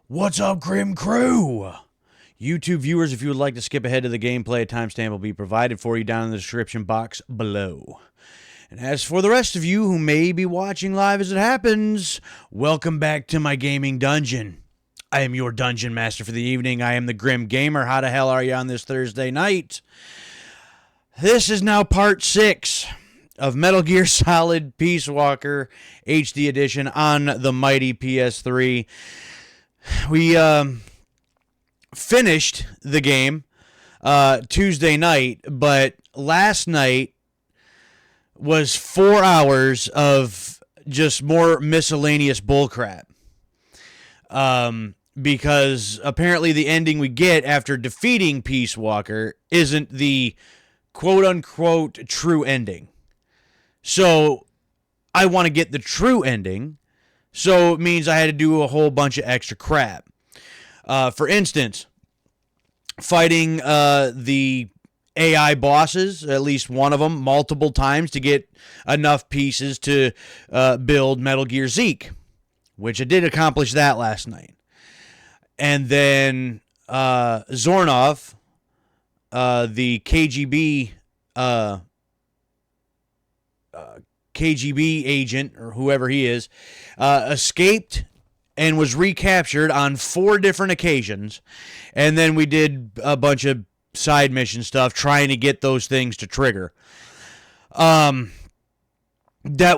What's up, Grim Crew? YouTube viewers, if you would like to skip ahead to the gameplay, a timestamp will be provided for you down in the description box below. And as for the rest of you who may be watching live as it happens, welcome back to my gaming dungeon. I am your dungeon master for the evening. I am the Grim Gamer. How the hell are you on this Thursday night? This is now part 6 of Metal Gear Solid Peace Walker HD Edition on the mighty PS3. We finished the game Tuesday night, but last night was 4 hours of just more miscellaneous bullcrap. Because apparently the ending we get after defeating Peace Walker isn't the quote-unquote true ending. So I want to get the true ending, so it means I had to do a whole bunch of extra crap. For instance, fighting the AI bosses, at least one of them, multiple times to get enough pieces to build Metal Gear Zeke, which I did accomplish that last night. And then Zornov, the KGB agent, or whoever he is, escaped and was recaptured on 4 different occasions. And then we did a bunch of side mission stuff trying to get those things to trigger. That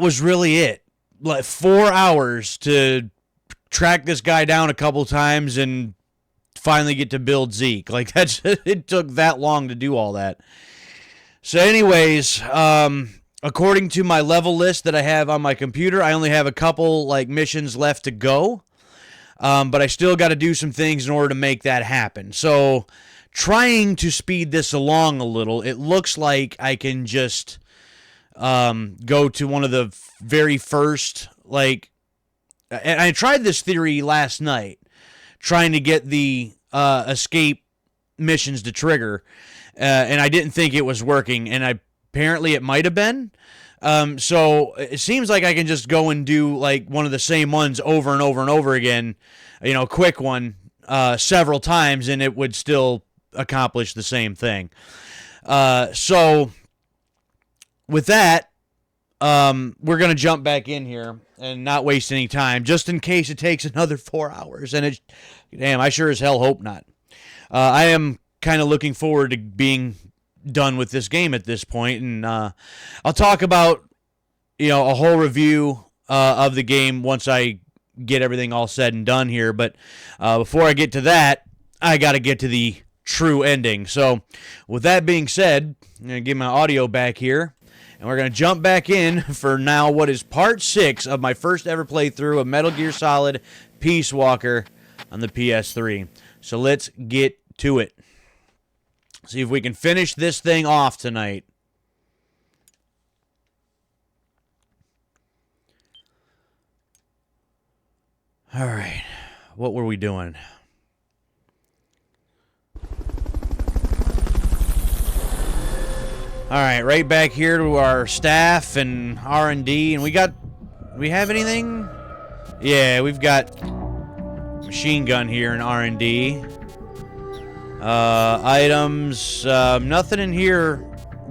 was really it. Like 4 hours to track this guy down a couple times and finally get to build Zeke. Like it took that long to do all that. So anyways, according to my level list that I have on my computer, I only have a couple missions left to go. But I still got to do some things in order to make that happen. So trying to speed this along a little, it looks like I can just go to one of the very first, and I tried this theory last night, trying to get the escape missions to trigger, and I didn't think it was working, and apparently it might have been. So it seems like I can just go and do one of the same ones over and over and over again, quick one, several times, and it would still accomplish the same thing. So with that, we're going to jump back in here and not waste any time, just in case it takes another 4 hours. And damn, I sure as hell hope not. I am kind of looking forward to being done with this game at this point, and I'll talk about a whole review of the game once I get everything all said and done here. But before I get to that, I got to get to the true ending. So with that being said, I'm going to get my audio back here, and we're going to jump back in for now what is part 6 of my first ever playthrough of Metal Gear Solid Peace Walker on the PS3. So let's get to it. See if we can finish this thing off tonight. All right. What were we doing? All right, right back here to our staff and R&D, and we have anything? Yeah, we've got machine gun here in R&D. Items, nothing in here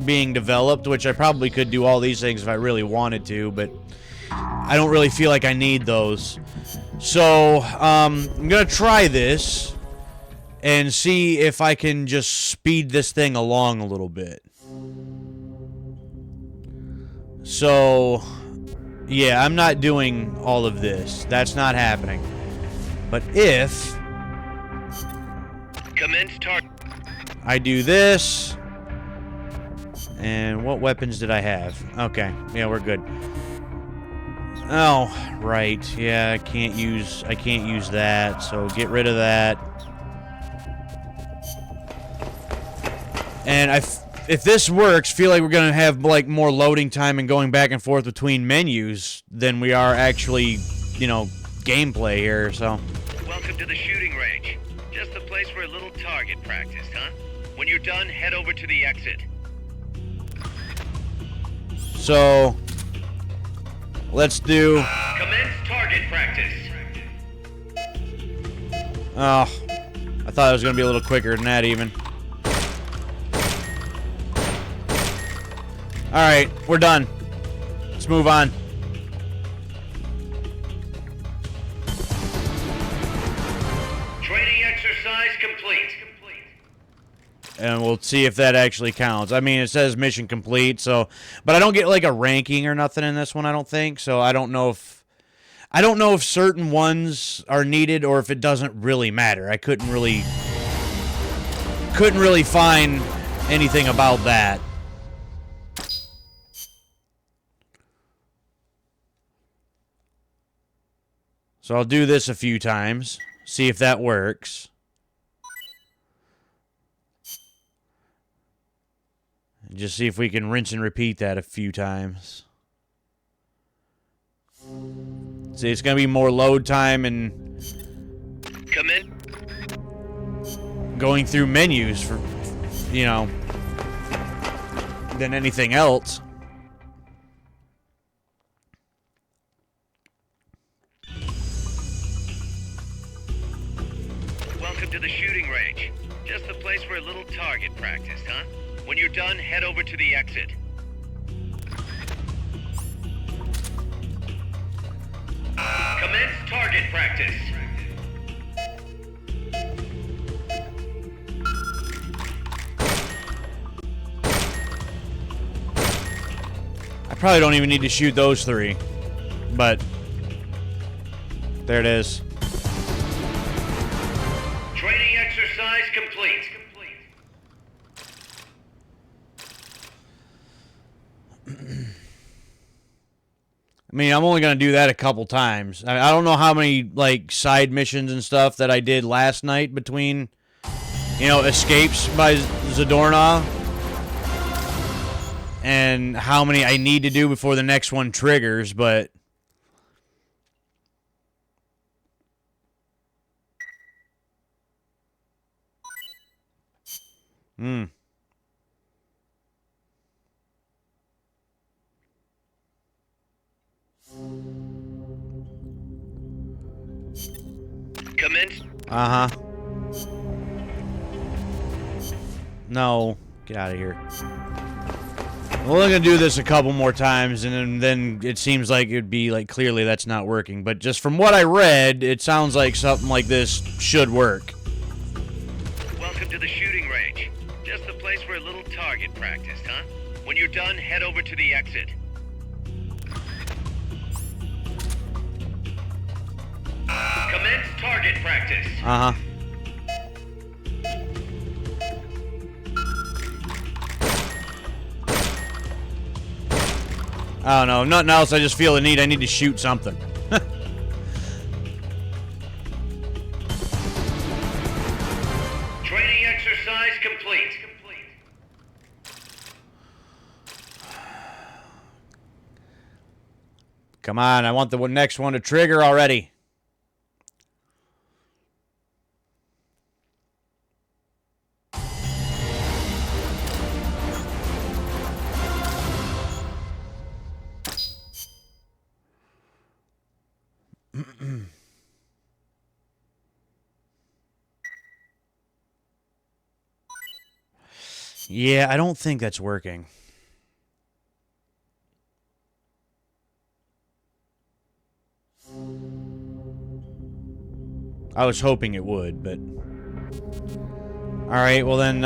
being developed, which I probably could do all these things if I really wanted to, but I don't really feel like I need those. So, I'm gonna try this and see if I can just speed this thing along a little bit. So, yeah, I'm not doing all of this. That's not happening. But if I do this, and what weapons did I have? Okay, yeah, we're good. Oh, right, yeah, I can't use that, so get rid of that. And if this works, feel like we're gonna have more loading time and going back and forth between menus than we are actually, gameplay here. So. Welcome to the shooting range. Just the place for a little target practice, huh? When you're done, head over to the exit. So, let's do... Commence target practice. Oh, I thought it was going to be a little quicker than that even. Alright, we're done. Let's move on. Training exercise complete. And we'll see if that actually counts. I mean, it says mission complete, so... But I don't get, like, a ranking or nothing in this one, I don't think. So I don't know if... I don't know if certain ones are needed or if it doesn't really matter. I couldn't really find anything about that. So I'll do this a few times, see if that works. And just see if we can rinse and repeat that a few times. See, it's going to be more load time and Come in. going through menus for, you know, than anything else. Welcome to the shooting range. Just the place for a little target practice, huh? When you're done, head over to the exit. Commence target practice. I probably don't even need to shoot those three, but there it is. Training exercise complete. I mean, I'm only going to do that a couple times. I don't know how many, like, side missions and stuff that I did last night between, you know, escapes by Zadornov and how many I need to do before the next one triggers, but... Commence. Uh-huh. No. Get out of here. Well, I'm going to do this a couple more times, and then it seems like it would be, like, clearly that's not working. But just from what I read, it sounds like something like this should work. Welcome to the shooting range. Just the place for a little target practice, huh? When you're done, head over to the exit. Commence target practice. Uh-huh. I don't know. Nothing else. I just feel the need. I need to shoot something. Training exercise complete. Come on. I want the next one to trigger already. Yeah, I don't think that's working. I was hoping it would, but... Alright, well then,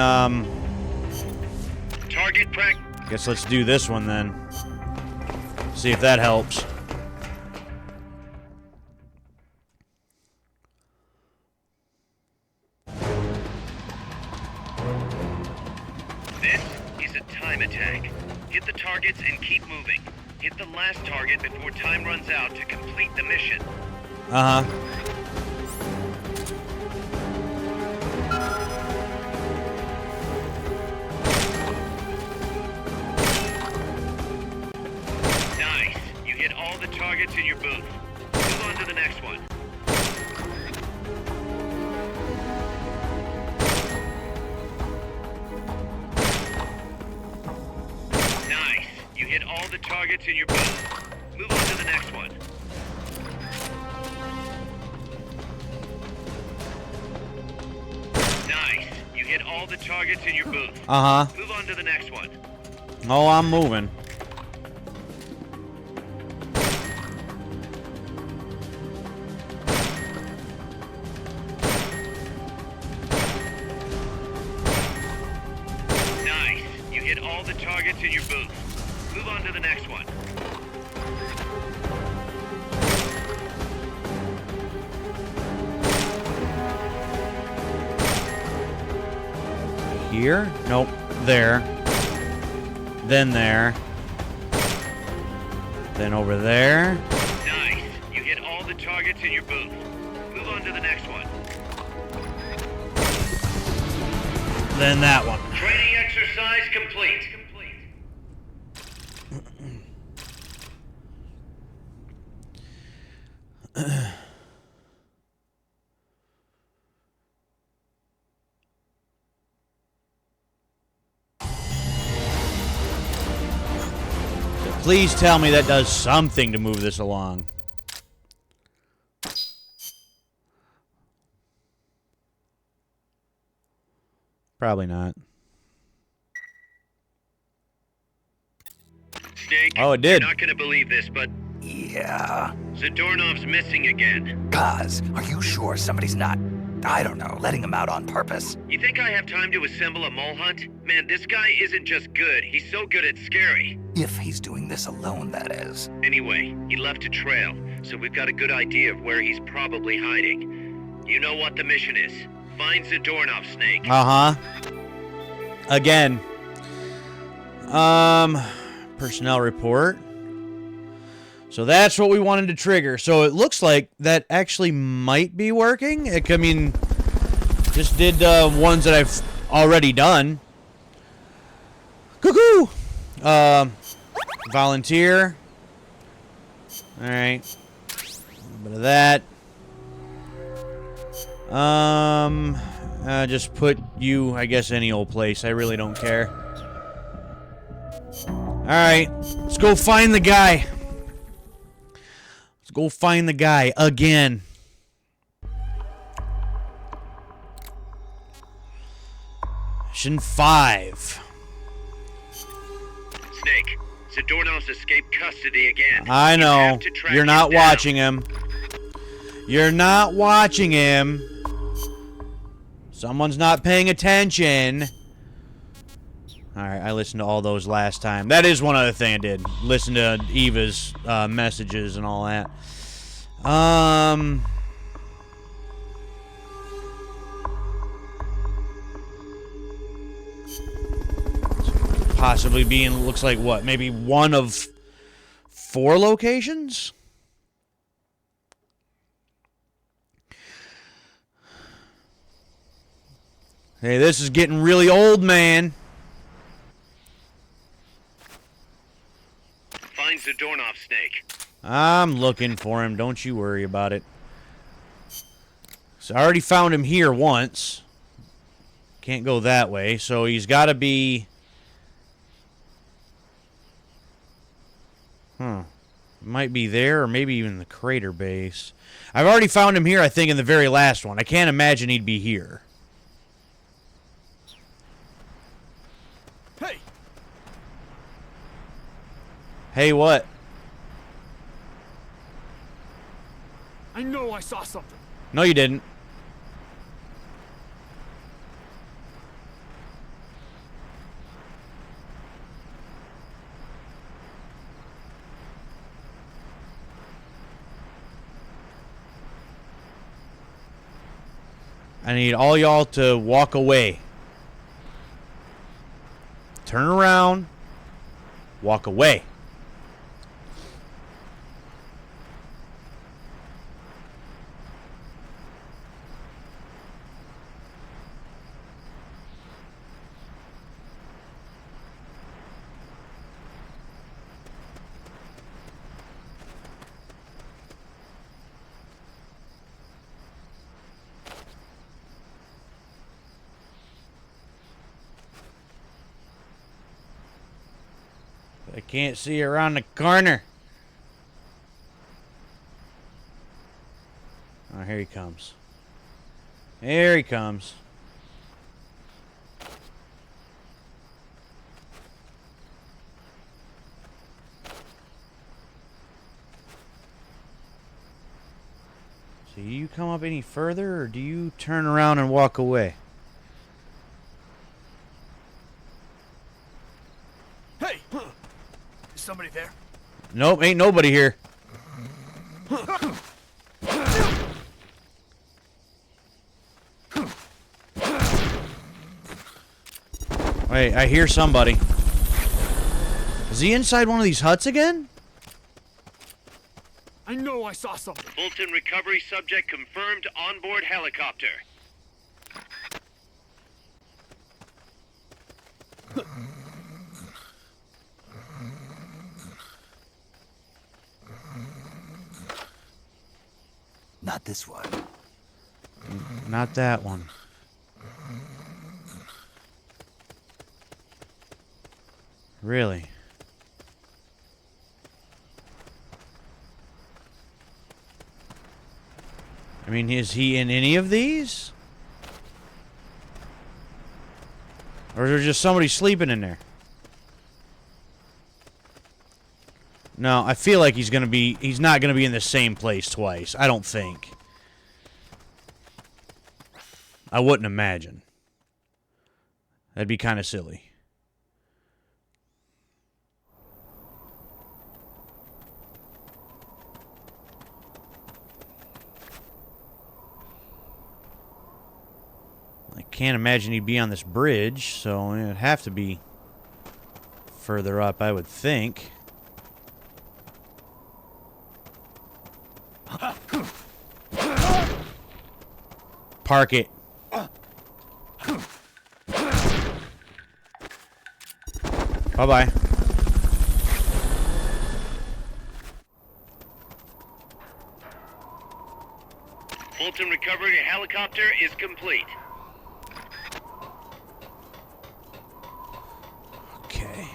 Target practice. guess let's do this one then. See if that helps. This is a time attack. Hit the targets and keep moving. Hit the last target before time runs out to complete the mission. Uh-huh. Nice. You hit all the targets in your booth. Move on to the next one. Nice. You hit all the targets in your booth. Move on to the next one. all the targets in your booth. Uh-huh. Move on to the next one. Oh, I'm moving. Nice. You hit all the targets in your booth. Move on to the next one. Here? Nope. There. Then there. Then over there. Nice. You hit all the targets in your booth. Move on to the next one. Then that one. Training exercise complete. Please tell me that does something to move this along. Probably not. Snake. Oh, it did. You're not gonna believe this, but Yeah. Zadornov's missing again. Kaz, are you sure somebody's not, I don't know, letting him out on purpose? You think I have time to assemble a mole hunt? Man, this guy isn't just good, he's so good it's scary. If he's doing this alone, that is. Anyway, he left a trail, so we've got a good idea of where he's probably hiding. You know what the mission is. Find Zadornov, Snake. Uh-huh. Again. Personnel report. So that's what we wanted to trigger. So it looks like that actually might be working. I mean, just did ones that I've already done. Cuckoo! Volunteer. Alright. A little bit of that. Just put you, I guess, any old place. I really don't care. Alright. Let's go find the guy. Let's go find the guy again. Mission 5. Snake, Zadornov's escaped custody again. I You know. have to track You're him not down. watching him. You're not watching him. Someone's not paying attention. Alright, I listened to all those last time. That is one other thing I did. Listen to Eva's messages and all that. Possibly being, looks like what? Maybe one of 4 locations? Hey, this is getting really old, man. Find Zadornov, Snake. I'm looking for him. Don't you worry about it. So I already found him here once. Can't go that way. So he's got to be... Might be there or maybe even the crater base. I've already found him here, I think, in the very last one. I can't imagine he'd be here. Hey! Hey, what? I know I saw something. No, you didn't. I need all y'all to walk away. Turn around. Walk away. I can't see around the corner. Oh, here he comes. Here he comes. Do you come up any further, or do you turn around and walk away? Hey! Is somebody there? Nope, ain't nobody here. Wait, I hear somebody. Is he inside one of these huts again? I know I saw something. Fulton recovery subject confirmed onboard helicopter. Not this one. Not that one. Really? I mean, is he in any of these? Or is there just somebody sleeping in there? No, I feel like he's not gonna be in the same place twice. I don't think. I wouldn't imagine. That'd be kind of silly. I can't imagine he'd be on this bridge, so it'd have to be further up, I would think. Park it. Bye-bye. Fulton recovery helicopter is complete. Okay.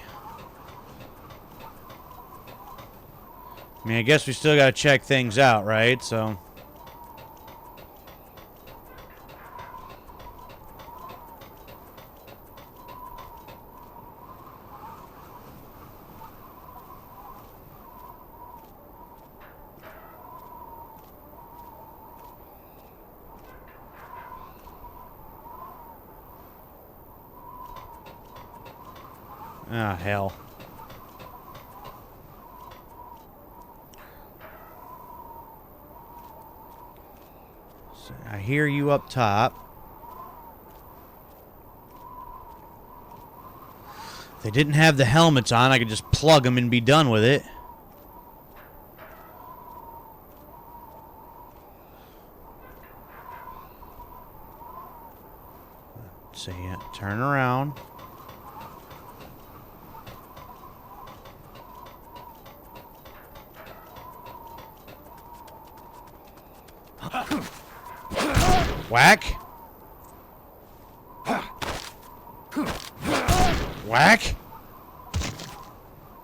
I mean, I guess we still gotta check things out, right? So... Ah, hell. So I hear you up top. If they didn't have the helmets on, I could just plug them and be done with it. See it. Turn around. Whack. Whack.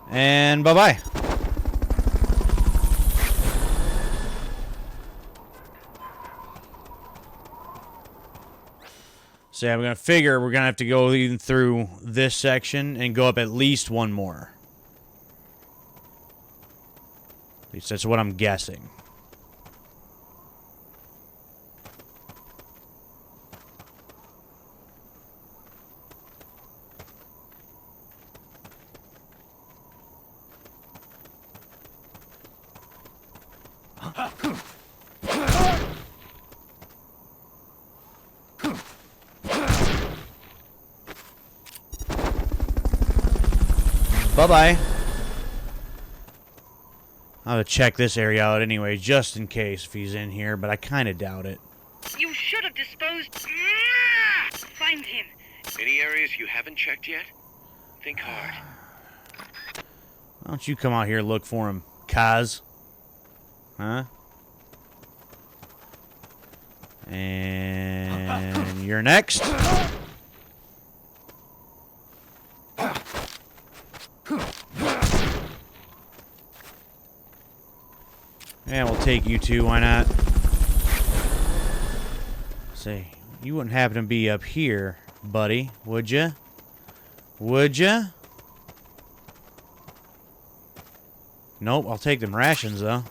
And bye-bye. So I'm going to figure we're going to have to go even through this section and go up at least one more. At least that's what I'm guessing. Bye-bye. I'll have to check this area out anyway, just in case if he's in here, but I kind of doubt it. You should have disposed... Find him. Any areas you haven't checked yet? Think hard. Why don't you come out here and look for him, Kaz? Huh? And you're next. Yeah, we'll take you two, why not? Say, you wouldn't happen to be up here, buddy, would ya? Would ya? Nope, I'll take them rations, though.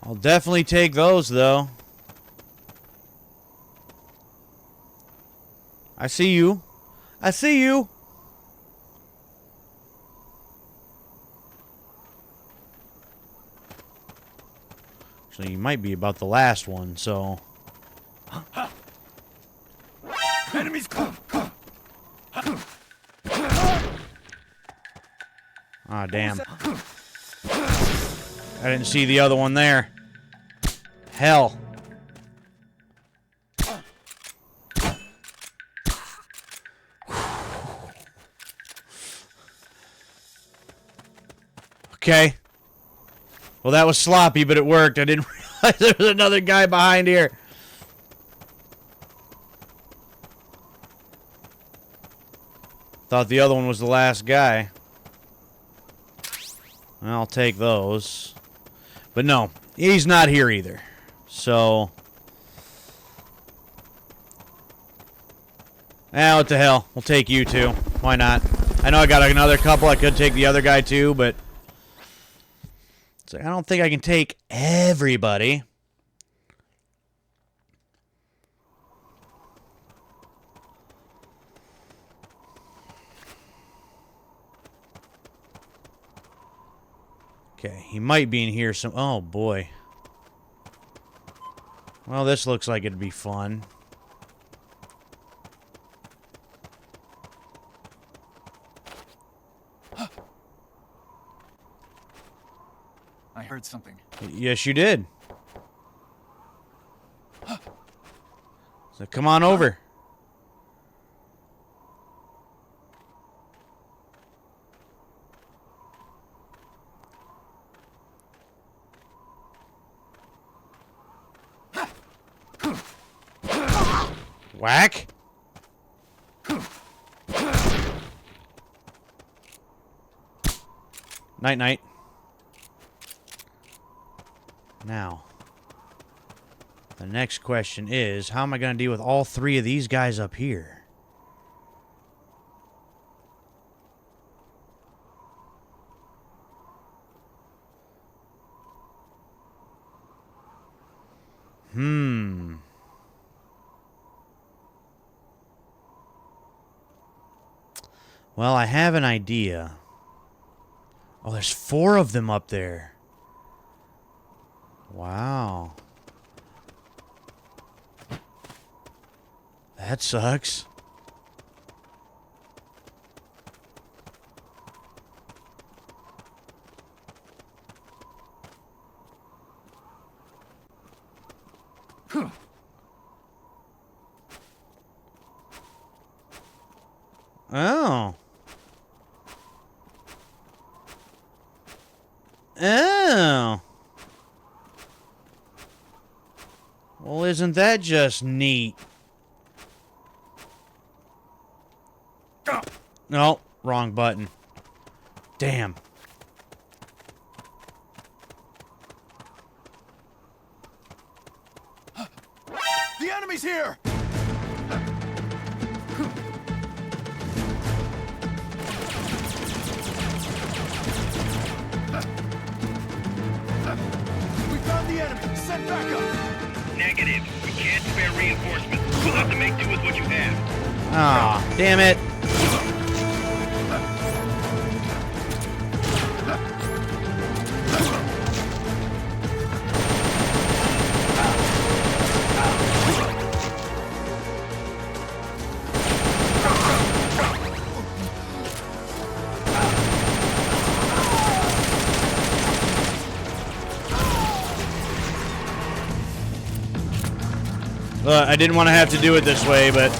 I'll definitely take those, though. I see you. I see you. Actually, you might be about the last one, so... Enemies come! Ah, damn. I didn't see the other one there. Hell. Okay. Well, that was sloppy, but it worked. I didn't realize there was another guy behind here. Thought the other one was the last guy. I'll take those. But no, he's not here either. So... what the hell. We'll take you two. Why not? I know I got another couple. I could take the other guy too, but... I don't think I can take everybody. Okay, he might be in here some... Oh, boy. Well, this looks like it'd be fun. I heard something. Yes, you did. So come on over. Whack. Night, night. Now, the next question is, how am I going to deal with all three of these guys up here? Well, I have an idea. Oh, there's 4 of them up there. Wow. That sucks. Oh. Oh. Well, isn't that just neat? No, wrong button. Damn. The enemy's here! We found the enemy! Send back up! Negative. We can't spare reinforcements. We'll have to make do with what you have. Ah, damn it. I didn't want to have to do it this way, but...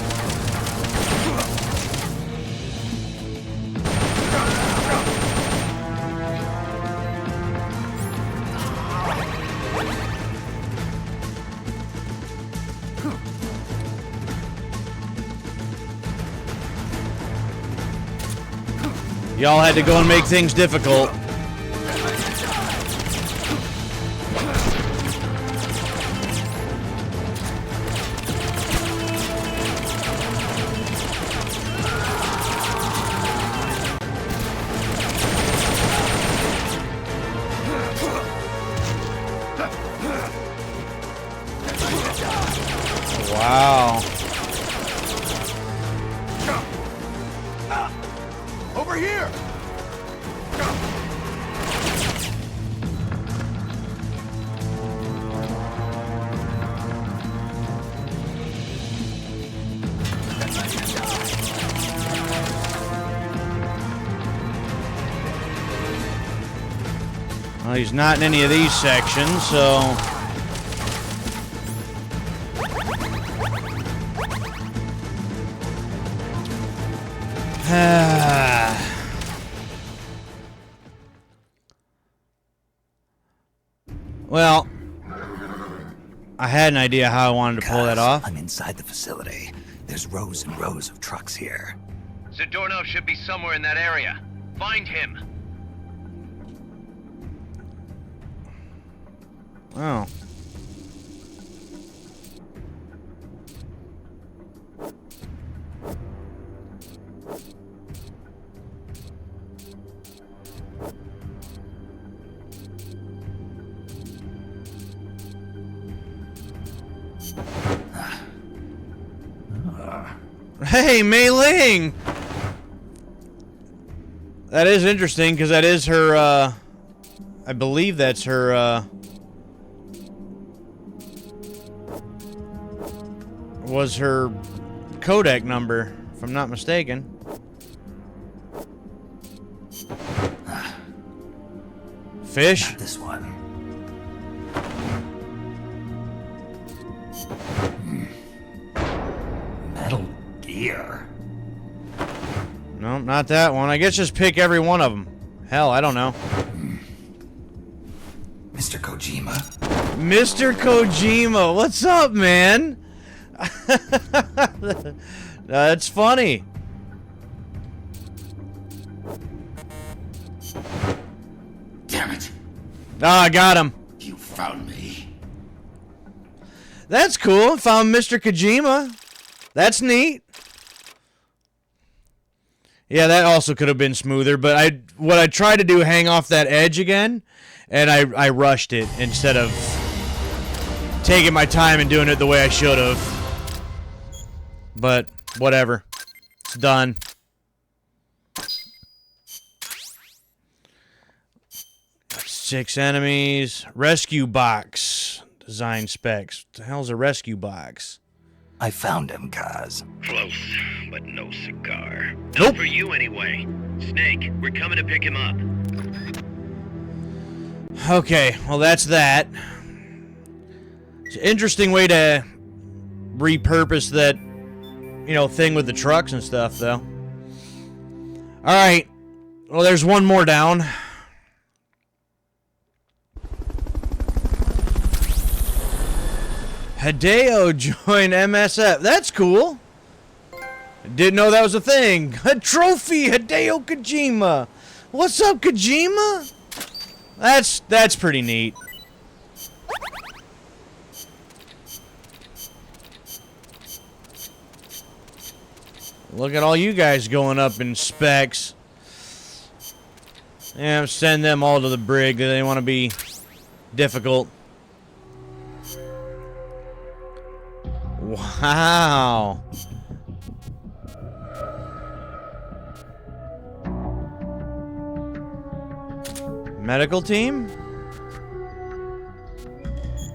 Y'all had to go and make things difficult. Wow. Over here! Well, he's not in any of these sections, so... Well, I had an idea how I wanted to pull that off. I'm inside the facility. There's rows and rows of trucks here. Zadornov should be somewhere in that area. Find him. Oh. Hey, Mei Ling! That is interesting, because that is her, I believe that's her, was her codec number, if I'm not mistaken. Fish? Not this one. Metal Gear. No, not that one. I guess just pick every one of them. Hell, I don't know. Mr. Kojima. Mr. Kojima, what's up, man? That's funny. Damn it. Ah, I got him. You found me. That's cool. Found Mr. Kojima. That's neat. Yeah, that also could have been smoother, but what I tried to do, hang off that edge again, and I rushed it instead of taking my time and doing it the way I should have. But whatever. It's done. Six enemies. Rescue box. Design specs. What the hell's a rescue box? I found him, Kaz. Close, but no cigar. Nope. Not for you anyway. Snake, we're coming to pick him up. Okay, well that's that. It's an interesting way to repurpose that, you know, thing with the trucks and stuff, though. Alright. Well, there's one more down. Hideo joined MSF. That's cool. Didn't know that was a thing. A trophy, Hideo Kojima. What's up, Kojima? That's pretty neat. Look at all you guys going up in specs. Yeah, send them all to the brig. They want to be difficult. Wow. Medical team?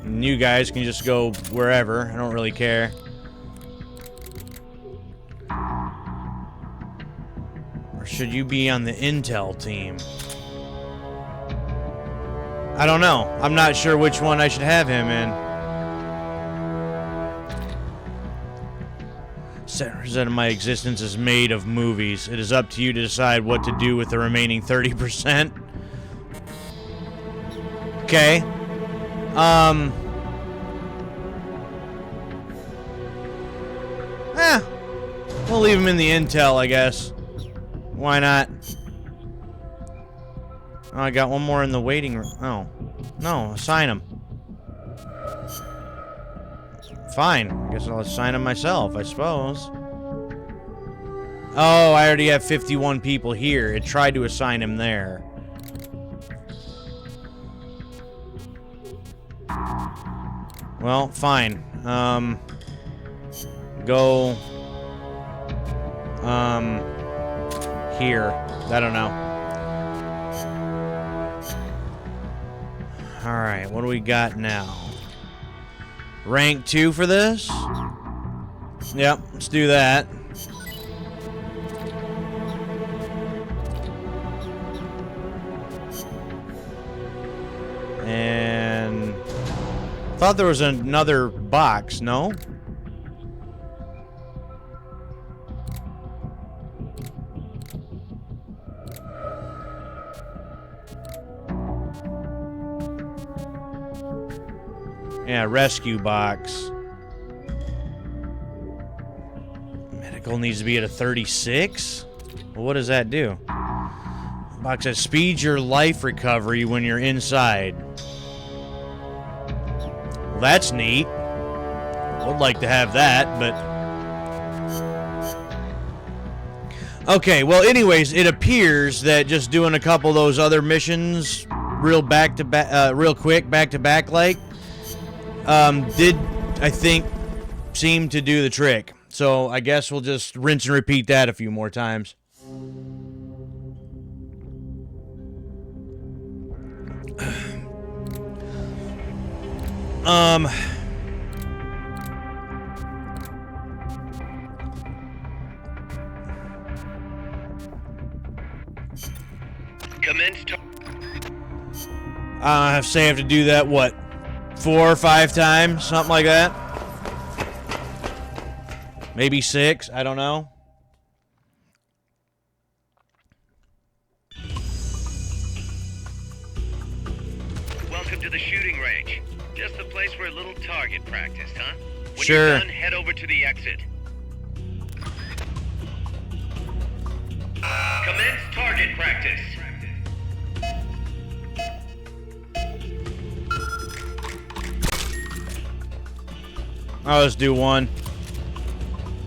And you guys can just go wherever. I don't really care. Or should you be on the intel team? I don't know. I'm not sure which one I should have him in. 70% of my existence is made of movies. It is up to you to decide what to do with the remaining 30%. Okay. We'll leave him in the intel, I guess. Why not? Oh, I got one more in the waiting room. Oh. No, assign him. Fine. I guess I'll assign him myself, I suppose. Oh, I already have 51 people here. It tried to assign him there. Well, fine. Go... here. I don't know. Alright, what do we got now? Rank 2 for this? Yep, let's do that. And... thought there was another box, no? Yeah, rescue box. Medical needs to be at a 36? Well, what does that do? Box that speeds your life recovery when you're inside. Well, that's neat. Would like to have that, but... okay, well, anyways, it appears that just doing a couple of those other missions real back-to-back, real quick, back-to-back like, did, I think, seem to do the trick. So I guess we'll just rinse and repeat that a few more times. Commence I have to do that, what, 4 or 5 times? Something like that? Maybe 6, I don't know. Welcome to the shooting range. Just the place for a little target practice, huh? When Sure. you're done, head over to the exit. Commence target practice. I'll just do 1.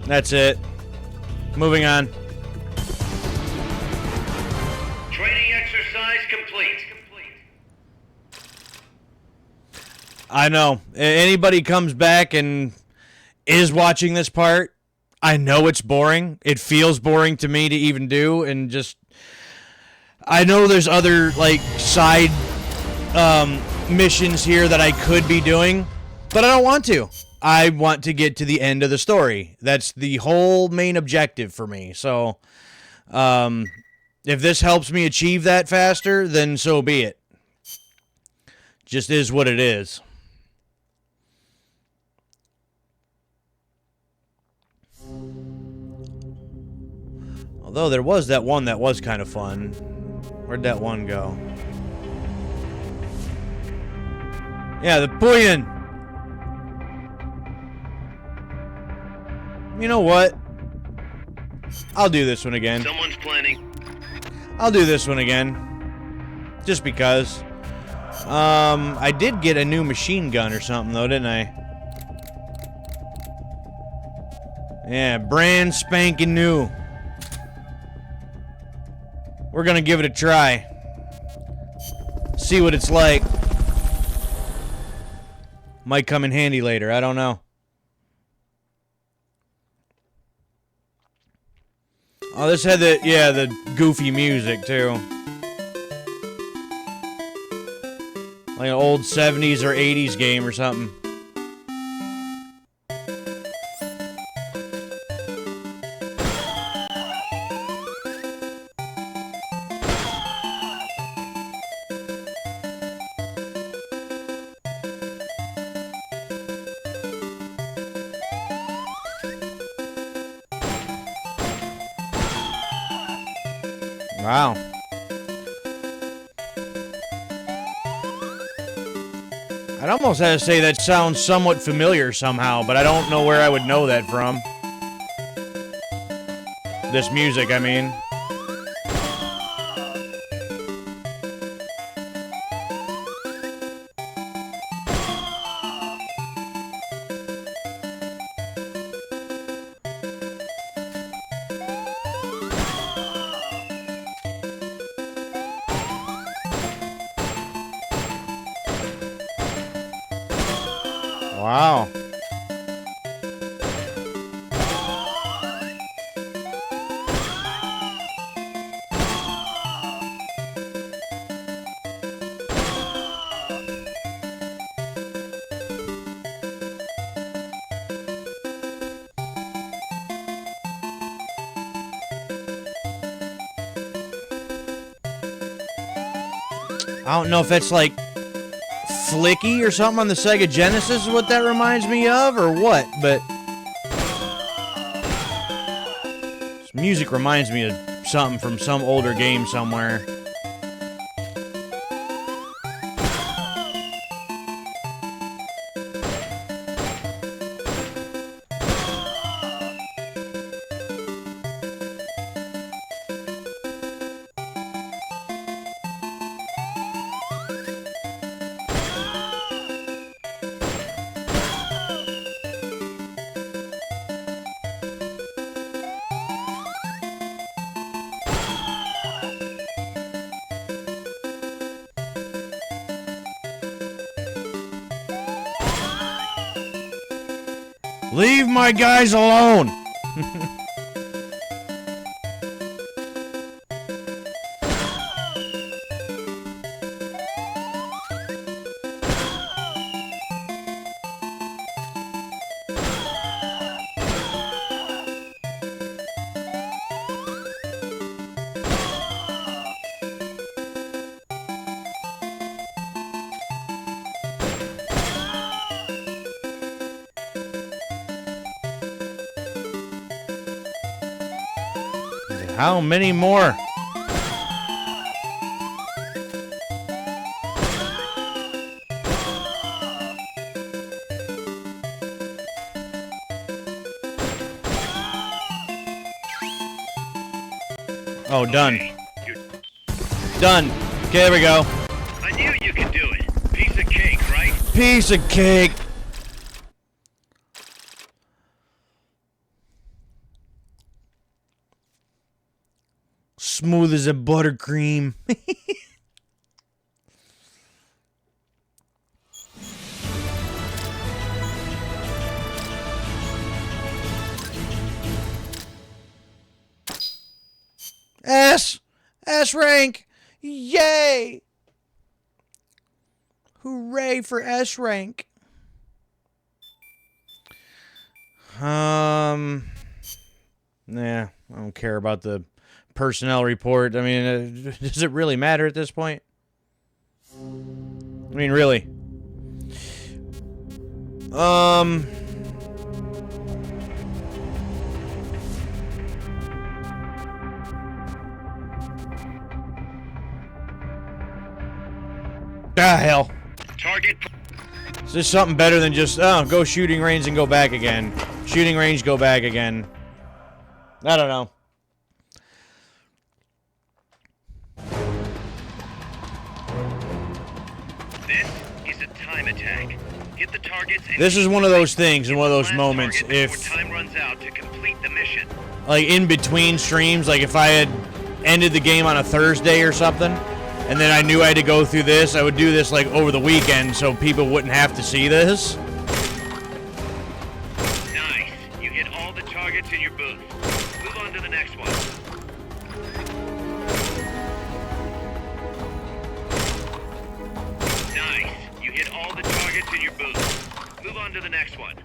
That's it. Moving on. Training exercise complete. I know. Anybody comes back and is watching this part, I know it's boring. It feels boring to me to even do, and just... I know there's other, like, side missions here that I could be doing, but I don't want to. I want to get to the end of the story. That's the whole main objective for me. So, if this helps me achieve that faster, then so be it. Just is what it is. Although there was that one that was kind of fun. Where'd that one go? Yeah, the Puyin. You know what? I'll do this one again. Someone's planning. I'll do this one again. Just because. I did get a new machine gun or something, though, didn't I? Yeah, brand spanking new. We're gonna give it a try. See what it's like. Might come in handy later, I don't know. Oh, this had the goofy music, too. Like an old 70s or 80s game or something. Wow. I'd almost have to say that sounds somewhat familiar somehow, but I don't know where I would know that from. This music, I mean. Wow. I don't know if that's like Flicky or something on the Sega Genesis is what that reminds me of, or what, but this music reminds me of something from some older game somewhere. Leave my guys alone! How many more? Oh, done. Okay, Done. Okay, there we go. I knew you could do it. Piece of cake, right? Piece of cake. Smooth as a buttercream. S rank. Yay. Hooray for S rank. Nah, I don't care about the personnel report. I mean, does it really matter at this point? I mean, really. Hell. Target. Is this something better than just, oh, go shooting range and go back again? Shooting range, go back again. I don't know. This is a time attack. Hit the targets and This is one of those things and one of those last moments. target before If, time runs out to complete the mission. like, in between streams, like if I had ended the game on a Thursday or something, and then I knew I had to go through this, I would do this, like, over the weekend so people wouldn't have to see this. Nice. You hit all the targets in your booth. Move on to the next one. Nice. You hit all the targets in your booth. Move on to the next one.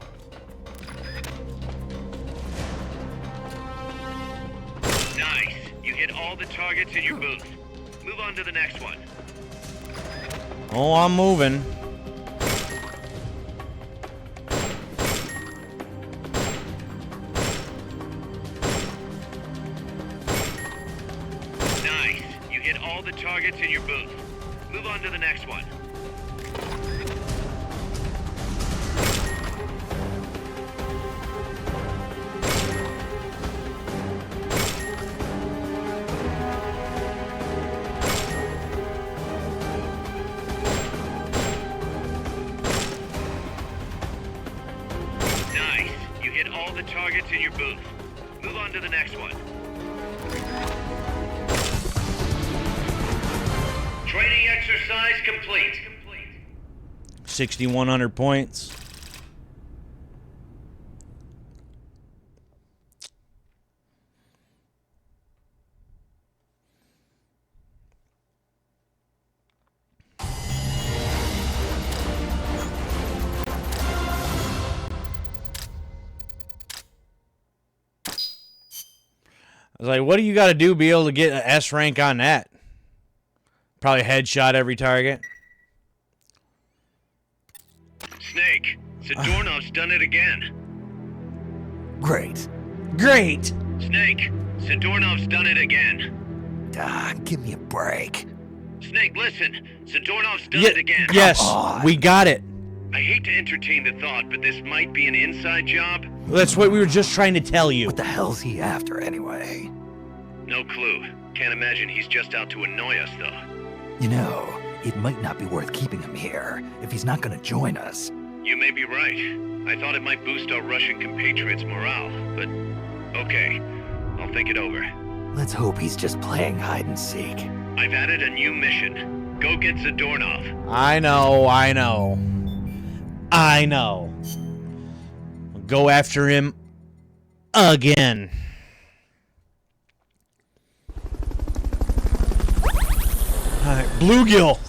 Nice. You hit all the targets in your booth. Move on to the next one. Oh, I'm moving. Nice. You hit all the targets in your booth. Move on to the next one. Nice. You hit all the targets in your booth. Move on to the next one. Training exercise complete. 6,100 points. was like, what do you got to do to be able to get an S rank on that? Probably headshot every target. Snake, Zadornov's done it again. Great. Great. Snake, Zadornov's done it again. Give me a break. Snake, listen. Zadornov's done it again. Yes, on. we got it. I hate to entertain the thought, but this might be an inside job. That's what we were just trying to tell you. What the hell's he after, anyway? No clue. Can't imagine he's just out to annoy us, though. You know, it might not be worth keeping him here if he's not gonna join us. You may be right. I thought it might boost our Russian compatriots' morale, but okay. I'll think it over. Let's hope he's just playing hide and seek. I've added a new mission. Go get Zadornov. I know. Go after him again. Alright, Bluegill.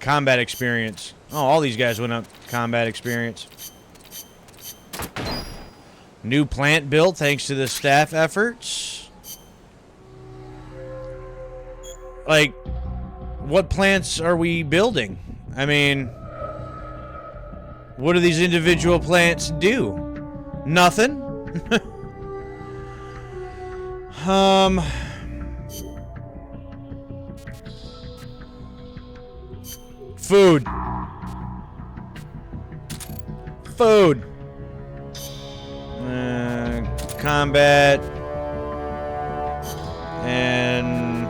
Combat experience. Oh, all these guys went up combat experience. New plant built thanks to the staff efforts. Like, what plants are we building? I mean, what do these individual plants do? Nothing? Food. Combat. And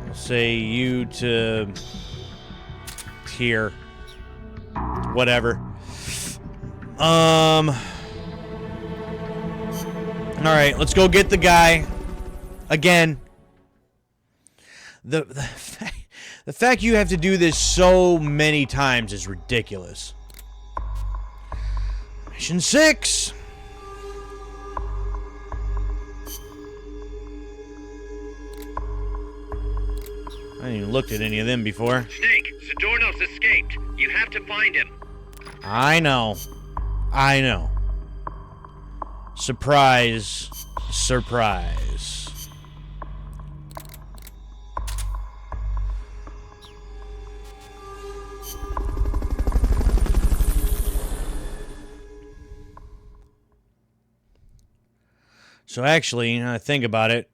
I'll say you to here. Whatever. All right, let's go get the guy again. The fact you have to do this so many times is ridiculous. Mission 6. I haven't even looked at any of them before. Snake, Zadornov's escaped. You have to find him. I know. Surprise. So actually, now I think about it,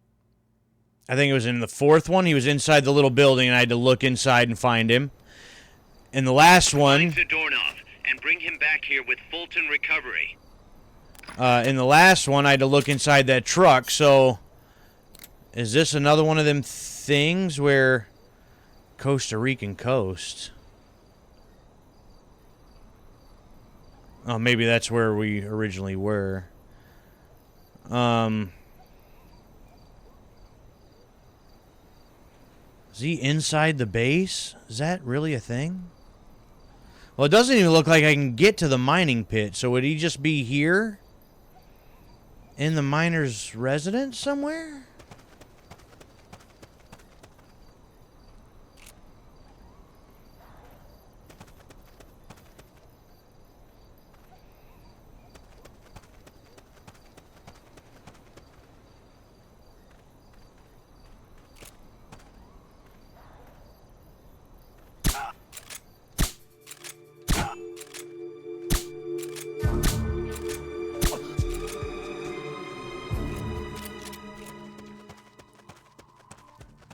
I think it was in the fourth one, he was inside the little building and I had to look inside and find him. In the last one... Find Zadornov and bring him back here with Fulton recovery. In the last one, I had to look inside that truck, so... Is this another one of them things where... Costa Rican coast? Oh, maybe that's where we originally were. Is he inside the base? Is that really a thing? Well, it doesn't even look like I can get to the mining pit, so would he just be here? In the miner's residence somewhere?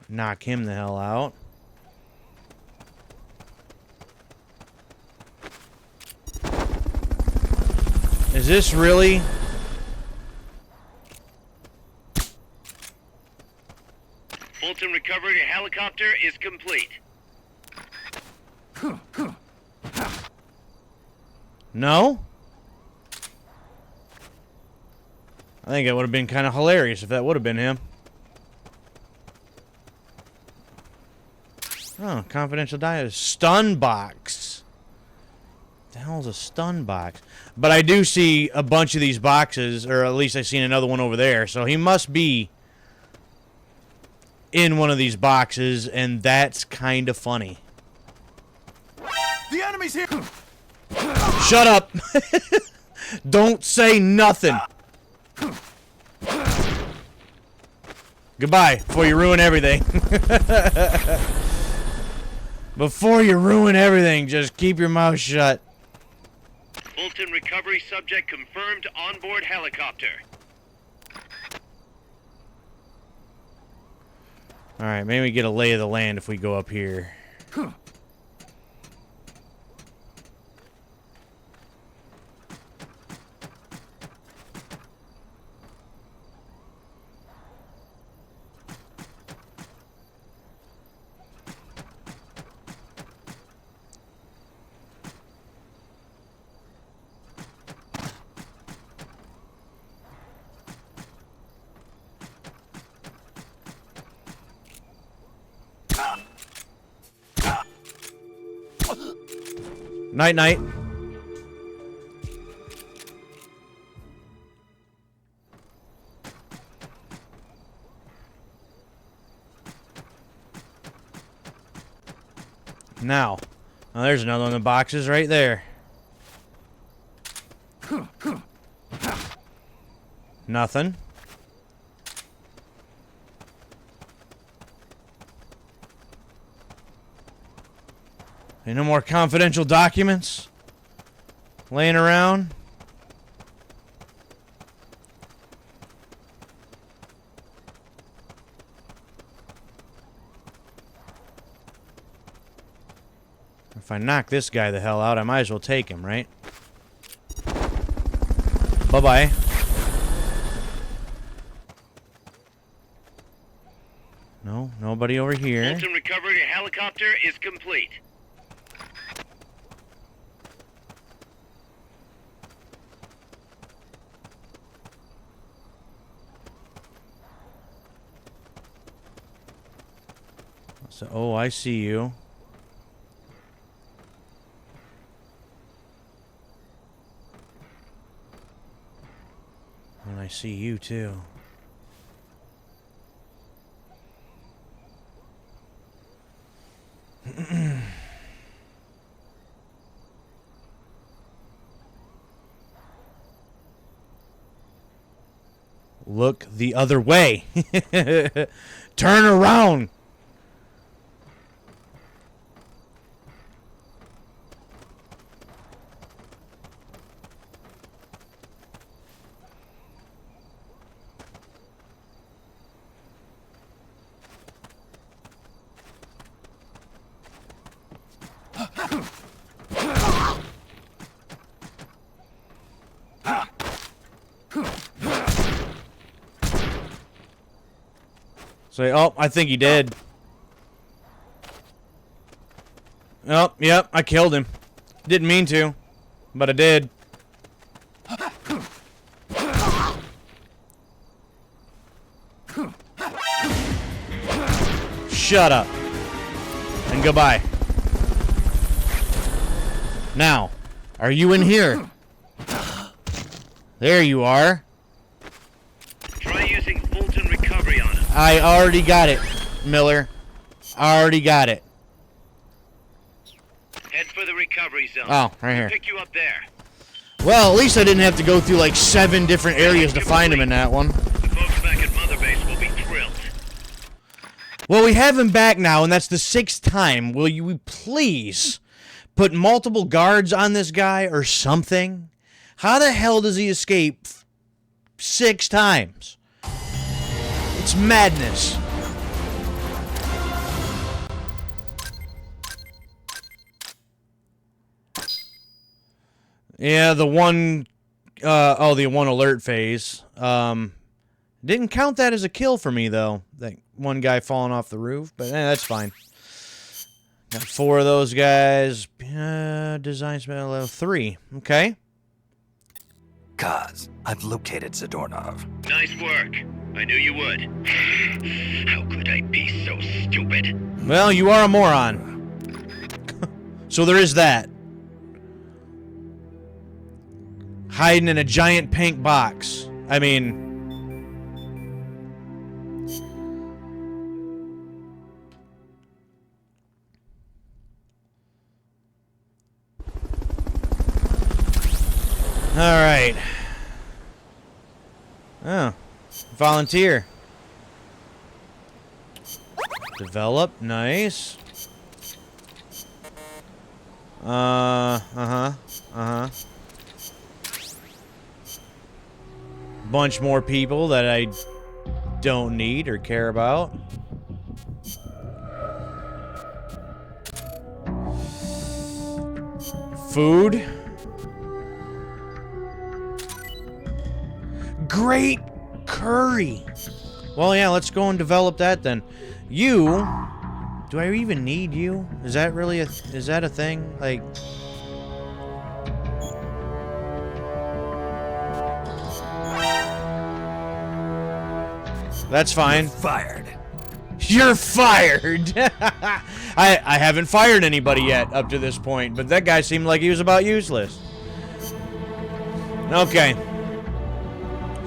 Knock him the hell out. Is this really? Fulton recovery helicopter is complete. No? I think it would have been kind of hilarious if that would have been him. Oh, confidential diet. Stun box. The hell's a stun box? But I do see a bunch of these boxes, or at least I seen another one over there. So he must be in one of these boxes, and that's kind of funny. The enemy's here! Shut up! Don't say nothing. Goodbye, before you ruin everything. Before you ruin everything, just keep your mouth shut. Fulton recovery subject confirmed onboard helicopter. Alright, maybe we get a lay of the land if we go up here. Night, night. Now, there's another one of the boxes right there. Nothing. Ain't no more confidential documents laying around. If I knock this guy the hell out, I might as well take him, right? Bye-bye. No, nobody over here. Fulton recovery helicopter is complete. So, oh, I see you. And I see you too. Look the other way. Turn around. Say, oh, I think he did. Oh, yep, I killed him. Didn't mean to, but I did. Shut up. And goodbye. Now, are you in here? There you are. Try using Fulton recovery on him. I already got it, Miller. I already got it. Head for the recovery zone. Oh, right here. Pick you up there. Well, at least I didn't have to go through like 7 different areas to find him in that one. The folks back at Mother Base will be thrilled. Well, we have him back now, and that's the 6th time. Will you please put multiple guards on this guy or something? How the hell does he escape 6 times? It's madness. Yeah, the one alert phase. Didn't count that as a kill for me, though. That one guy falling off the roof, but that's fine. Got 4 of those guys. Design spell level 3. Okay. Kaz, I've located Zadornov. Nice work. I knew you would. How could I be so stupid? Well, you are a moron. So there is that. Hiding in a giant pink box. I mean... Alright. Oh. Volunteer. Develop. Nice. Bunch more people that I don't need or care about. Food. Great curry. Well, yeah, let's go and develop that then. You... Do I even need you? Is that really a... Is that a thing? Like... That's fine. Fired. You're fired! I haven't fired anybody yet up to this point, but that guy seemed like he was about useless. Okay.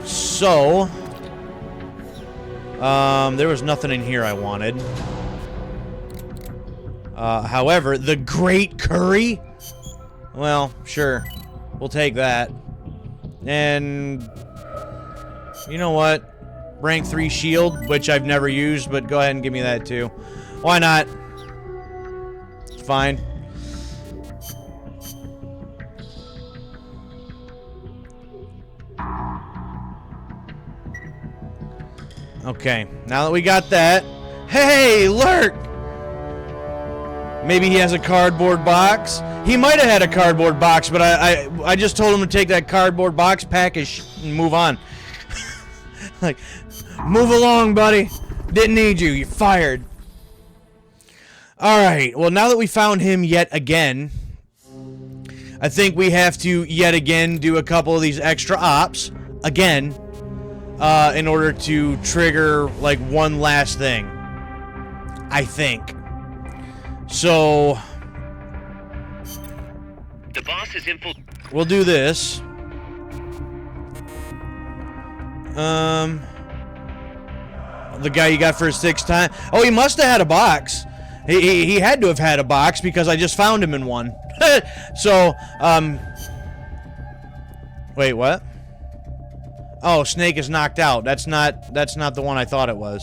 So... there was nothing in here I wanted. However, the great curry? Well, sure. We'll take that. And... You know what? Rank 3 shield, which I've never used, but go ahead and give me that too. Why not? It's fine. Okay, now that we got that... Hey, Lurk! Maybe he has a cardboard box? He might have had a cardboard box, but I just told him to take that cardboard box, pack his shit, and move on. Like, move along, buddy. Didn't need you. You're fired. Alright, well, now that we found him yet again, I think we have to yet again do a couple of these extra ops. Again. In order to trigger, like, one last thing. I think. So... The boss is we'll do this. The guy you got for his 6th time. Oh, he must have had a box. He had to have had a box because I just found him in one. So, wait, what? Oh, Snake is knocked out. That's not the one I thought it was.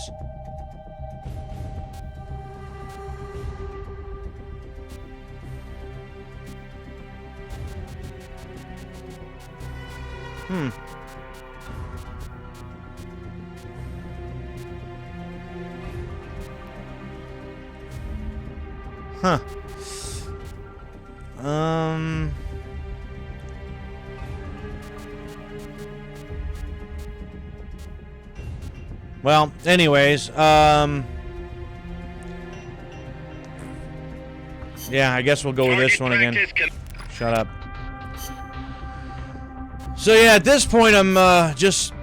Huh. Well, anyways, yeah, I guess we'll go with this one again. Shut up. So yeah, at this point, I'm just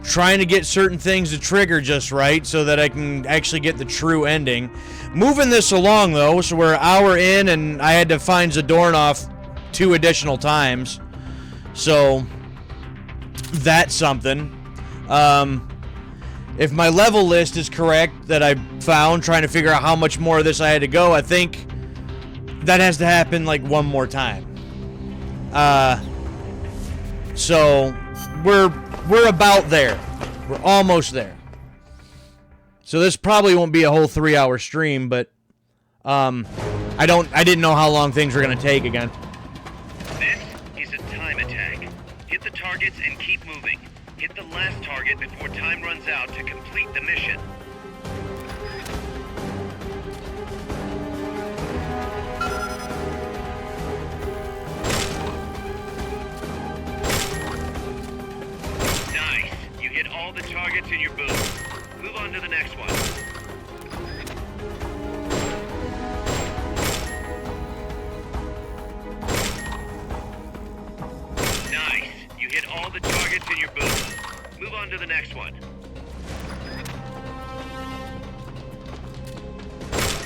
trying to get certain things to trigger just right so that I can actually get the true ending. Moving this along, though, so we're an hour in, and I had to find Zadornov 2 additional times. So, that's something. If my level list is correct that I found, trying to figure out how much more of this I had to go, I think that has to happen, like, one more time. So, we're about there. We're almost there. So this probably won't be a whole 3-hour stream, but I didn't know how long things were gonna take again. This is a time attack. Hit the targets and keep moving. Hit the last target before time runs out to complete the mission. Nice. You hit all the targets in your booth. Move on to the next one. Nice. You hit all the targets in your booth. Move on to the next one.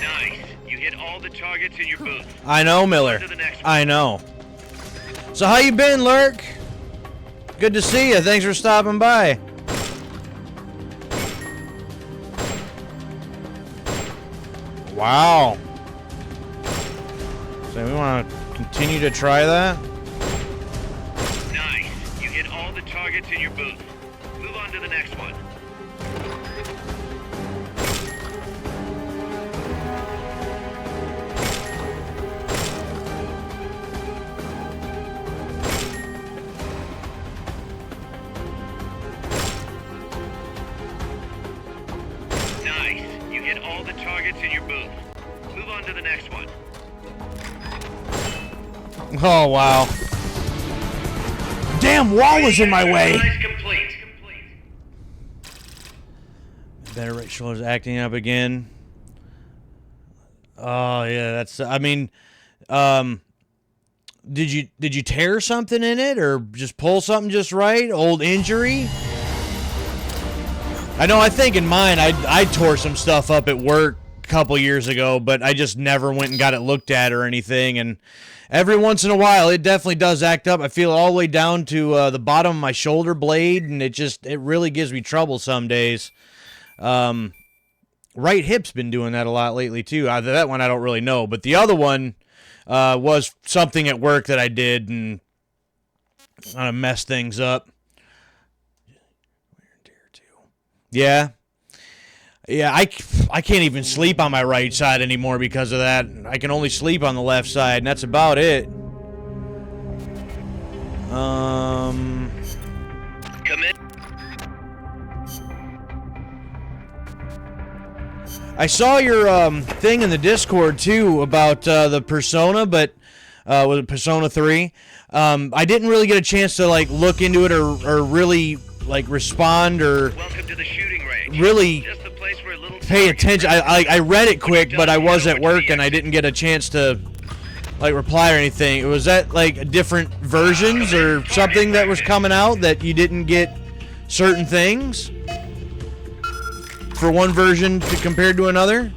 Nice. You hit all the targets in your booth. I know, Miller. Move on to the next one. I know. So how you been, Lurk? Good to see you. Thanks for stopping by. Wow. So we want to continue to try that? Nice. You hit all the targets in your booth. on to the next one. Nice. You hit all the targets in your booth. Move on to the next one. Oh, wow. Damn wall was in my way. Exercise complete. Better right shoulder's acting up again. Oh, yeah, that's... I mean, did you tear something in it or just pull something just right? Old injury? I know, I think in mine, I tore some stuff up at work a couple years ago, but I just never went and got it looked at or anything, and every once in a while, it definitely does act up. I feel it all the way down to the bottom of my shoulder blade, and it really gives me trouble some days. Right hip's been doing that a lot lately, too. That one I don't really know, but the other one was something at work that I did, and kind of messed things up. Yeah. Yeah, I can't even sleep on my right side anymore because of that. I can only sleep on the left side, and that's about it. Come in. I saw your thing in the Discord, too, about the Persona, but was it Persona 3? I didn't really get a chance to, like, look into it or really, like, respond or Welcome to the shooting range. really Just the place where little pay targets attention. I read it quick, but I was at work and I didn't get a chance to like reply or anything. Was that like different versions or something that was coming out that you didn't get certain things for one version compared to another?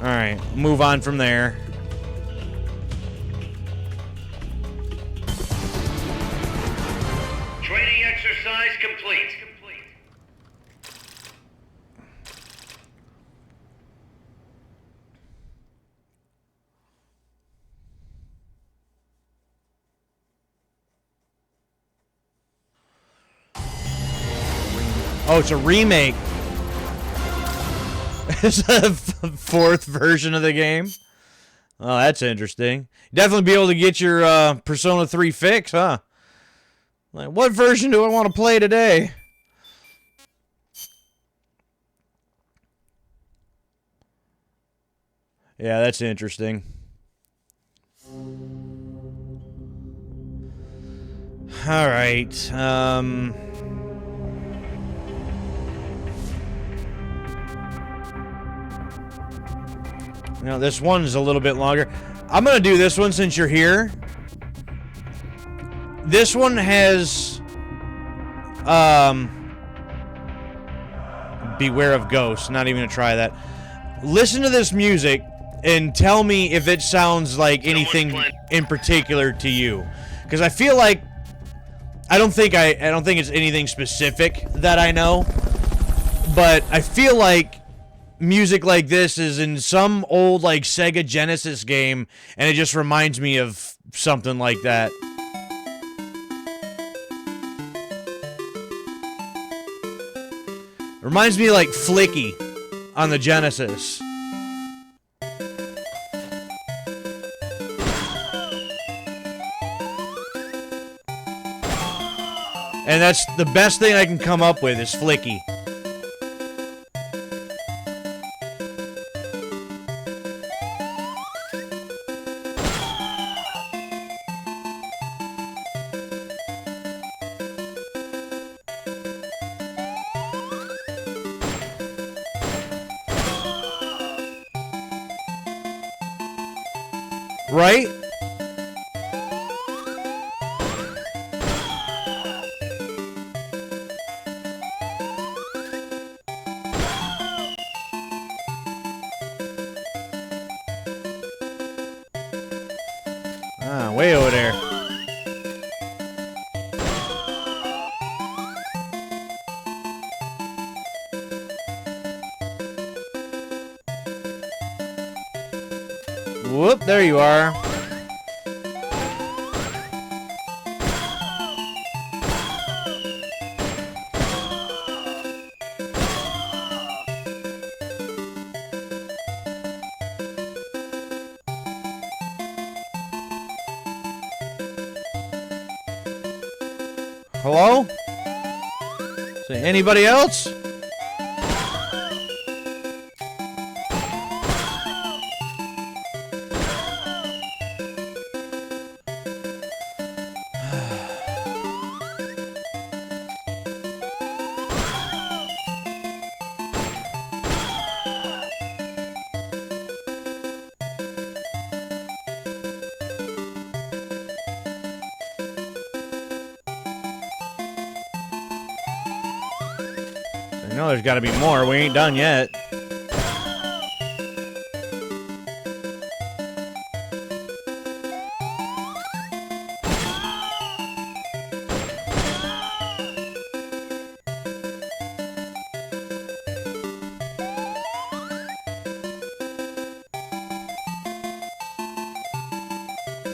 All right, move on from there. Training exercise complete. Oh, it's a remake. It's a fourth version of the game. Oh, that's interesting. Definitely be able to get your Persona 3 fix, huh? Like, what version do I want to play today? Yeah, that's interesting. All right. Now, this one's a little bit longer. I'm going to do this one since you're here. This one has... Beware of ghosts. Not even going to try that. Listen to this music and tell me if it sounds like anything in particular to you. Because I feel like... I don't think it's anything specific that I know. But I feel like music like this is in some old like Sega Genesis game, and it just reminds me of something like that. Reminds me of like Flicky on the Genesis. And that's the best thing I can come up with is Flicky. Right? Ah, way over there. Whoop, there you are. Hello? Say, anybody else? I know there's got to be more. We ain't done yet.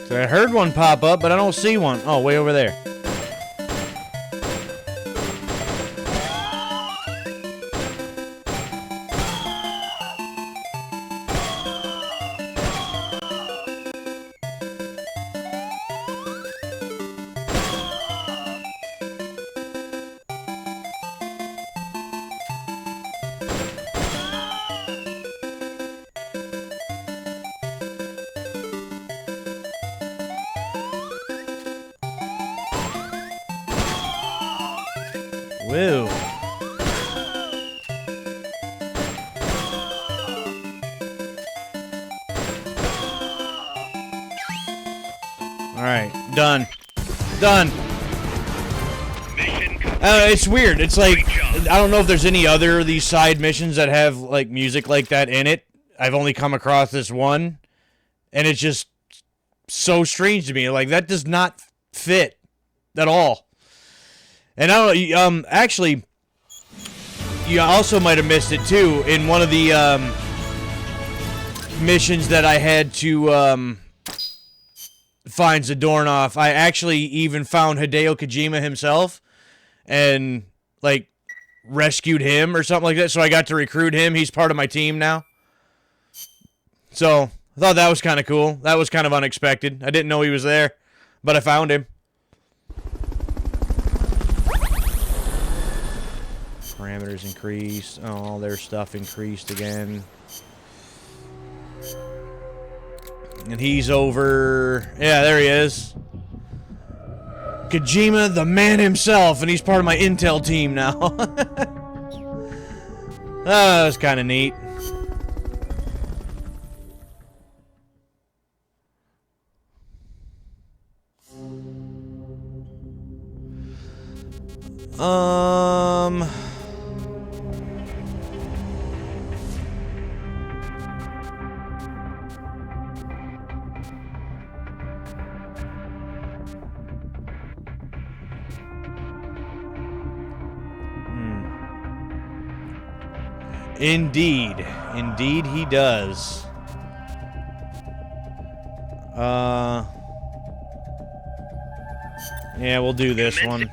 So I heard one pop up, but I don't see one. Oh, way over there. Woo. Alright, done. Done. Mission complete. It's weird. It's like, Great job. I don't know if there's any other of these side missions that have, like, music like that in it. I've only come across this one, and it's just so strange to me. Like, that does not fit at all. And I don't, actually, you also might have missed it, too, in one of the, missions that I had to, find Zadornov. I actually even found Hideo Kojima himself, and, like, rescued him or something like that, so I got to recruit him. He's part of my team now. So, I thought that was kind of cool. That was kind of unexpected. I didn't know he was there, but I found him. Parameters increased. Oh, all their stuff increased again. And he's over... Yeah, there he is. Kojima, the man himself, and he's part of my intel team now. Oh, that was kind of neat. Indeed. Indeed he does. Yeah, we'll do this one.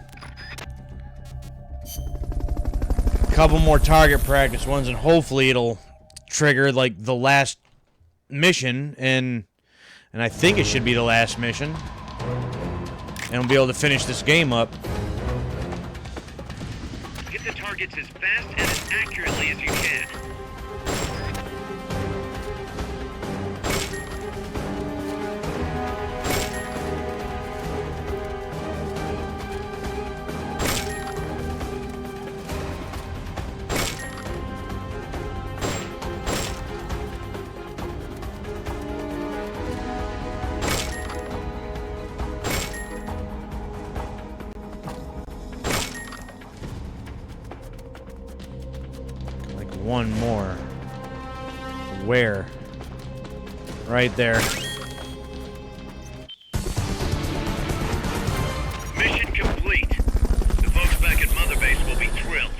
Couple more target practice ones, and hopefully it'll trigger, like, the last mission, and I think it should be the last mission. And we'll be able to finish this game up. Hit the targets as fast and as accurately as you can. One more. Where? Right there. Mission complete. The folks back at Mother Base will be thrilled.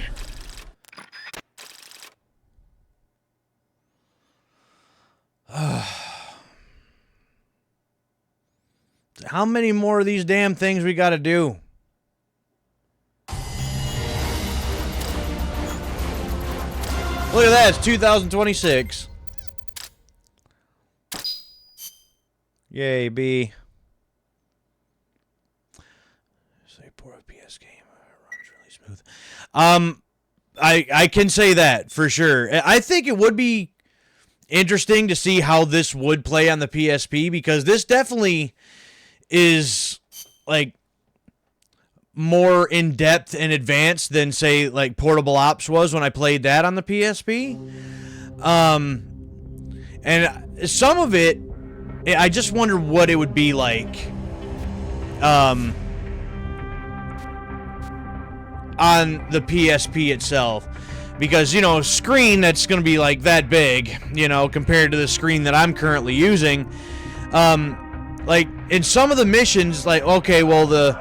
How many more of these damn things we gotta do? Look at that, it's 2026. Yay, B. Say port of PS3. this game runs really smooth. I can say that for sure. I think it would be interesting to see how this would play on the PSP, because this definitely is like more in depth and advanced than, say, like Portable Ops was when I played that on the PSP. And some of it, I just wonder what it would be like on the PSP itself. Because, you know, screen that's going to be like that big, you know, compared to the screen that I'm currently using. Like, in some of the missions, like, okay, well, the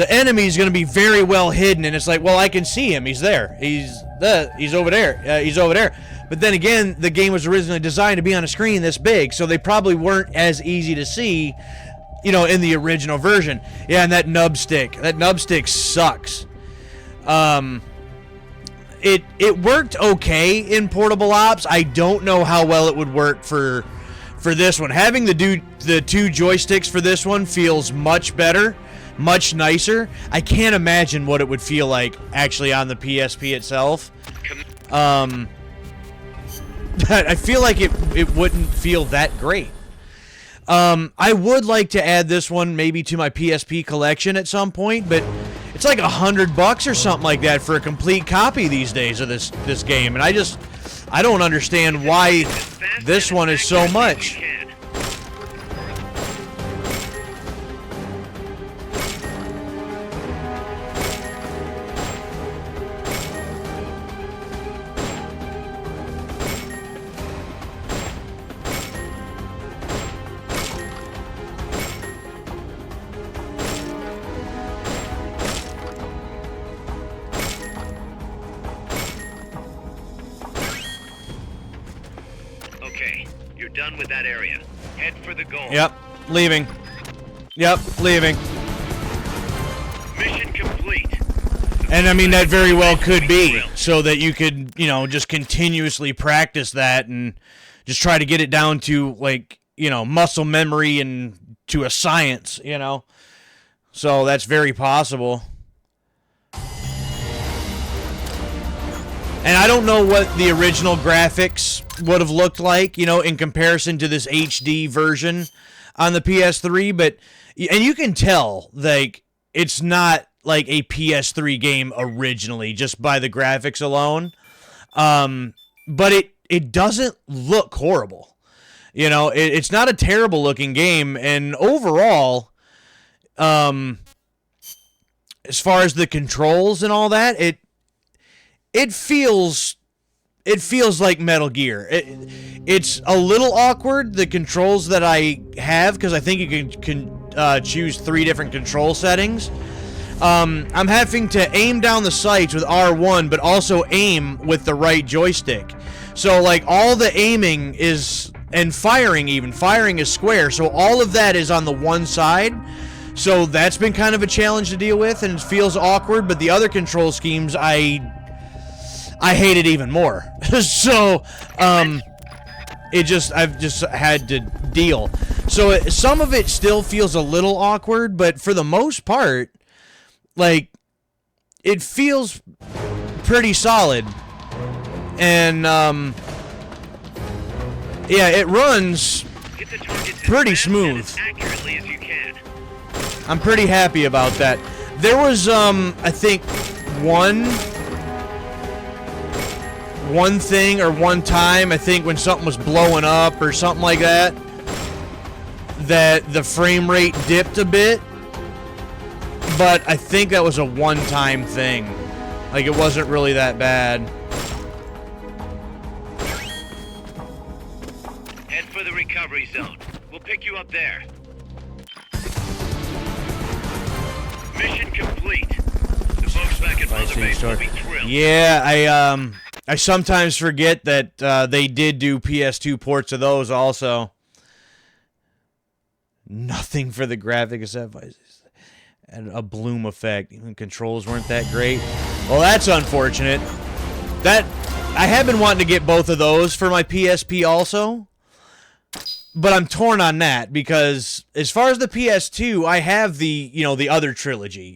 enemy is going to be very well hidden, and it's like, well, I can see him. He's there. He's over there. He's over there. But then again, the game was originally designed to be on a screen this big, so they probably weren't as easy to see, you know, in the original version. Yeah, and that nub stick. That nub stick sucks. It worked okay in Portable Ops. I don't know how well it would work for this one. Having the two joysticks for this one feels much better, much nicer. I can't imagine what it would feel like actually on the PSP itself. I feel like it wouldn't feel that great. I would like to add this one maybe to my PSP collection at some point, but it's like $100 or something like that for a complete copy these days of this game, and I don't understand why this one is so much. Done with that area. Head for the goal. Yep, leaving. Yep, leaving. Mission complete. And I mean, that very well could be, so that you could, you know, just continuously practice that and just try to get it down to, like, you know, muscle memory and to a science, you know. So that's very possible. And I don't know what the original graphics would have looked like, you know, in comparison to this HD version on the PS3, and you can tell, like, it's not like a PS3 game originally, just by the graphics alone. But it doesn't look horrible. You know, it's not a terrible looking game, and overall, as far as the controls and all that, it feels like Metal Gear. It's a little awkward, the controls that I have, because I think you can choose 3 different control settings. I'm having to aim down the sights with R1, but also aim with the right joystick. So, like, all the aiming is, and firing is square, so all of that is on the one side. So that's been kind of a challenge to deal with, and it feels awkward, but the other control schemes, I hate it even more. So, I've just had to deal. So some of it still feels a little awkward, but for the most part, like, it feels pretty solid. And, yeah, it runs pretty smooth. Accurately as you can. I'm pretty happy about that. There was, I think, one thing or one time, I think, when something was blowing up or something like that, that the frame rate dipped a bit, but I think that was a one-time thing. Like, it wasn't really that bad. Head for the recovery zone. We'll pick you up there. Mission complete. The folks back at Mother Base will be thrilled. Yeah, I sometimes forget that they did do PS2 ports of those also. Nothing for the graphic except and a bloom effect. Even controls weren't that great. Well, that's unfortunate. I have been wanting to get both of those for my PSP also. but I'm torn on that because as far as the PS2, I have the, the other trilogy,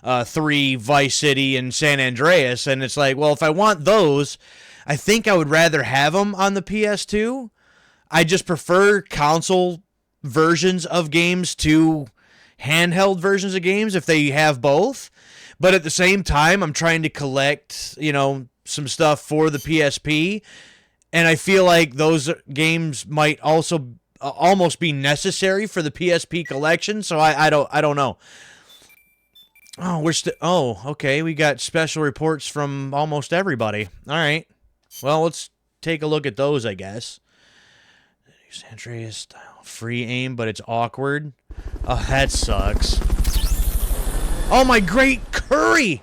3, Vice City, and San Andreas, and it's like, well, if I want those, I think I would rather have them on the PS2. I just prefer console versions of games to handheld versions of games if they have both. But at the same time, I'm trying to collect, some stuff for the PSP. And I feel like those games might also almost be necessary for the PSP collection. So I don't know. Oh, okay. We got special reports from almost everybody. All right. Well, let's take a look at those, I guess. San Andreas style free aim, but it's awkward. Oh, that sucks. Oh, my great curry!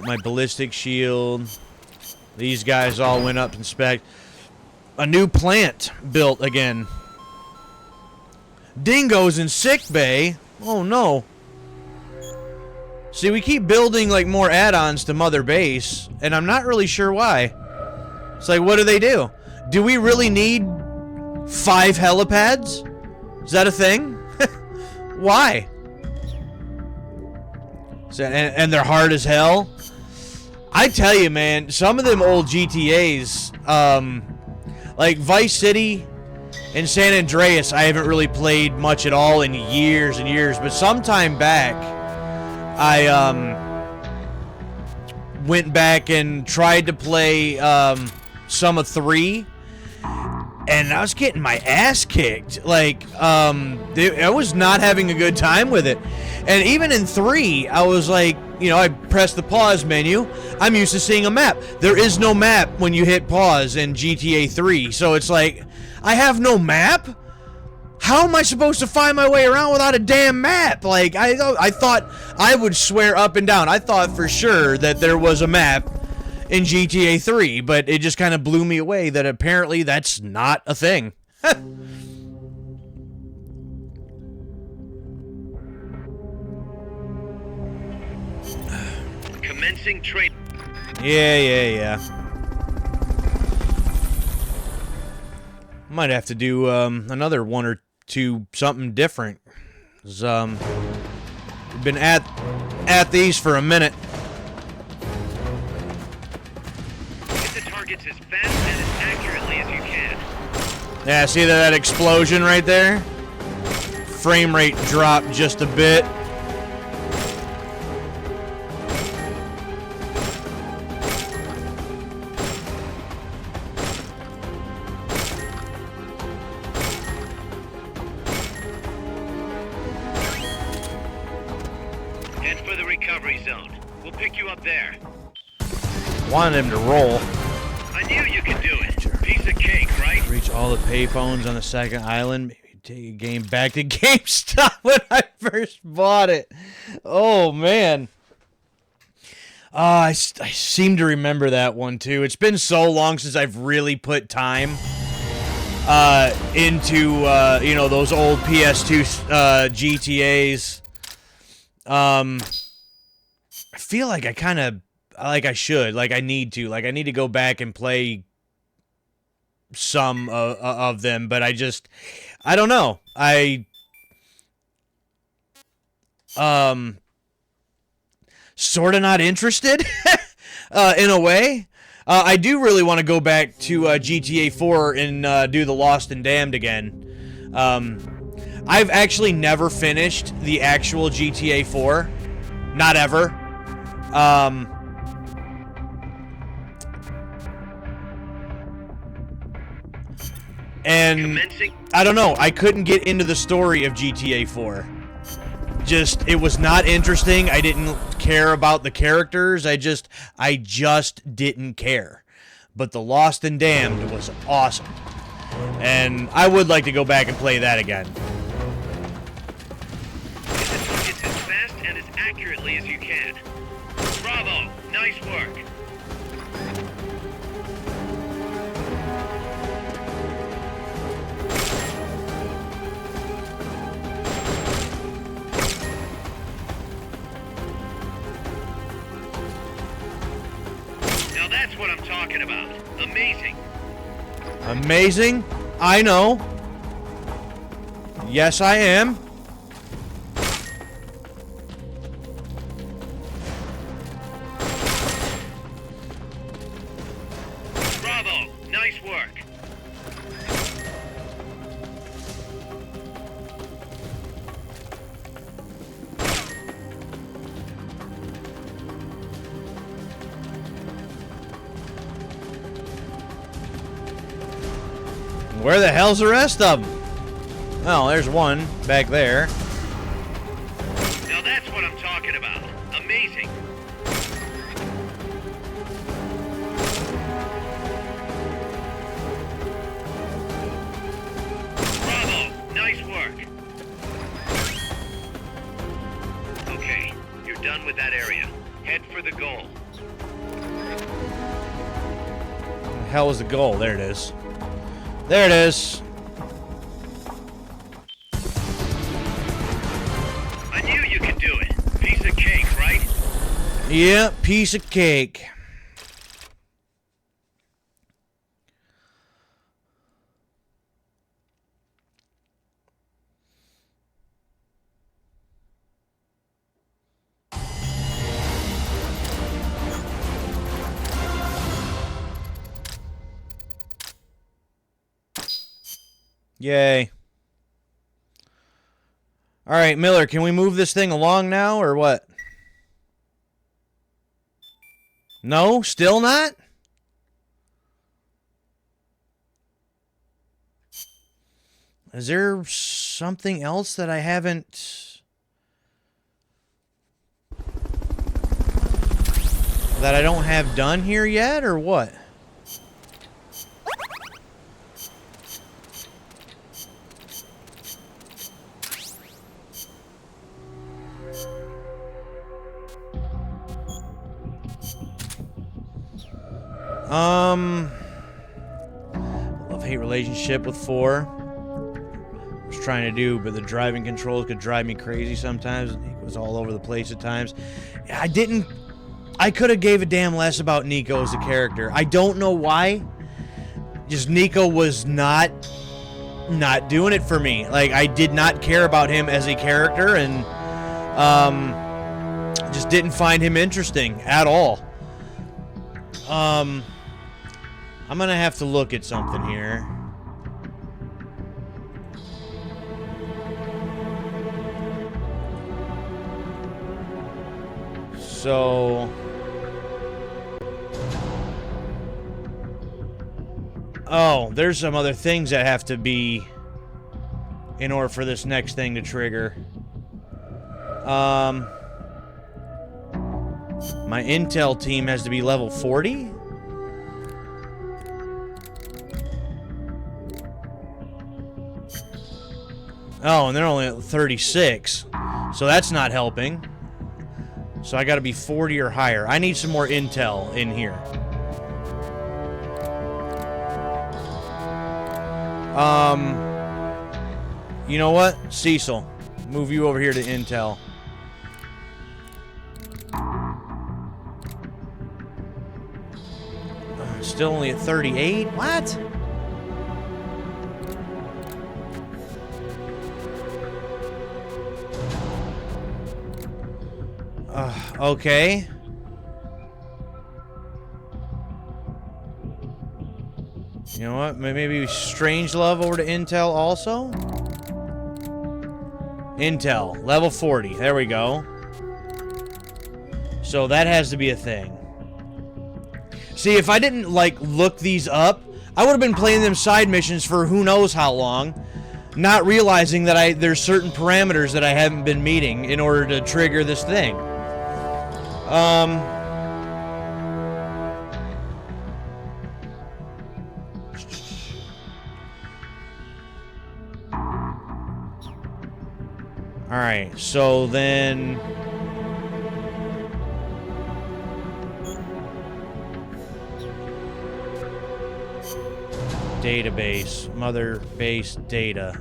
My ballistic shield. These guys all went up in spec. A new plant built again. Dingo's in sick bay. Oh no. See, we keep building like more add-ons to Mother Base, and I'm not really sure why. It's like, what do they do? Do we really need 5 helipads? Is that a thing? Why? And they're hard as hell. I tell you, man, some of them old GTAs, like Vice City and San Andreas, I haven't really played much at all in years and years. But sometime back, I went back and tried to play some of 3. And I was getting my ass kicked. Like, I was not having a good time with it. And even in 3, I was like, I pressed the pause menu. I'm used to seeing a map. There is no map when you hit pause in GTA 3. So it's like, I have no map? How am I supposed to find my way around without a damn map? Like, I thought I would swear up and down. I thought for sure that there was a map in GTA 3, but it just kind of blew me away that apparently that's not a thing. Commencing trade. Yeah. Might have to do another 1 or 2 something different. 'Cause, we've been at these for a minute. Targets as fast and as accurately as you can. Yeah, see that explosion right there? Frame rate dropped just a bit. Head for the recovery zone. We'll pick you up there. Wanted him to roll. I knew you could do it. Piece of cake, right? Reach all the payphones on the second island. Maybe take a game back to GameStop when I first bought it. Oh, man. I seem to remember that one, too. It's been so long since I've really put time into, those old PS2 GTAs. I feel like I kind of... I should. I need to. I need to go back and play some of them, but I don't know. Sort of not interested in a way. I do really want to go back to GTA 4 and do the Lost and Damned again. I've actually never finished the actual GTA 4. Not ever. And I don't know, I couldn't get into the story of GTA 4. It was not interesting. I didn't care about the characters. I just didn't care. But the Lost and Damned was awesome. And I would like to go back and play that again. Hit the targets as fast and as accurately as you can. Bravo! Nice work. Now that's what I'm talking about. Amazing. Amazing. I know. Yes, I am. Bravo! Nice work. Where the hell's the rest of them? Oh, there's one back there. Now that's what I'm talking about. Amazing. Bravo! Nice work. Okay, you're done with that area. Head for the goal. The hell was the goal? There it is. There it is. I knew you could do it. Piece of cake, right? Yeah, piece of cake. Yay. All right, Miller, can we move this thing along now or what? No, still not? Is there something else that I haven't... that I don't have done here yet or what? Love-hate relationship with 4. I was trying to do, but the driving controls could drive me crazy sometimes. It was all over the place at times. I could have gave a damn less about Nico as a character. I don't know why. Just Nico was not doing it for me. Like, I did not care about him as a character, and just didn't find him interesting at all. I'm gonna have to look at something here. So... oh, there's some other things that have to be in order for this next thing to trigger. My intel team has to be level 40? Oh, and they're only at 36. So that's not helping. So I gotta be 40 or higher. I need some more intel in here. You know what? Cecil, move you over here to intel. Still only at 38? What? Okay. You know what? Maybe Strangelove over to Intel also? Intel, level 40. There we go. So that has to be a thing. See, if I didn't, like, look these up, I would have been playing them side missions for who knows how long, not realizing that there's certain parameters that I haven't been meeting in order to trigger this thing. Alright, so then... database, mother base data.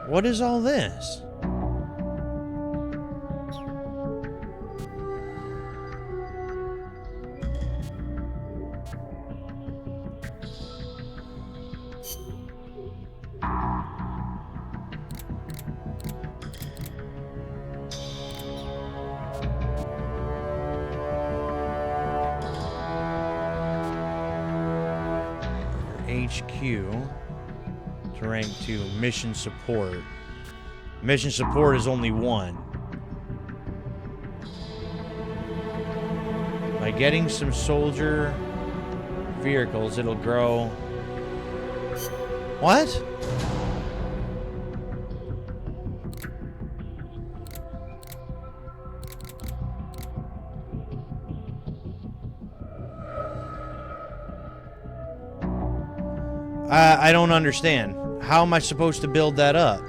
What is all this? HQ to rank 2. Mission support. Mission support is only 1. By getting some soldier vehicles, it'll grow. What? I don't understand. How am I supposed to build that up?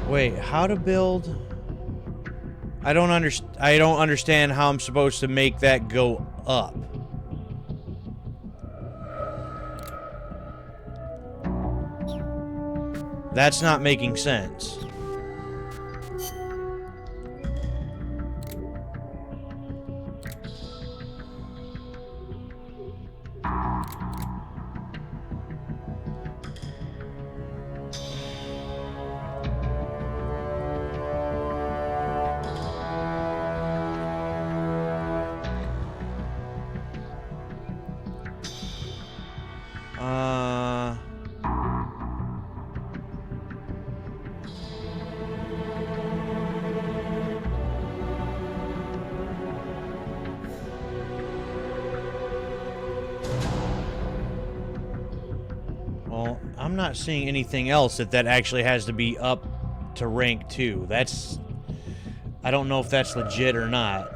Wait, how to build? I don't understand how I'm supposed to make that go up. That's not making sense. Well, I'm not seeing anything else that actually has to be up to rank 2. That's... I don't know if that's legit or not.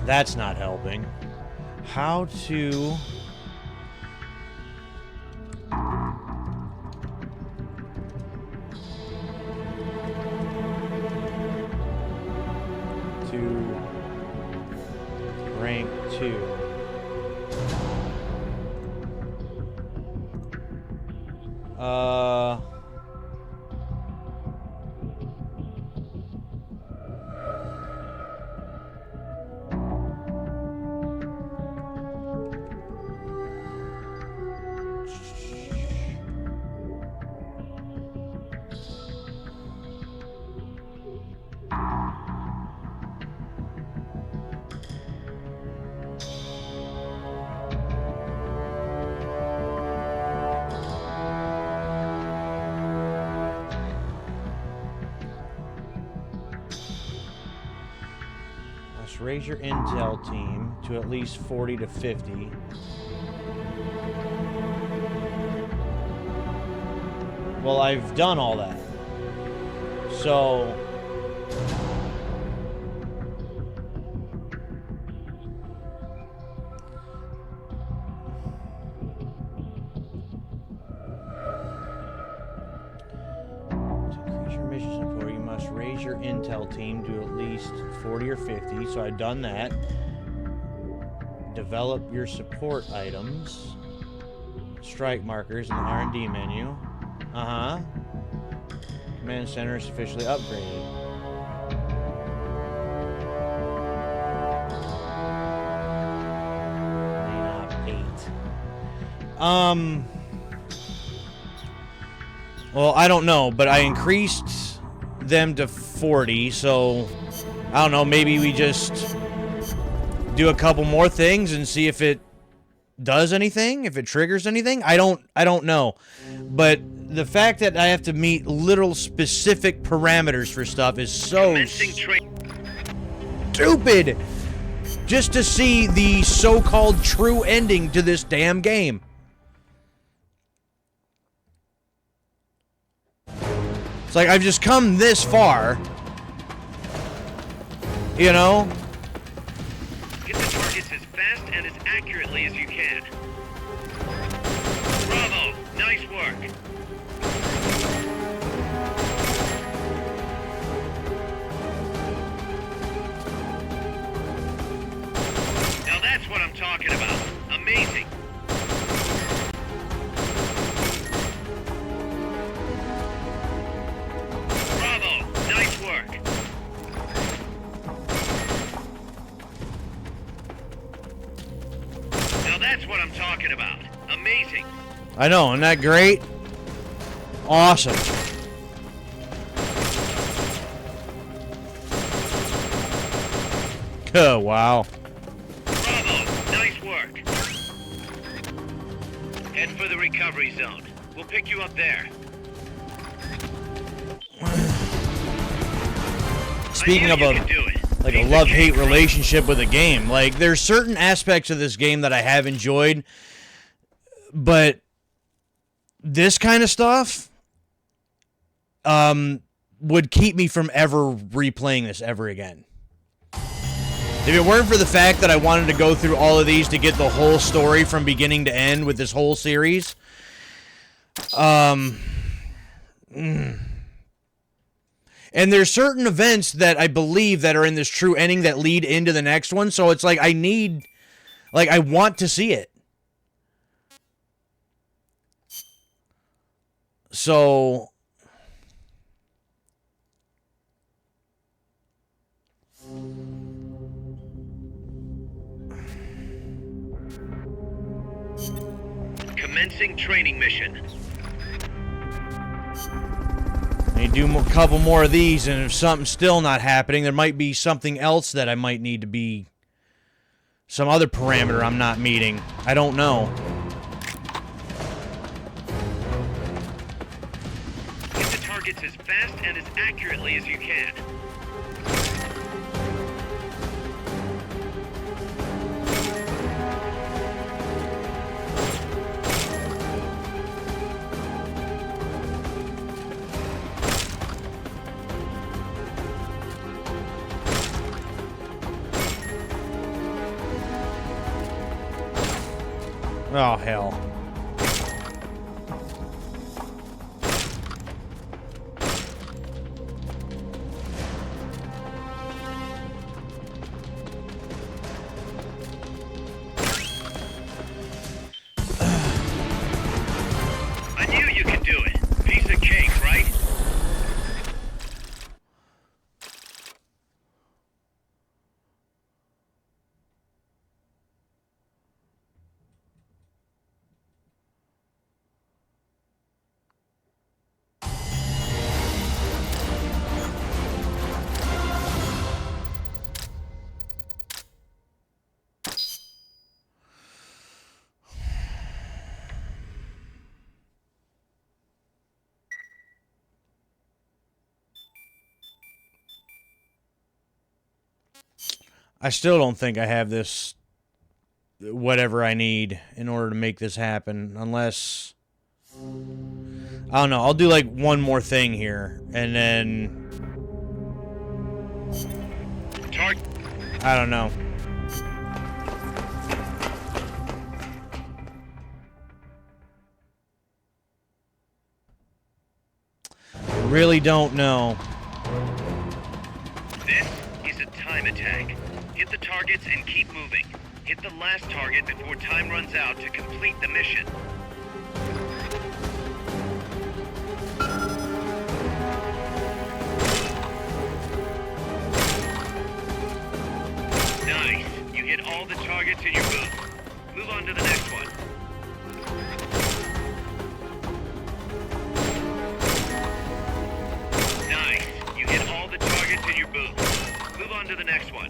That's not helping. How to... rank 2. Raise your intel team to at least 40 to 50. Well, I've done all that. So... raise your intel team to at least 40 or 50, so I've done that. Develop your support items. Strike markers in the R&D menu. Command center is officially upgraded. Well, I don't know, but I increased them to 40, so I don't know, maybe we just do a couple more things and see if it does anything, if it triggers anything. I don't know. But the fact that I have to meet literal specific parameters for stuff is so stupid. just to see the so-called true ending to this damn game. It's like, I've just come this far. You know? Hit the targets as fast and as accurately as you can. Bravo! Nice work. Now that's what I'm talking about. Amazing. Bravo! Nice work. Now that's what I'm talking about. Amazing. I know, isn't that great? Awesome. Oh, wow. Bravo! Nice work. Head for the recovery zone. We'll pick you up there. Speaking of a love-hate relationship with a game, like, there's certain aspects of this game that I have enjoyed, but this kind of stuff would keep me from ever replaying this ever again. If it weren't for the fact that I wanted to go through all of these to get the whole story from beginning to end with this whole series, and there's certain events that I believe that are in this true ending that lead into the next one, so it's like I want to see it. So commencing training mission. I do a couple more of these, and if something's still not happening, there might be something else that I might need to be... some other parameter I'm not meeting. I don't know. Hit the targets as fast and as accurately as you can. Oh, hell. I knew you could do it. Piece of cake, right? I still don't think I have this, whatever I need in order to make this happen, unless, I don't know, I'll do like one more thing here, and then, I don't know. Really don't know. This is a time attack. Hit the targets and keep moving. Hit the last target before time runs out to complete the mission. Nice. You hit all the targets in your booth. Move on to the next one. Nice. You hit all the targets in your booth. Move on to the next one.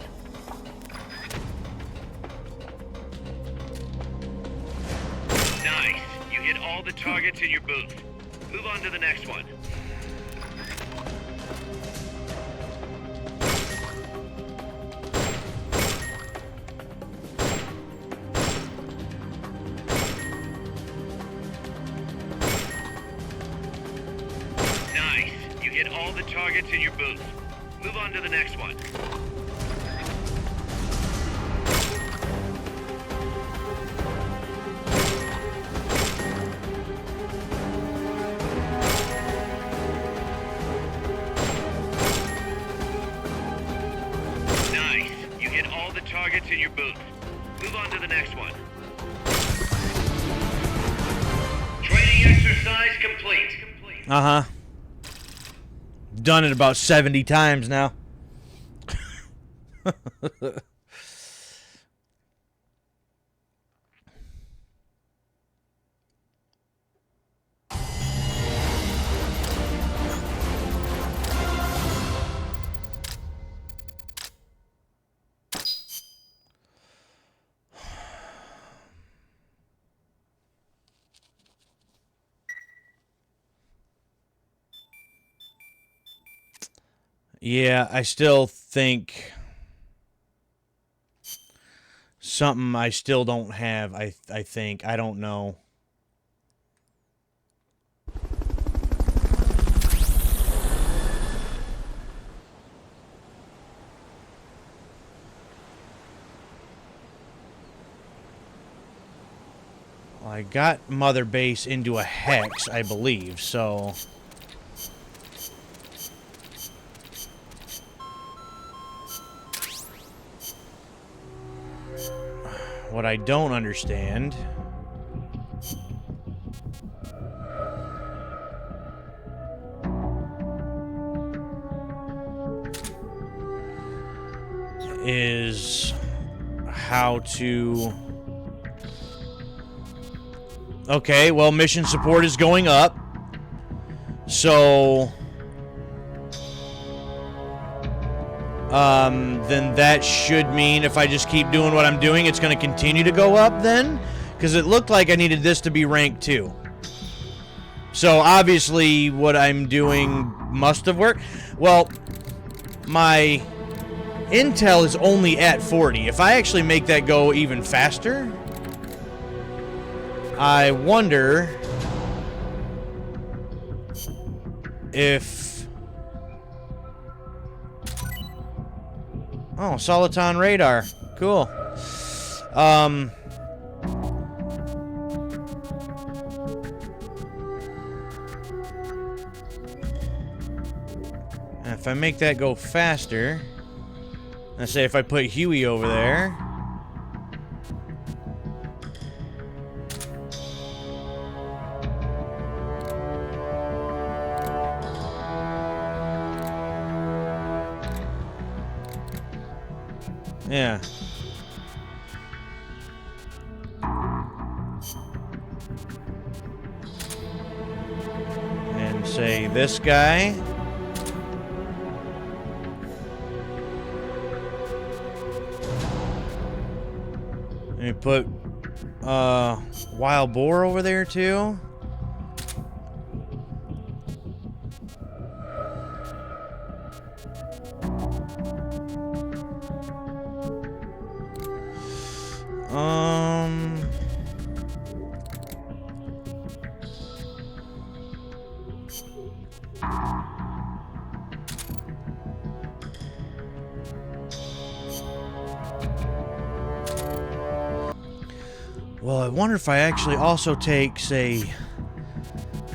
Nice. You hit all the targets in your booth. Move on to the next one. targets in your booth. Move on to the next one. Nice. You hit all the targets in your booth. Move on to the next one. Training exercise complete. Uh-huh. Done it about 70 times now. Yeah, I still think something I still don't have. I think. I don't know. Well, I got Mother Base into a hex, I believe, so... What I don't understand is how to... Okay, well, mission support is going up. So... then that should mean if I just keep doing what I'm doing, it's going to continue to go up then? Because it looked like I needed this to be rank 2. So obviously what I'm doing must have worked. Well, my intel is only at 40. If I actually make that go even faster, I wonder if... Oh, Soliton radar. Cool. If I make that go faster, let's say if I put Huey over there. Yeah. And say this guy. And you put wild boar over there too. Well, I wonder if I actually also take, say,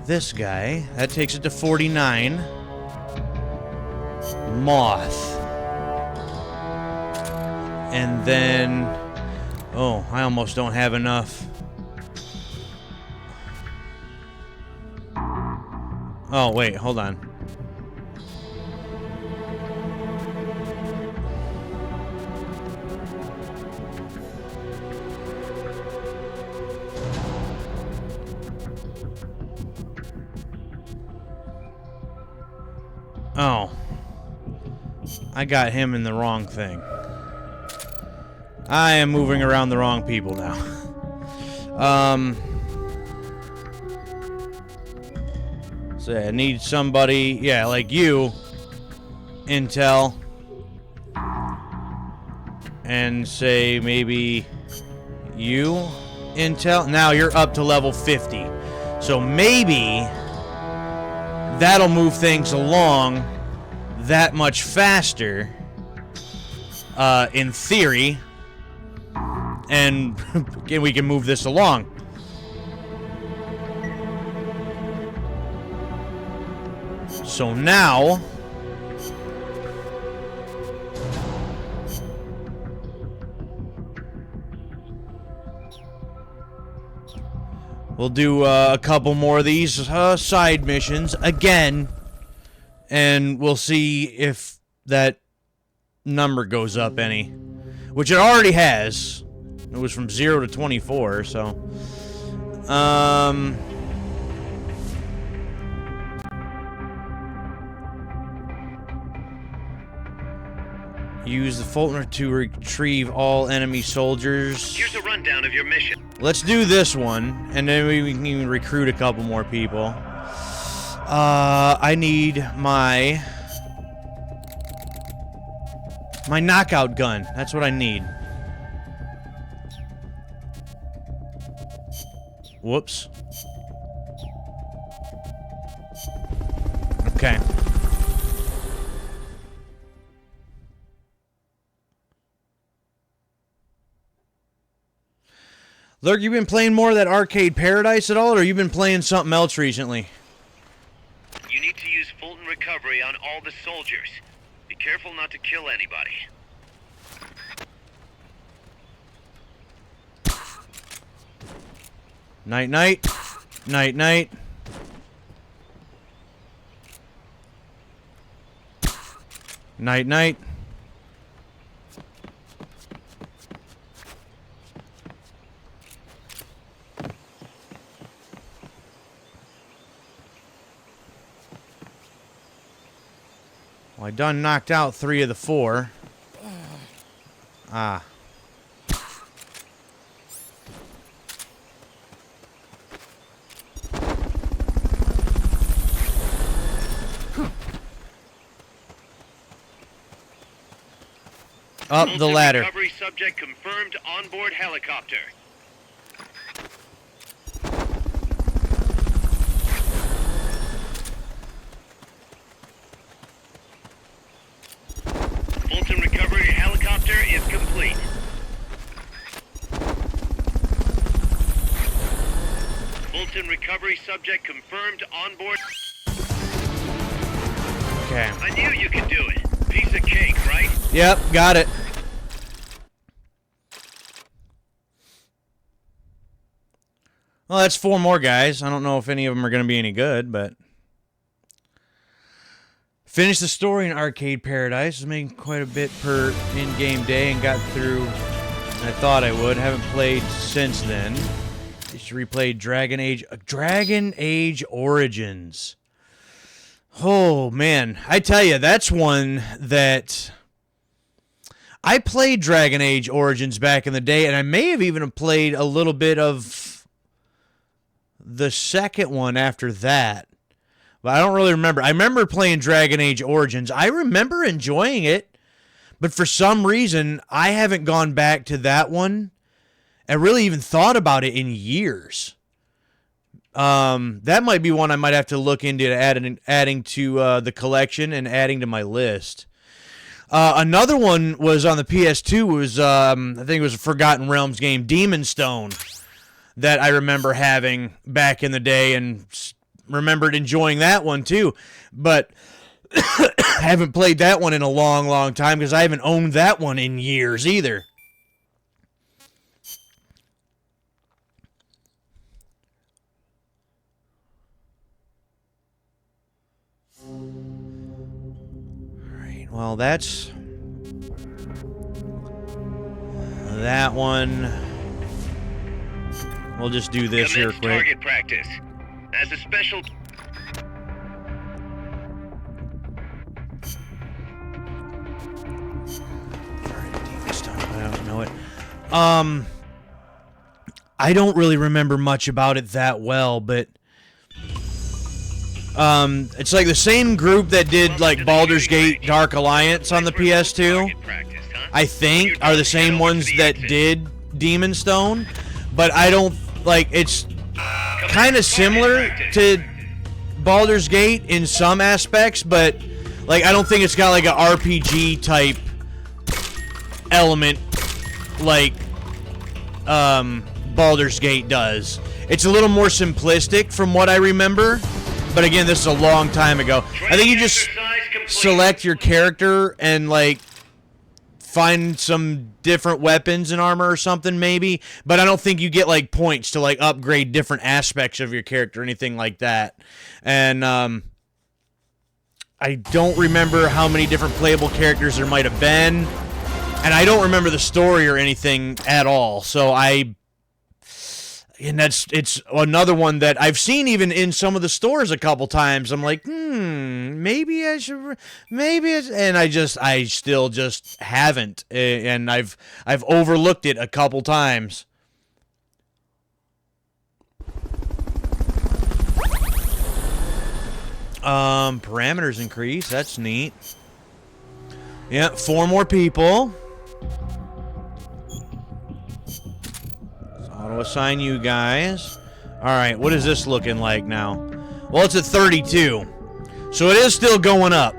this guy. That takes it to 49. Moth. And then... Oh, I almost don't have enough. Oh, wait, hold on. Oh. I got him in the wrong thing. I am moving around the wrong people now. So I need somebody, yeah, like you, Intel, and say maybe you, Intel. Now you're up to level 50. So maybe that'll move things along that much faster, in theory, and again, we can move this along. So now, we'll do a couple more of these side missions again, and we'll see if that number goes up any, which it already has. It was from 0 to 24, so use the Fulton to retrieve all enemy soldiers. Here's a rundown of your mission. Let's do this one, and then we can even recruit a couple more people. I need my knockout gun. That's what I need. Whoops. Okay. Lurk, you been playing more of that Arcade Paradise at all, or you been playing something else recently? You need to use Fulton recovery on all the soldiers. Be careful not to kill anybody. Night, night. Night, night. Night, night. Well, I done knocked out 3 of the 4. Ah. Up the ladder. Recovery subject confirmed onboard helicopter. Fulton recovery helicopter is complete. Fulton recovery subject confirmed onboard. Okay. I knew you could do it. Piece of cake, right? Yep, got it. Well, that's 4 more guys. I don't know if any of them are going to be any good, but... Finished the story in Arcade Paradise. Was making quite a bit per in-game day and got through I thought I would. Haven't played since then. Just replayed Dragon Age Origins. Oh, man. I tell you, that's one that... I played Dragon Age Origins back in the day, and I may have even played a little bit of the second one after that. But I don't really remember. I remember playing Dragon Age Origins. I remember enjoying it, but for some reason, I haven't gone back to that one and really even thought about it in years. That might be one I might have to look into adding to the collection and adding to my list. Another one was on the PS2. Was I think it was a Forgotten Realms game, Demon Stone, that I remember having back in the day and remembered enjoying that one too. But I haven't played that one in a long, long time because I haven't owned that one in years either. Well, that's that one. We'll just do this here quick. Target practice. As a special... I don't know it. I don't really remember much about it that well, but it's like the same group that did like Baldur's Gate Dark Alliance on the PS2, I think, are the same ones that did Demon Stone, but I don't, like, it's kind of similar to Baldur's Gate in some aspects, but Like, I don't think it's got like a RPG type element like Baldur's Gate does. It's a little more simplistic from what I remember, but again, this is a long time ago. I think you just select your character and like find some different weapons and armor or something maybe, but I don't think you get like points to like upgrade different aspects of your character or anything like that. And I don't remember how many different playable characters there might have been, and I don't remember the story or anything at all. So it's another one that I've seen even in some of the stores a couple times. I'm like, maybe I should, and I still just haven't, and I've overlooked it a couple times. Parameters increase. That's neat. Yeah, 4 more people. Auto assign you guys. Alright, what is this looking like now? Well, it's at 32. So it is still going up.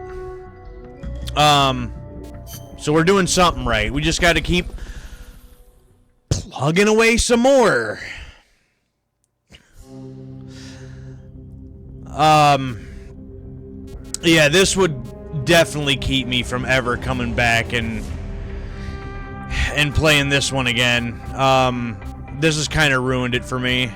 So we're doing something right. We just got to keep plugging away some more. Yeah, this would definitely keep me from ever coming back and playing this one again. This has kind of ruined it for me.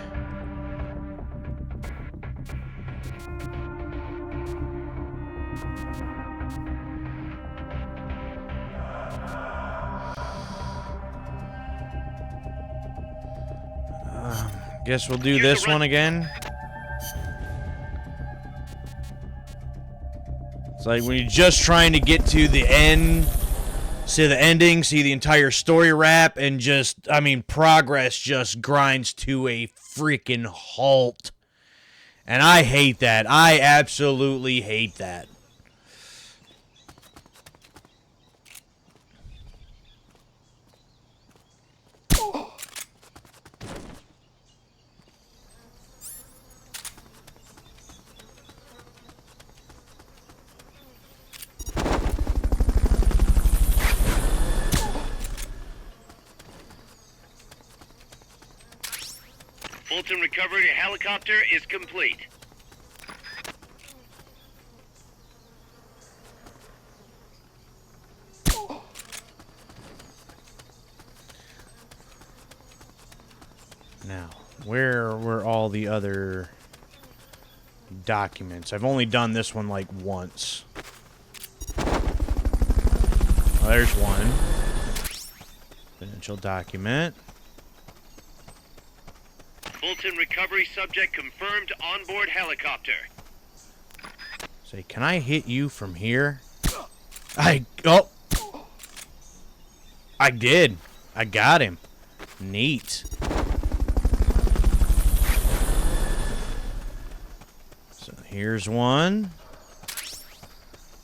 Guess we'll do this one again. It's like when you're just trying to get to the end, see the ending, see the entire story wrap, and just, I mean, progress just grinds to a freaking halt. And I hate that. I absolutely hate that. Fulton recovery helicopter is complete. Now, where were all the other documents? I've only done this one like once. Oh, there's one. Financial document. Fulton recovery subject confirmed onboard helicopter. Say, can I hit you from here? I did. I got him. Neat. So here's one.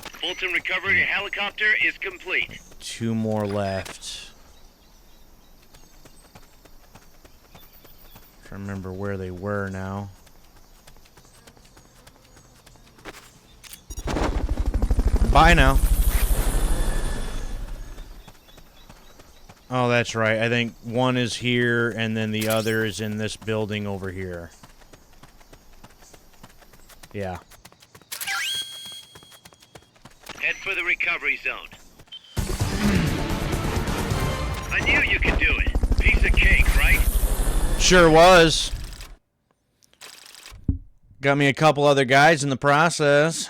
Fulton recovery helicopter is complete. 2 more left. Trying to remember where they were now. Bye now. Oh, that's right. I think one is here, and then the other is in this building over here. Yeah. Head for the recovery zone. I knew you could do it. Piece of cake, right? Sure was. Got me a couple other guys in the process.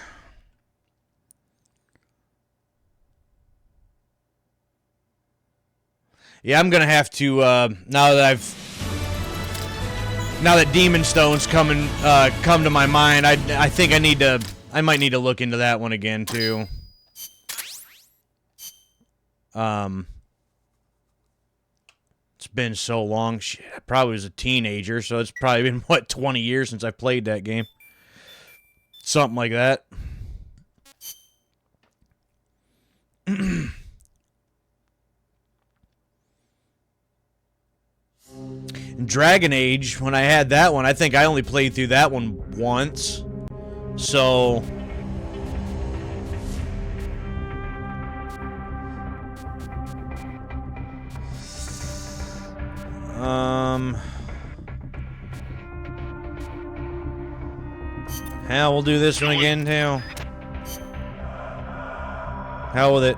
Yeah, I'm gonna have to now that Demon Stone's come to my mind. I think I might need to look into that one again too. It's been so long. Shit, I probably was a teenager, so it's probably been, what, 20 years since I played that game. Something like that. Dragon Age, when I had that one, I think I only played through that one once. So Hell, we'll do this one again, too. Hell with it.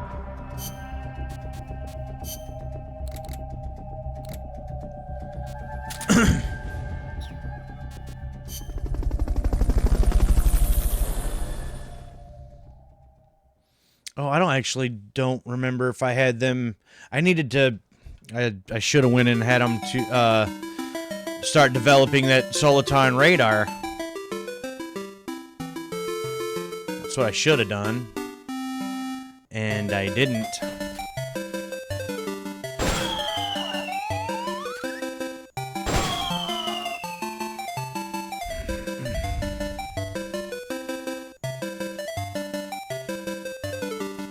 Oh, I don't remember if I had them. I needed to. I should have went and had them to start developing that Soliton radar. That's what I should have done, and I didn't.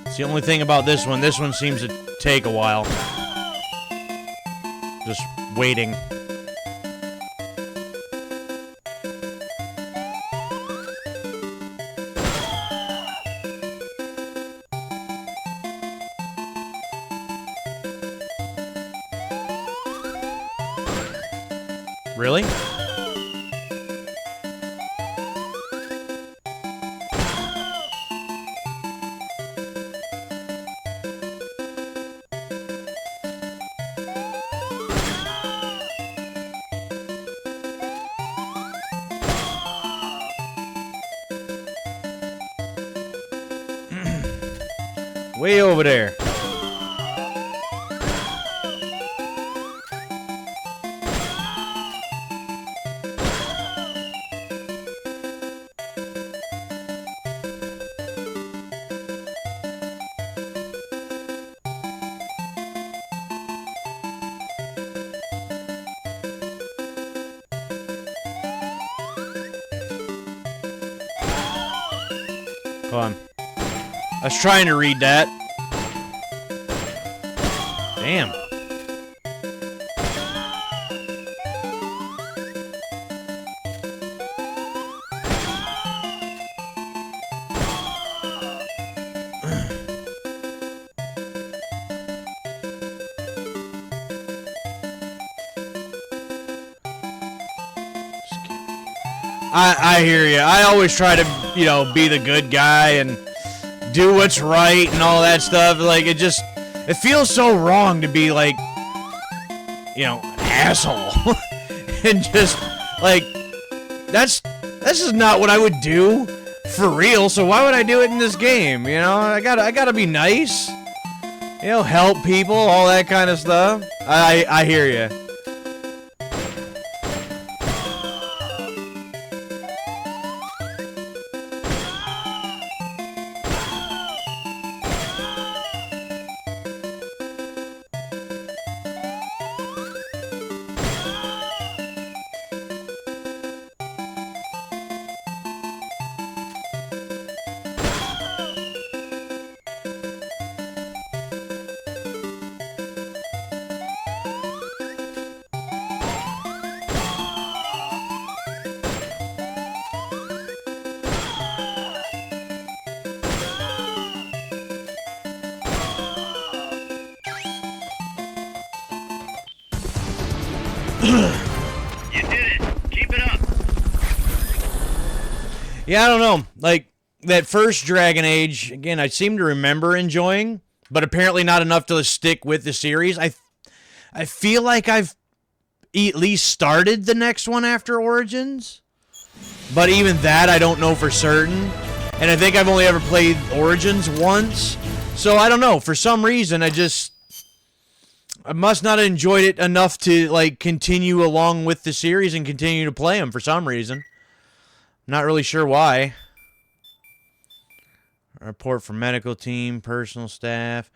It's the only thing about this one. This one seems to take a while. Just waiting. Really? Way over there. Hold on. I was trying to read that. Damn. I hear you. I always try to, you know, be the good guy and do what's right and all that stuff. Like, it feels so wrong to be like, you know, an asshole. And just, like, this is not what I would do for real, so why would I do it in this game? You know, I gotta be nice. You know, help people, all that kind of stuff. I hear you. You did it. Keep it up. Yeah, I don't know. Like, that first Dragon Age, again, I seem to remember enjoying, but apparently not enough to stick with the series. I feel like I've at least started the next one after Origins, but even that I don't know for certain. And I think I've only ever played Origins once, so I don't know. For some reason, I must not have enjoyed it enough to, like, continue along with the series and continue to play them for some reason. Not really sure why. Report from medical team, personal staff.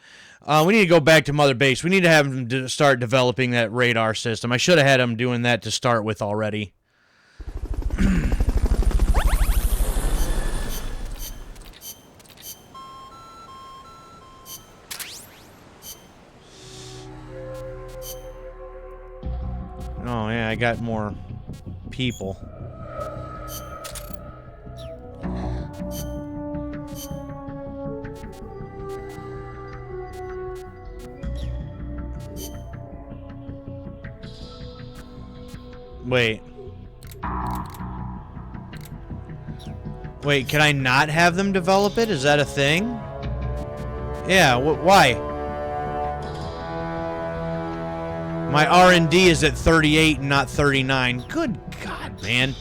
We need to go back to Mother Base. We need to have them start developing that radar system. I should have had them doing that to start with already. Oh, yeah, I got more people. Wait. Wait, can I not have them develop it? Is that a thing? Yeah, why? My R&D is at 38 and not 39. Good God, man.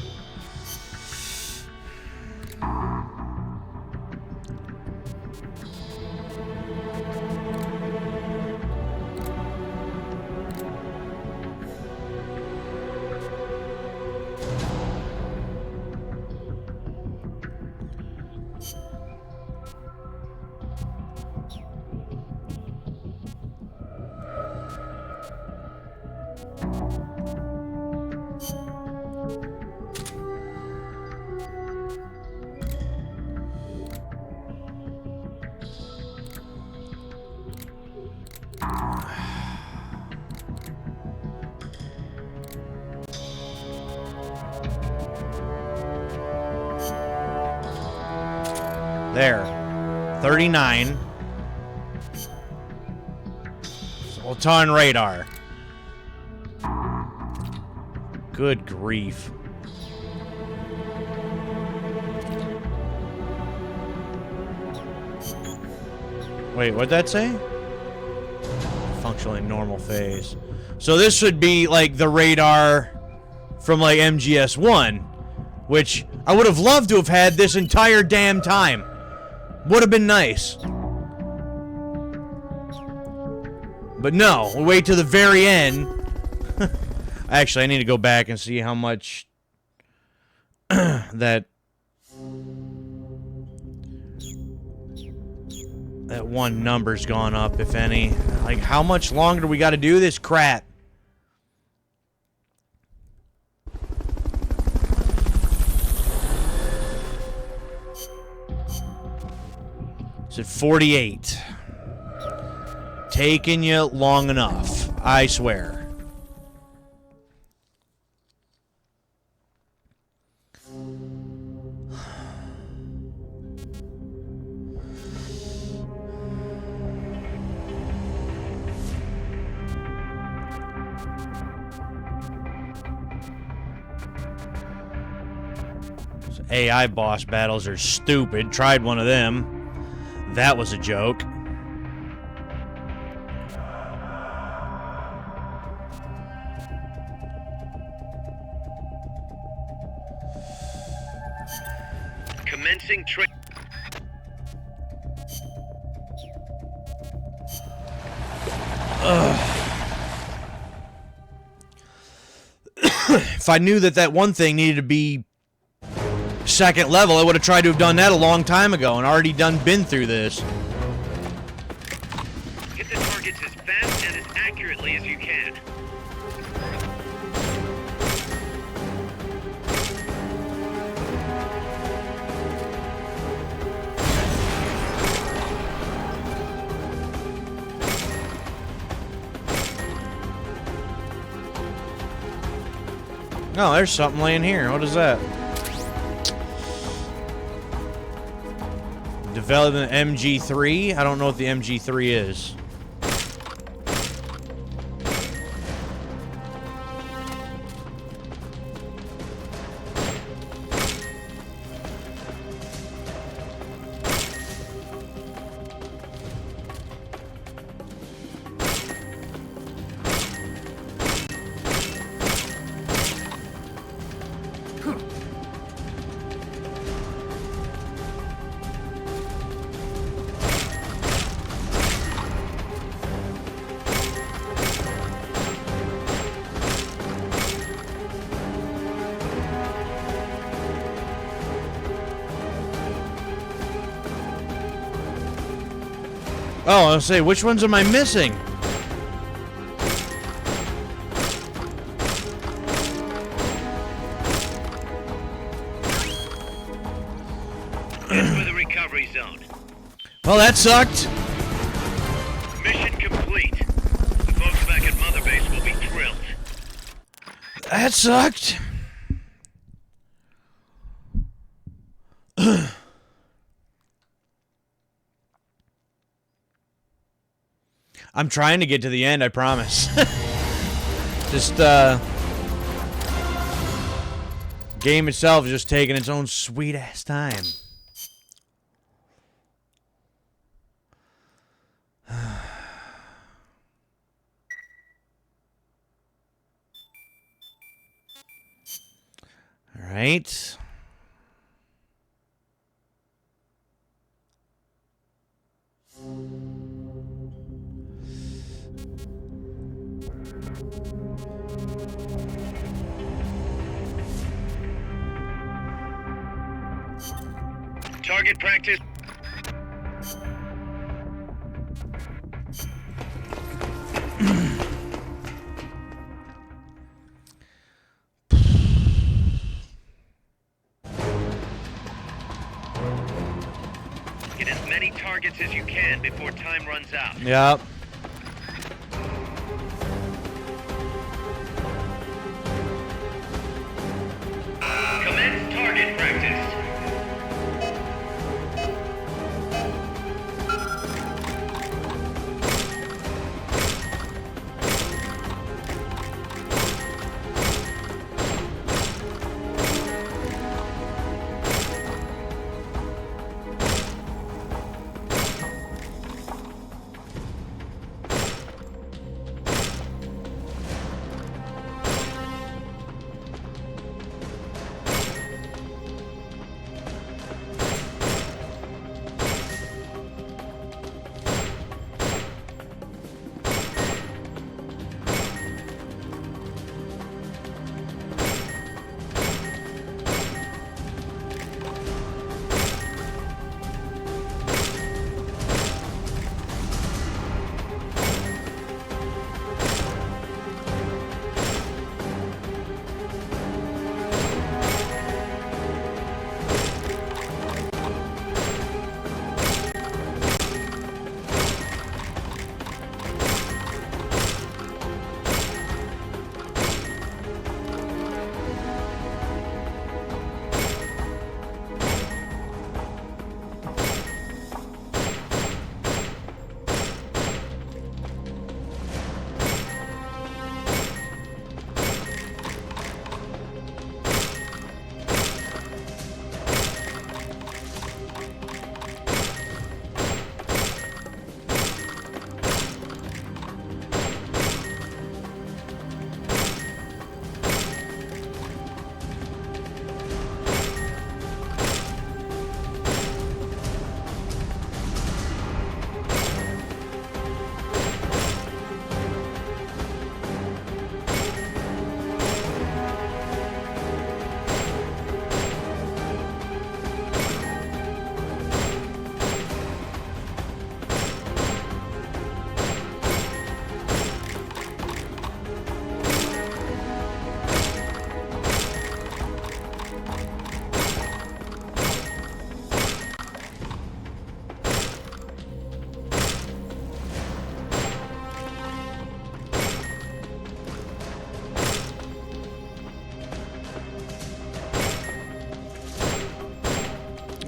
There. 39. Sultan radar. Good grief. Wait, what'd that say? Functionally normal phase. So this should be like the radar from like MGS1, which I would have loved to have had this entire damn time. Would have been nice. But no, we'll wait to the very end. Actually, I need to go back and see how much that one number's gone up, if any. Like, how much longer do we got to do this crap? It's at 48. Taking you long enough, I swear. AI boss battles are stupid. Tried one of them. That was a joke. Commencing trade. If I knew that one thing needed to be second level, I would have tried to have done that a long time ago and already been through this. Hit the targets as fast and as accurately as you can. Oh, there's something laying here. What is that? Development MG3? I don't know what the MG3 is. Oh, I'll say, which ones am I missing? Head for the recovery zone. Well, that sucked. Mission complete. The folks back at Mother Base will be thrilled. That sucked. I'm trying to get to the end, I promise. Just, Game itself is just taking its own sweet ass time. All right. Target practice. Get as many targets as you can before time runs out. Yep. Commence target practice.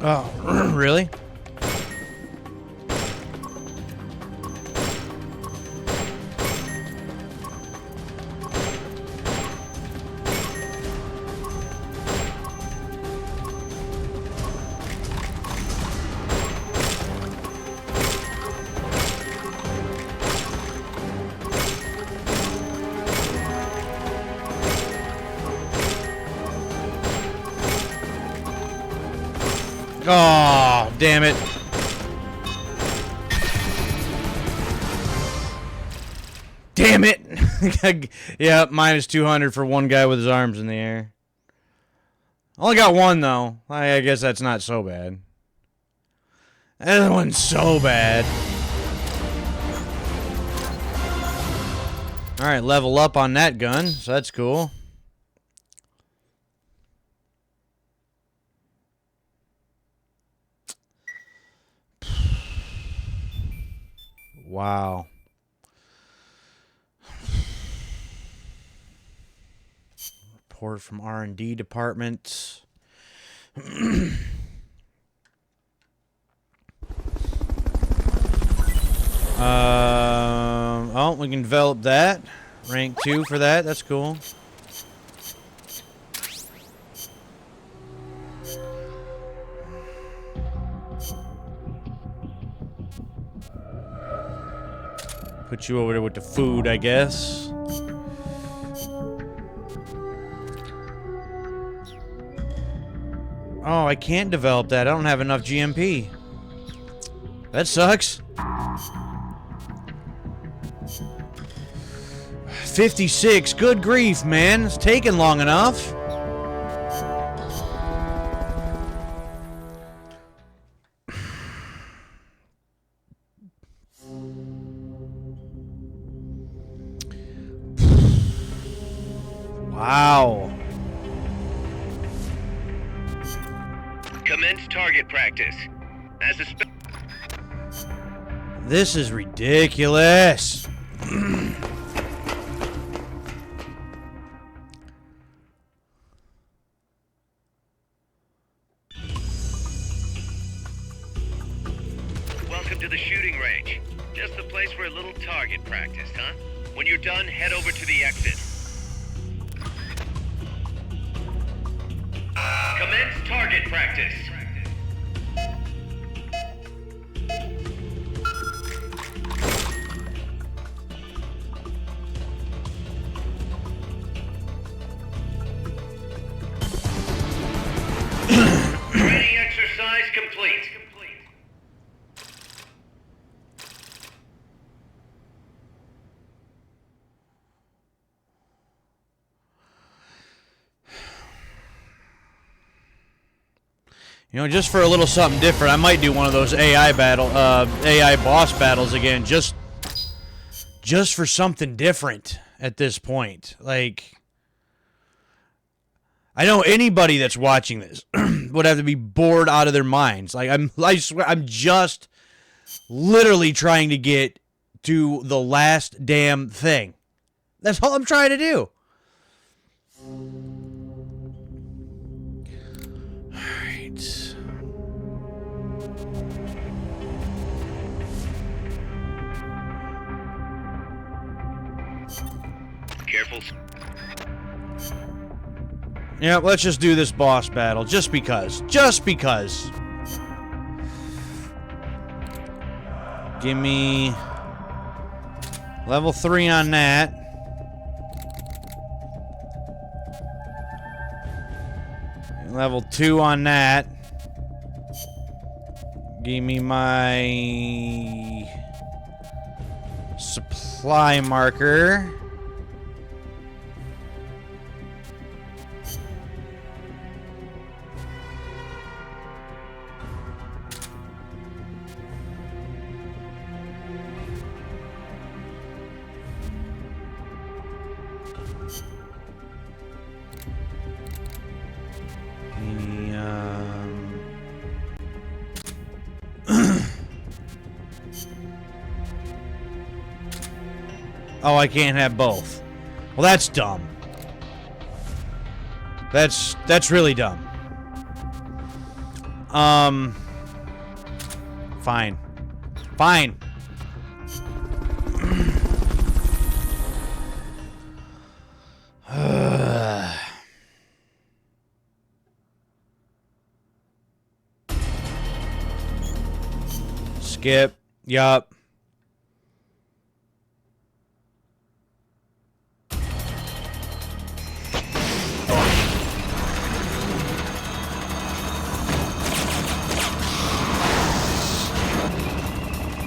Oh, really? Oh, damn it. Damn it. Yeah, minus 200 for one guy with his arms in the air. Only got one, though. I guess that's not so bad. That one's so bad. Alright, level up on that gun, so that's cool. Wow. Report from R&D department. Oh, we can develop that. Rank 2 for that. That's cool. Put you over there with the food, I guess. Oh, I can't develop that. I don't have enough GMP. That sucks. 56. Good grief, man. It's taking long enough. Wow. Commence target practice. As a This is ridiculous. Welcome to the shooting range. Just the place for a little target practice, huh? When you're done, head over to the exit. Commence target practice. Training exercise complete. You know, just for a little something different, I might do one of those AI boss battles again, just for something different at this point. Like, I know anybody that's watching this would have to be bored out of their minds. Like, I swear, I'm just literally trying to get to the last damn thing. That's all I'm trying to do. Careful. Yeah, let's just do this boss battle, just because. Just because. Give me level 3 on that. Level 2 on that. Give me my supply marker. Oh, I can't have both. Well, that's dumb. That's really dumb. Fine. Fine. Skip. Yup.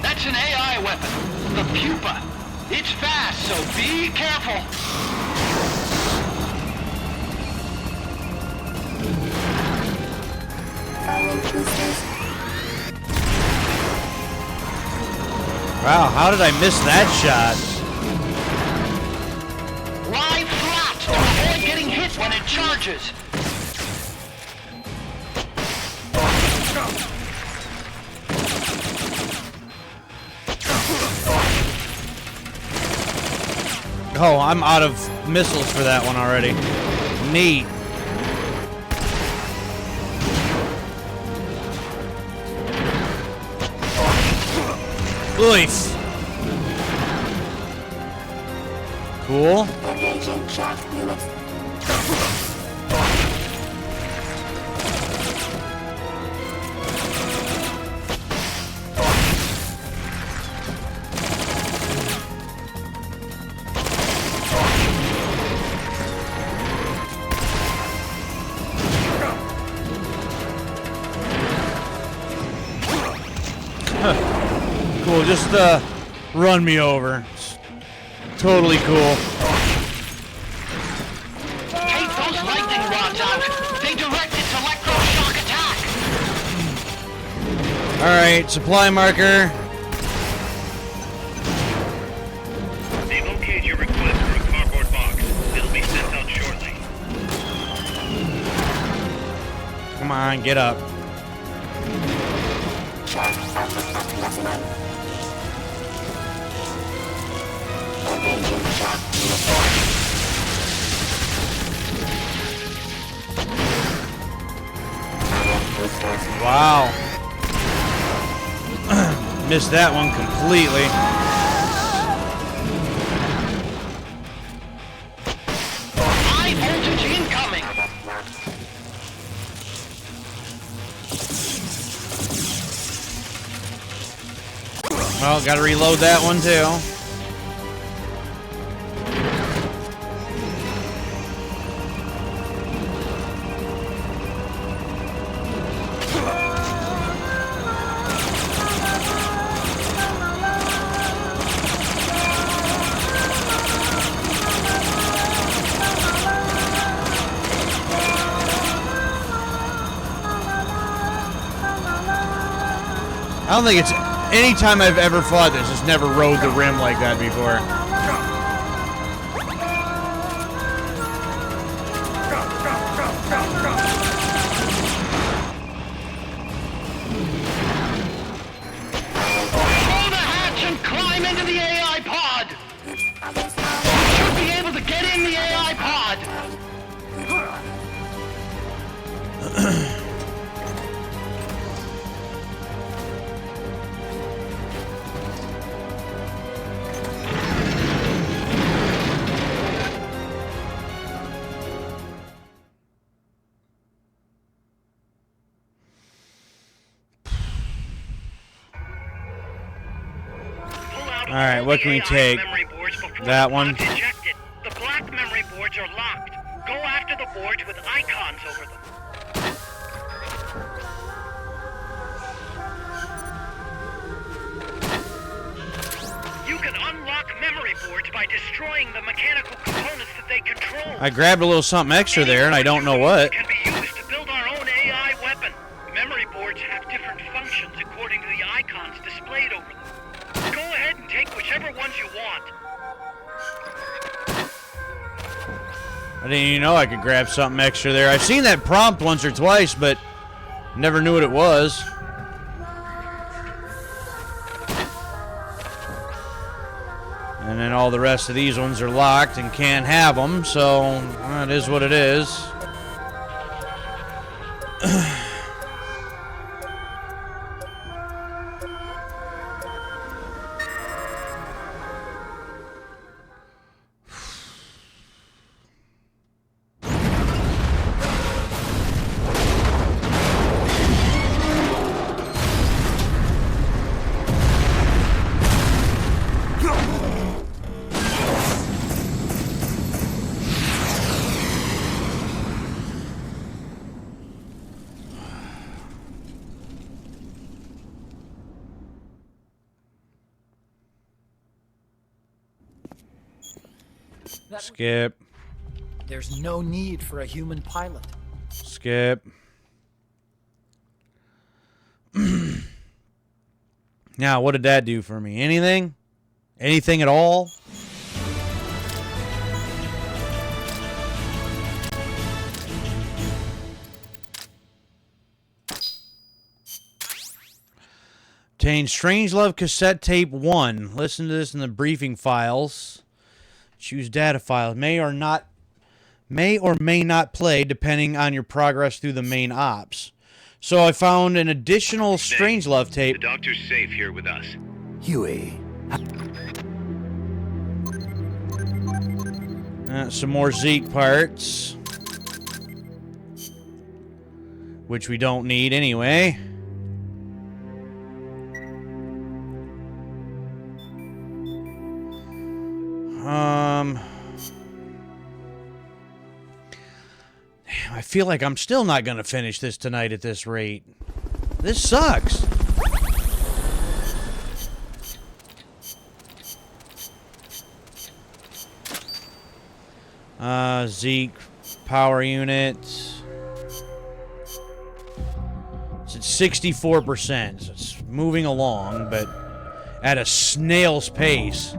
That's an AI weapon. The pupa. It's fast, so be careful. Wow, how did I miss that shot? Lie flat to avoid getting hit when it charges. Oh, I'm out of missiles for that one already. Neat. Nice. Cool. Just run me over. It's totally cool. Take those lightning rods out. They direct its electroshock attack. Alright, supply marker. They've okayed your request for a cardboard box. It'll be sent out shortly. Come on, get up. Wow. Missed that one completely. High voltage incoming. Well, gotta reload that one too. I don't think it's any time I've ever fought this, it's never rode the rim like that before. Pull the hatch and climb into the AI pod. You should be able to get in the AI pod. All right, what can we take? That one? Ejected. The black memory boards are locked. Go after the boards with icons over them. You can unlock memory boards by destroying the mechanical components that they control. I grabbed a little something extra there, and I don't know what. Can be used to build our own AI weapon. Memory boards have different functions according to the icons displayed over them. Go ahead and take whichever ones you want. I didn't even know I could grab something extra there. I've seen that prompt once or twice, but never knew what it was. And then all the rest of these ones are locked and can't have them, so it is what it is. Skip. There's no need for a human pilot. Skip. Now, what did that do for me? Anything? Anything at all? Obtain Strangelove cassette tape 1. Listen to this in the briefing files. Choose data files. May or may not play depending on your progress through the main ops. So I found an additional Strangelove tape. The doctor's safe here with us. Huey. Some more Zeke parts, which we don't need anyway. I feel like I'm still not going to finish this tonight at this rate. This sucks. Zeke, power unit. It's at 64%. So it's moving along, but at a snail's pace.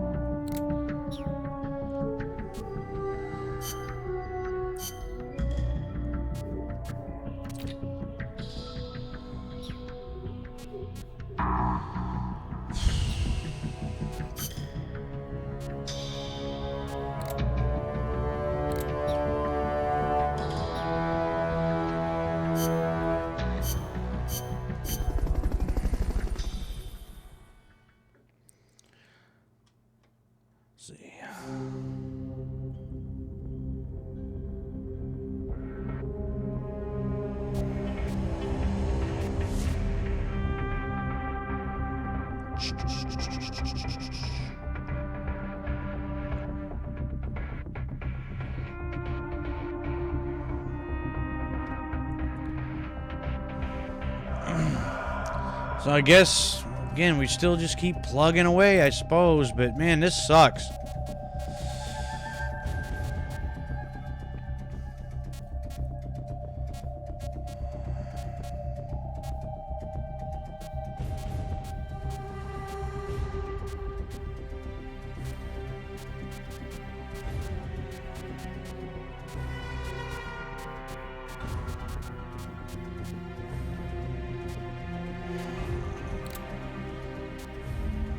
So I guess, again, we still just keep plugging away, I suppose, but man, this sucks.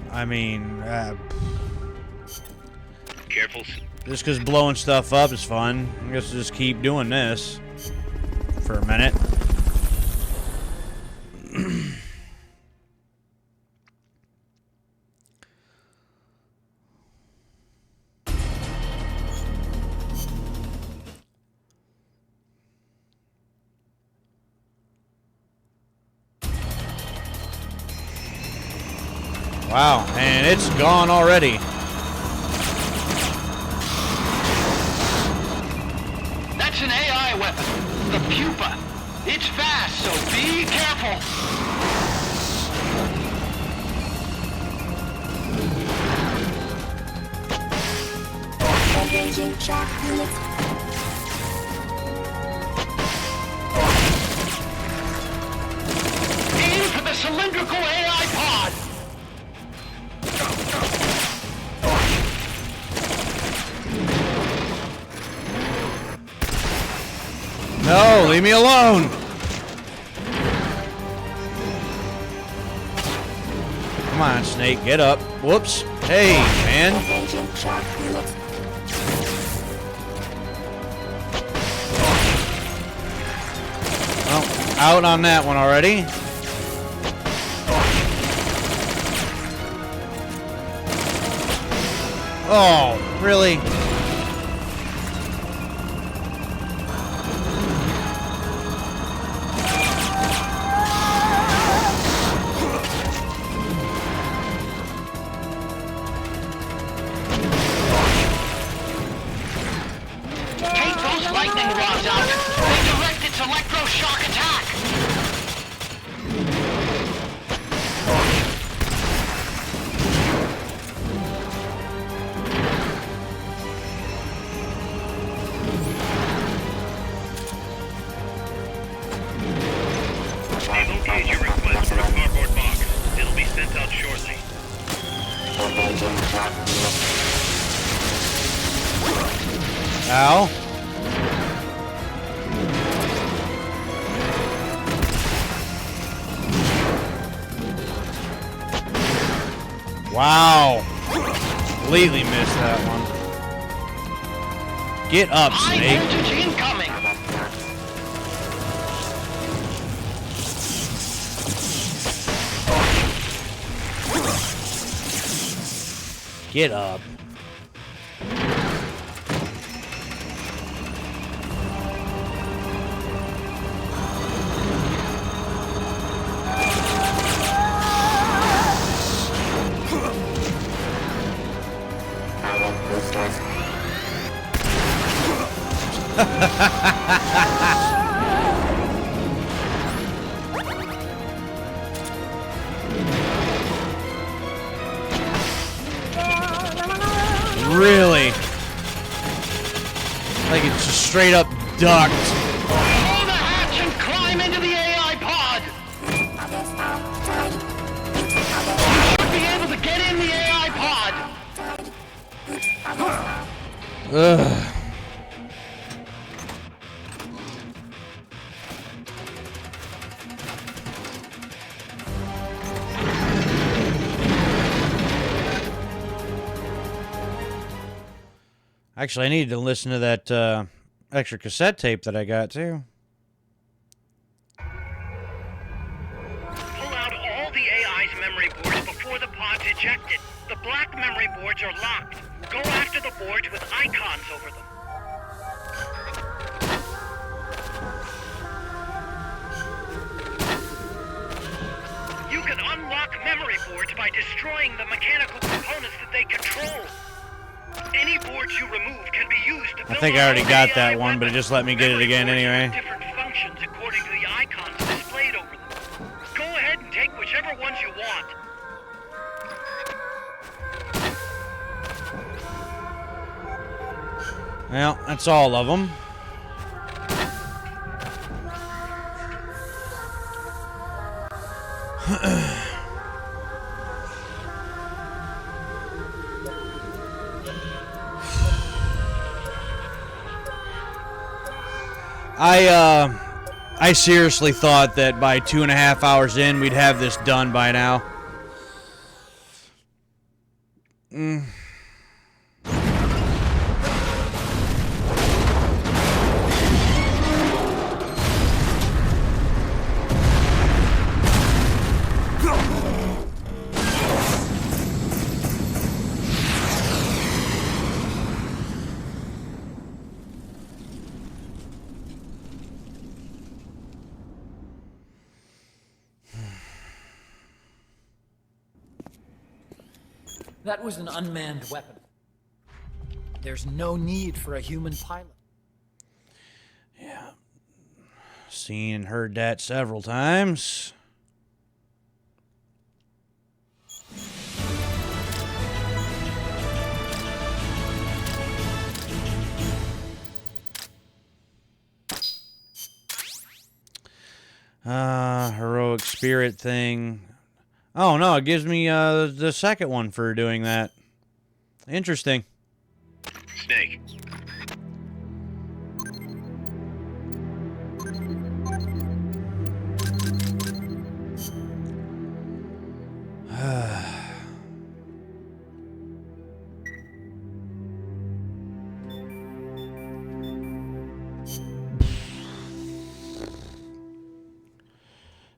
I mean, Careful. just because blowing stuff up is fun, I guess we'll just keep doing this for a minute. Wow, and it's gone already. That's an AI weapon. The pupa. It's fast, so be careful. Engaging track units. Aim for the cylindrical AI pod. No, leave me alone. Come on, Snake, get up. Whoops. Hey, man. Engaging track units. Well, out on that one already. Oh, really? Take those lightning rods out. They direct its electroshock attack. They've okayed your request for a cardboard box. It'll be sent out shortly. Engaging track units. Ow. Wow. Completely missed that one. Get up, High Snake. voltage incoming. Get up. Power boosters. Really? Like it's just straight up ducked. Pull the hatch and climb into the AI pod! You should be able to get in the AI pod! Ugh. Actually, I needed to listen to that extra cassette tape that I got, too. Pull out all the AI's memory boards before the pod's ejected. The black memory boards are locked. Go after the boards with icons over them. You can unlock memory boards by destroying the mechanical components that they control. Any boards you remove can be used to build I think I already got AI that one, but it just let me get it Memory again boards anyway. have different functions according to the icons displayed over them. Go ahead and take whichever ones you want. Well, that's all of them. I seriously thought that by 2.5 hours in, we'd have this done by now. That was an unmanned weapon. There's no need for a human pilot. Yeah. Seen and heard that several times. Heroic spirit thing. Oh, no, it gives me the second one for doing that. Interesting. Snake.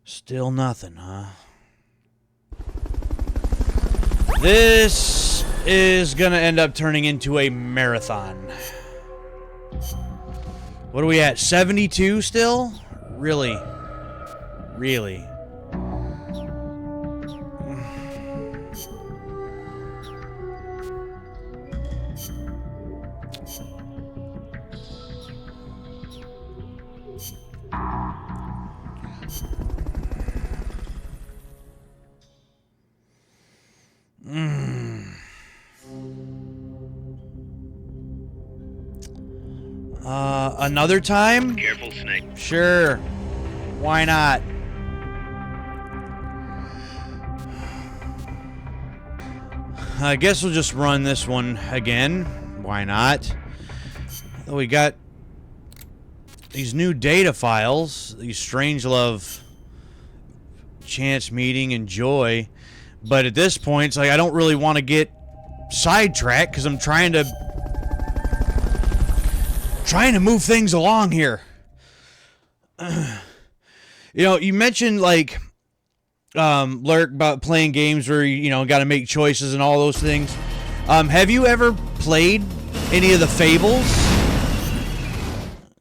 Still nothing, huh? This is gonna end up turning into a marathon. What are we at? 72 still? Really? Really? Another time? Careful, Snake. Sure. Why not? I guess we'll just run this one again. Why not? We got these new data files, these Strangelove, Chance Meeting, and Joy. But at this point, it's like I don't really want to get sidetracked because I'm trying to move things along here. You know, you mentioned like Lurk about playing games where you know got to make choices and all those things. Have you ever played any of the Fables?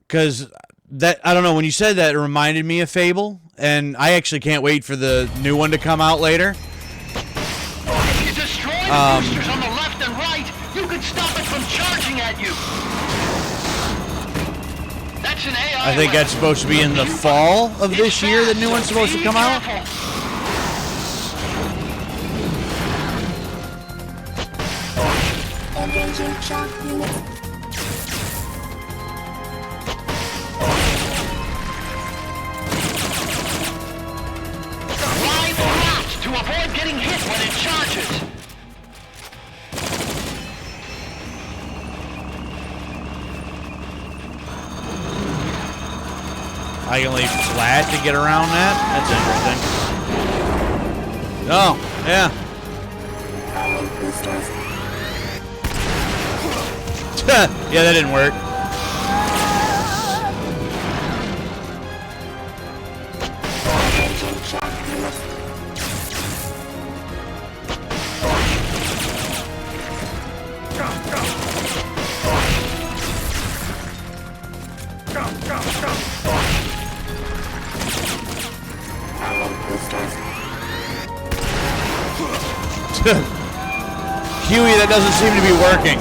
Because that, I don't know, when you said that, it reminded me of Fable, and I actually can't wait for the new one to come out later. If you destroy the boosters on the left and right, you can stop it from charging at you. That's an AI I think that's supposed to be in the fall of this year. The new one's supposed to come out. Engaging shock unit. getting hit when it charges. I can lay flat to get around that? That's interesting. Oh, yeah. Power boosters. Yeah, that didn't work. Engine shock units. Power boosters. Huey, that doesn't seem to be working.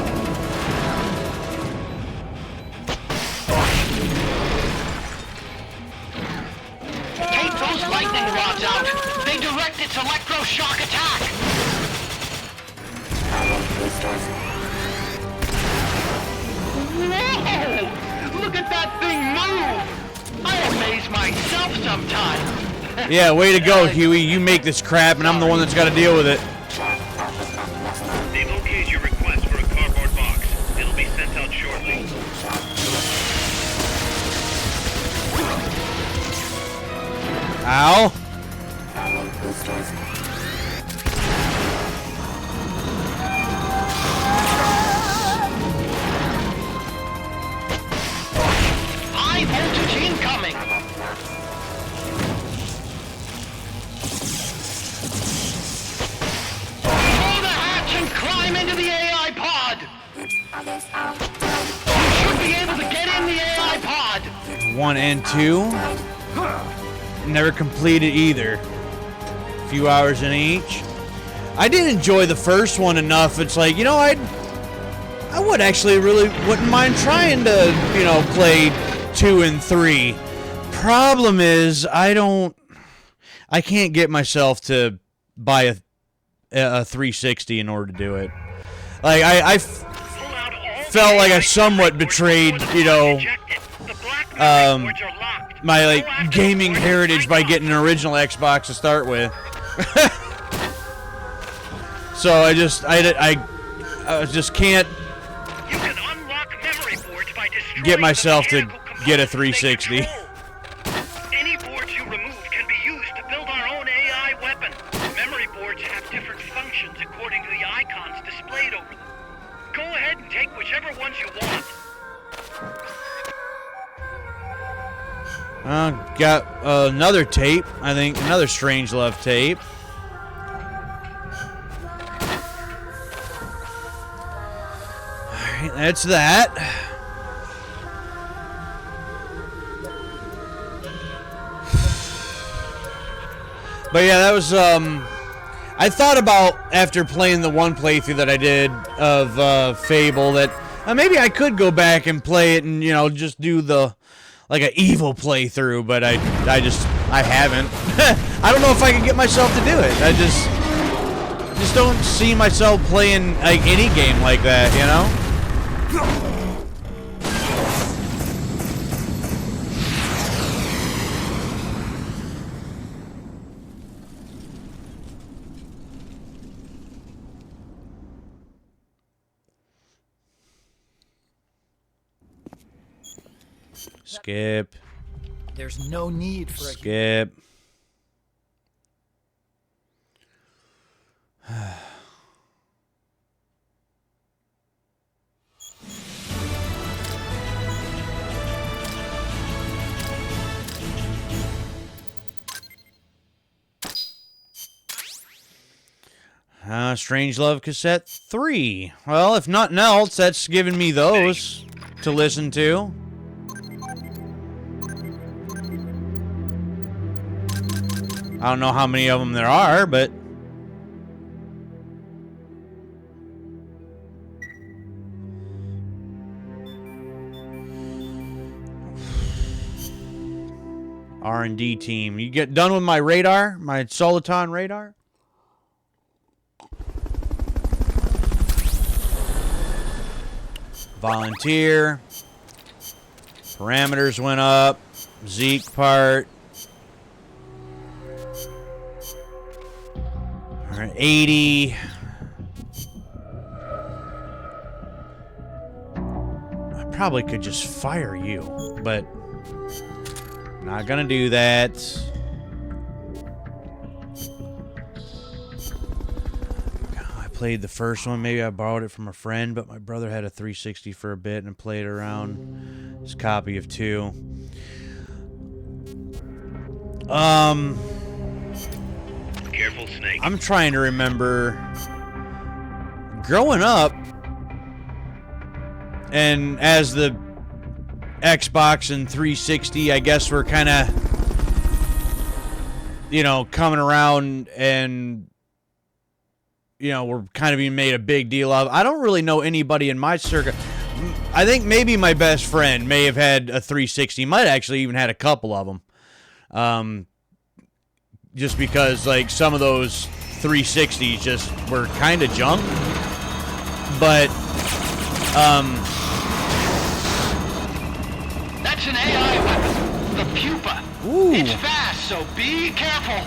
Take those lightning rods out. They direct its electroshock attack. Power boosters. Whoa! Look at that thing move! I amaze myself sometimes. Yeah, way to go, Huey. You make this crap, and I'm the one that's got to deal with it. They've okayed your request for a cardboard box. It'll be sent out shortly. Ow. Power boosters. High voltage incoming. Throw the hatch and climb into the AI pod. Others are dead. You should be able to get in the AI pod. 1 and 2. Never completed either. A few hours in each. I did enjoy the first one enough. It's like, you know, I would actually really wouldn't mind trying to, you know, play 2 and 3. Problem is, I can't get myself to buy a 360 in order to do it. Like, I felt like I somewhat betrayed, you know, my like gaming heritage by getting an original Xbox to start with. So I just can't You can unlock memory boards by destroying get myself the to mechanical get a components they 360. control. Any boards you remove can be used to build our own AI weapon. Memory boards have different functions according to the icons displayed over them. Go ahead and take whichever ones you want. Got another tape. I think another Strangelove tape. Alright, that's that. But yeah, that was, I thought about, after playing the one playthrough that I did of Fable, that maybe I could go back and play it and, you know, just do the, like, an evil playthrough, but I haven't. I don't know if I can get myself to do it. I just don't see myself playing, like, any game like that, you know? Skip. There's no need for a Skip. Strangelove Cassette 3. Well, if nothing else, that's giving me those to listen to. I don't know how many of them there are, but... R&D team. You get done with my radar? My Soliton radar? Volunteer. Parameters went up. Zeke part. All right, 80. I probably could just fire you, but not gonna do that. I played the first one. Maybe I borrowed it from a friend, but my brother had a 360 for a bit and played around his copy of 2. Careful, Snake. I'm trying to remember growing up, and as the Xbox and 360, I guess, were kind of, you know, coming around, and, you know, we're kind of being made a big deal of. I don't really know anybody in my circuit. I think maybe my best friend may have had a 360. Might actually even had a couple of them. Just because, like, some of those 360s just were kind of junk. But, That's an AI weapon. The pupa. Ooh. It's fast, so be careful.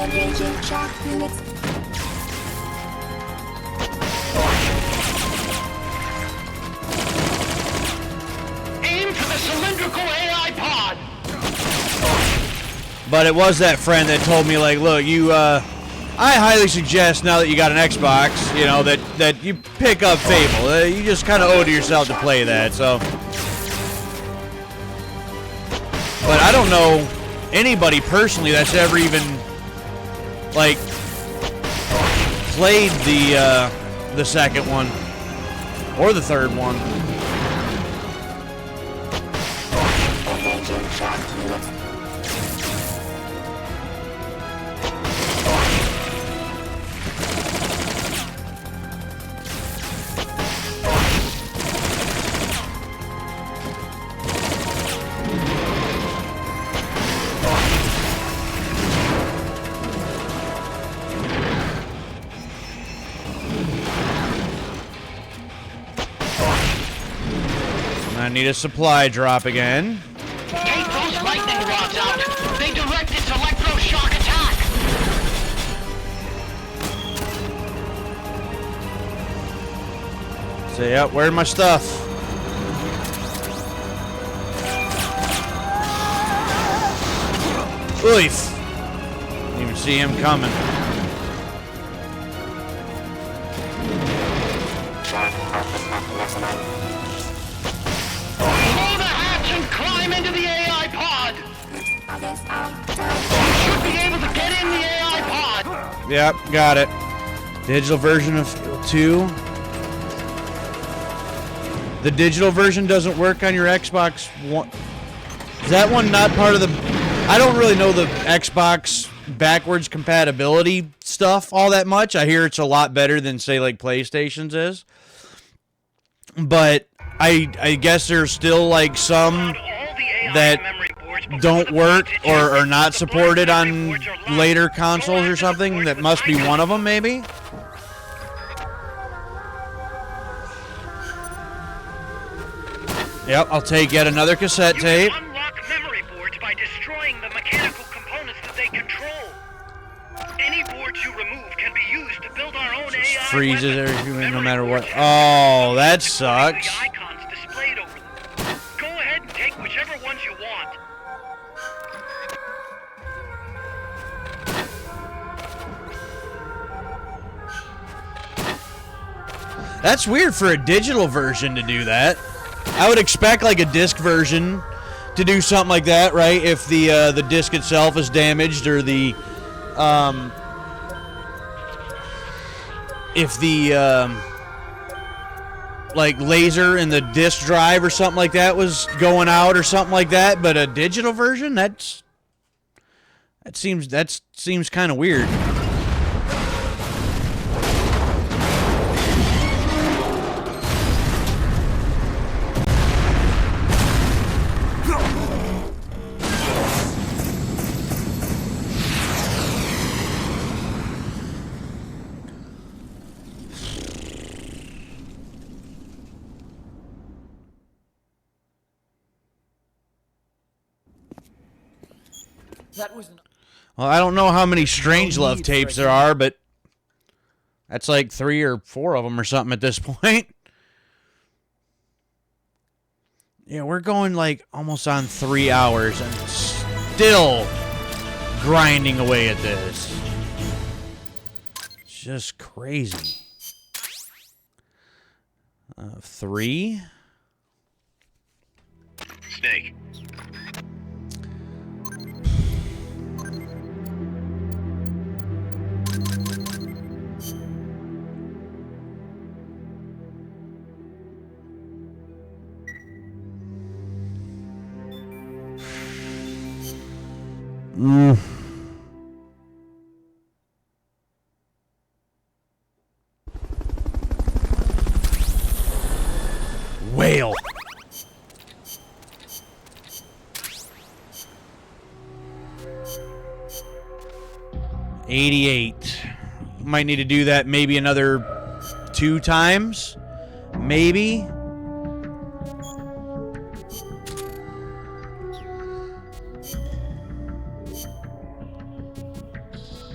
Engaging shock units. Aim for the cylindrical AI pod. But it was that friend that told me, like, look, you, I highly suggest, now that you got an Xbox, you know, that you pick up Fable. You just kind of owe it to yourself to play that, so. But I don't know anybody personally that's ever even, like, played the second one or the third one. Engaging shock units. I need a supply drop again. Take those lightning rods out. They direct its electroshock attack. So, yeah, where's my stuff? Oof. Didn't even see him coming. Blow the hatch and climb into the AI pod. Others are down. You should be able to get in the AI pod. Yep, got it. Digital version of 2. The digital version doesn't work on your Xbox One. Is that one not part of the... I don't really know the Xbox backwards compatibility stuff all that much. I hear it's a lot better than, say, like PlayStation's is. But I guess there's still, like, some that don't work or are not supported on later consoles or something. That must be one of them, maybe? Yep, I'll take yet another cassette tape. You can unlock memory boards by destroying the mechanical components that they control. Any boards you remove can be used to build our own AI Freezes weapon. everything no Memory matter what. boards have Oh, that functions according to sucks. the icons displayed over them. Go ahead and take whichever ones you want. That's weird for a digital version to do that. I would expect like a disc version to do something like that, right? If the disc itself is damaged, or the if the like laser in the disc drive or something like that was going out or something like that. But a digital version, that seems kind of weird. That was an Well, I don't know how many Strangelove need tapes for there are, but that's like 3 or 4 of them or something at this point. Yeah, we're going like almost on 3 hours and still grinding away at this. It's just crazy. 3. Snake. Whale. $88. Might need to do that maybe another 2 times. Maybe.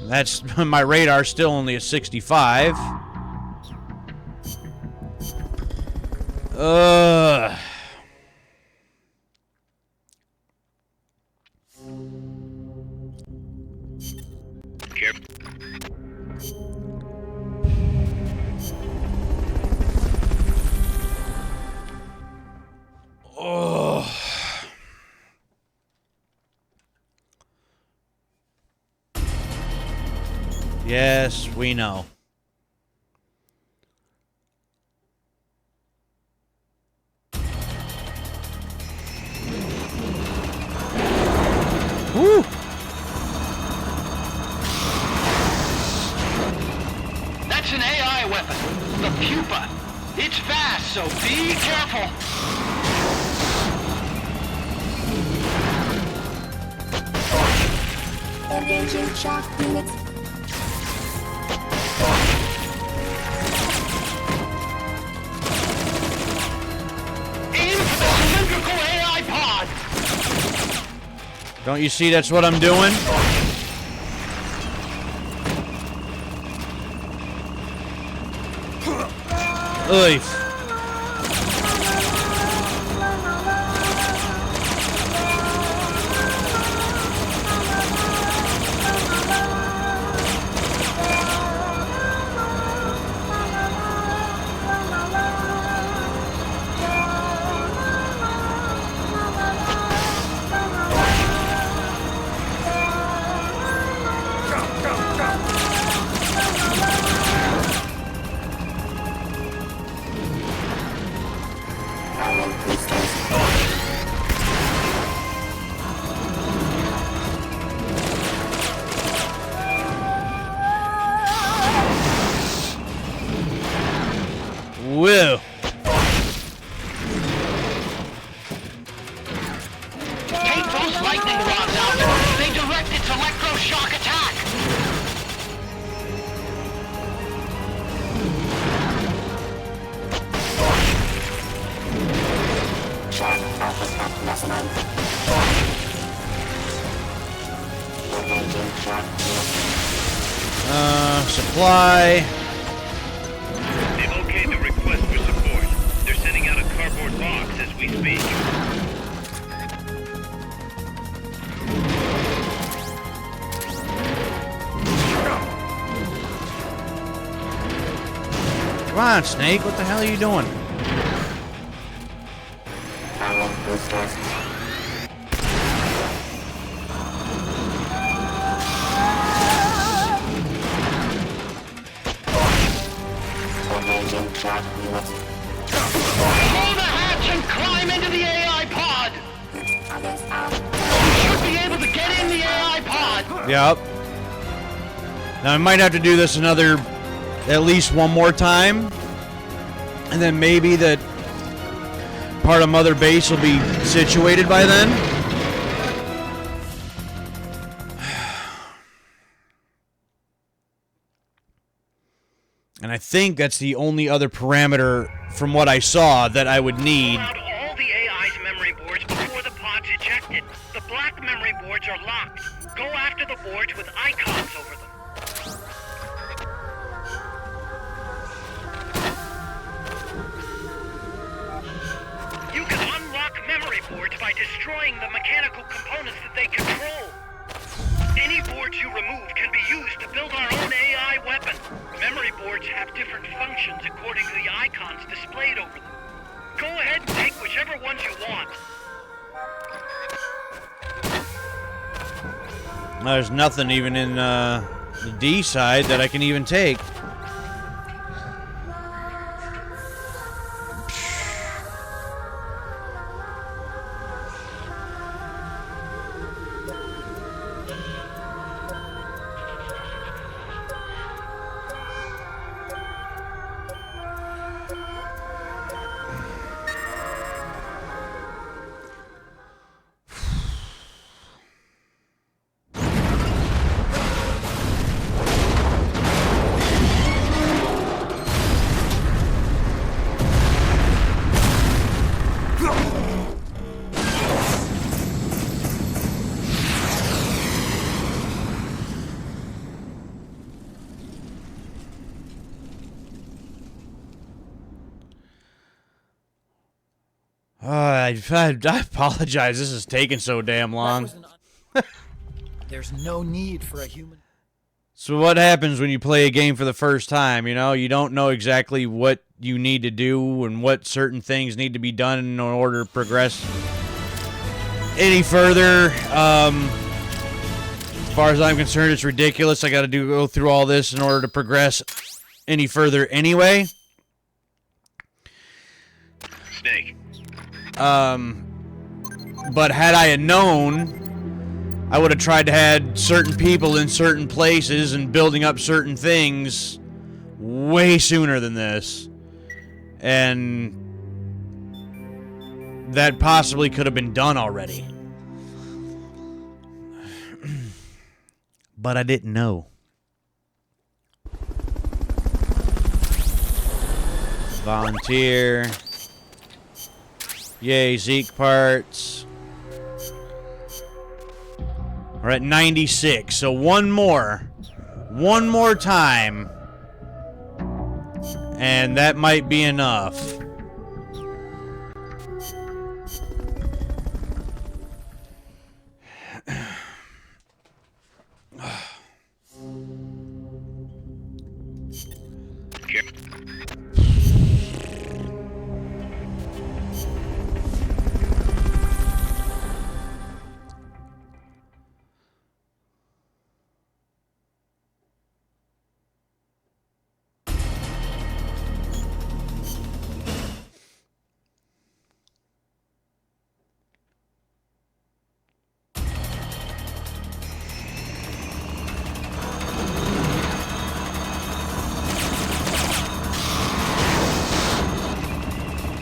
That's my radar still only a 65. Careful. Yes, we know. Woo! That's an AI weapon. The pupa. It's fast, so be careful. Engaging shock units. Aim for the cylindrical AI pod. Don't you see that's what I'm doing? Oy. Whoa. Take those lightning rods out. They direct its electroshock attack. Shock output at maximum. Engaging shock units. Supply. They've okayed the request for support. They're sending out a cardboard box as we speak. Come on, Snake. What the hell are you doing? Power boosters. Engaging shock units. Pull the hatch and climb into the AI pod. Others out. You should be able to get in the AI pod. Yep. Now I might have to do this at least one more time. And then maybe that part of Mother Base will be situated by then. And I think that's the only other parameter from what I saw that I would need. Pull out all the AI's memory boards before the pod's ejected. The black memory boards are locked. Go after the boards with icons over them. You can unlock memory boards by destroying the mechanical components that they control. Any boards you remove can be used to build our own AI weapon. Memory boards have different functions according to the icons displayed over them. Go ahead and take whichever ones you want. There's nothing even in the D side that I can even take. I apologize. This is taking so damn long. There's no need for a human. So what happens when you play a game for the first time? You know, you don't know exactly what you need to do and what certain things need to be done in order to progress any further. As far as I'm concerned, it's ridiculous. I got to go through all this in order to progress any further anyway. Snake. But had I had known, I would have tried to had certain people in certain places and building up certain things way sooner than this. And that possibly could have been done already. But I didn't know. Volunteer. Yay, Zeke parts. We're at 96, so one more time, and that might be enough.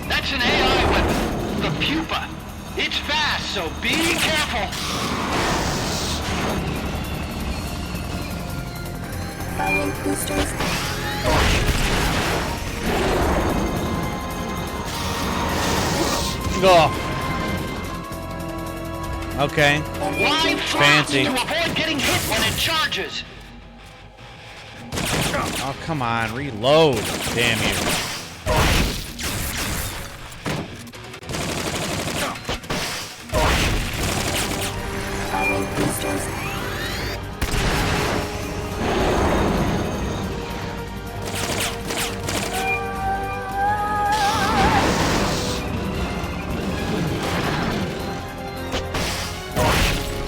That's an AI weapon. The pupa. It's fast, so be careful. Firing boosters. Oh. Okay. Line Fancy. to avoid getting hit when it charges. Oh, come on. Reload. Damn you. Firing boosters.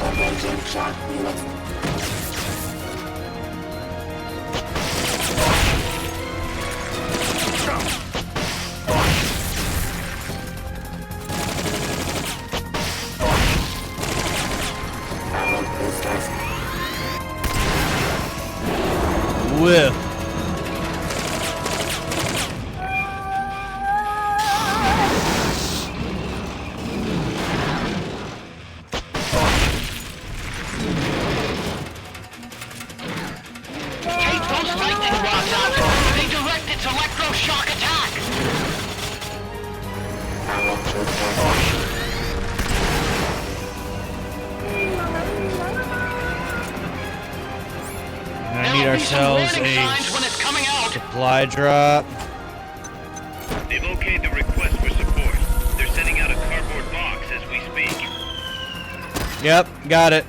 Engaging shock units. Firing boosters. Whiff. Take those lightning rods out. They direct its electroshock attack. Firing boosters. need ourselves a when it's coming out. supply drop. They've okayed the request for support. They're sending out a cardboard box as we speak. Yep, got it.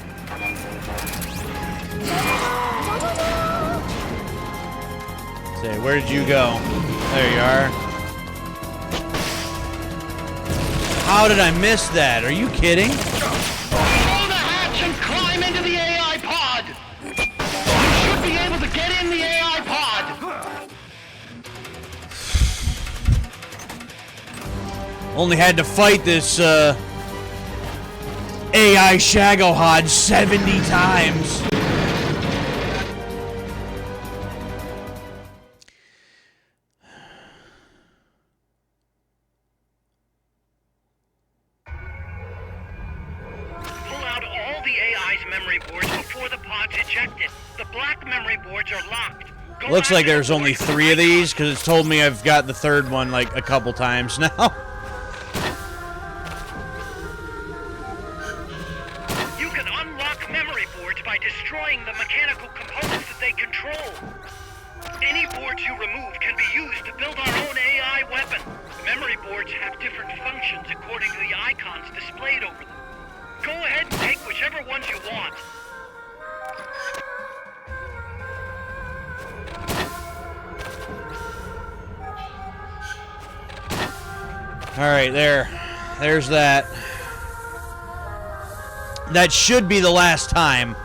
Say, where did you go? There you are. How did I miss that? Are you kidding? Blow the hatch and climb into the AI pod. You should be able to get in the AI pod. Only had to fight this AI Shagohod 70 times. Pull out all the AI's memory boards before the pod's ejected. The black memory boards are locked. Go Looks like after there's the only boys with 3 of icons. these because it's told me I've got the third one like a couple times now. You can unlock memory boards by destroying the mechanical components that they control. Any boards you remove can be used to build our own AI weapon. Memory boards have different functions according to the icons displayed over them. Go ahead and take whichever ones you want. Alright, there's that. That should be the last time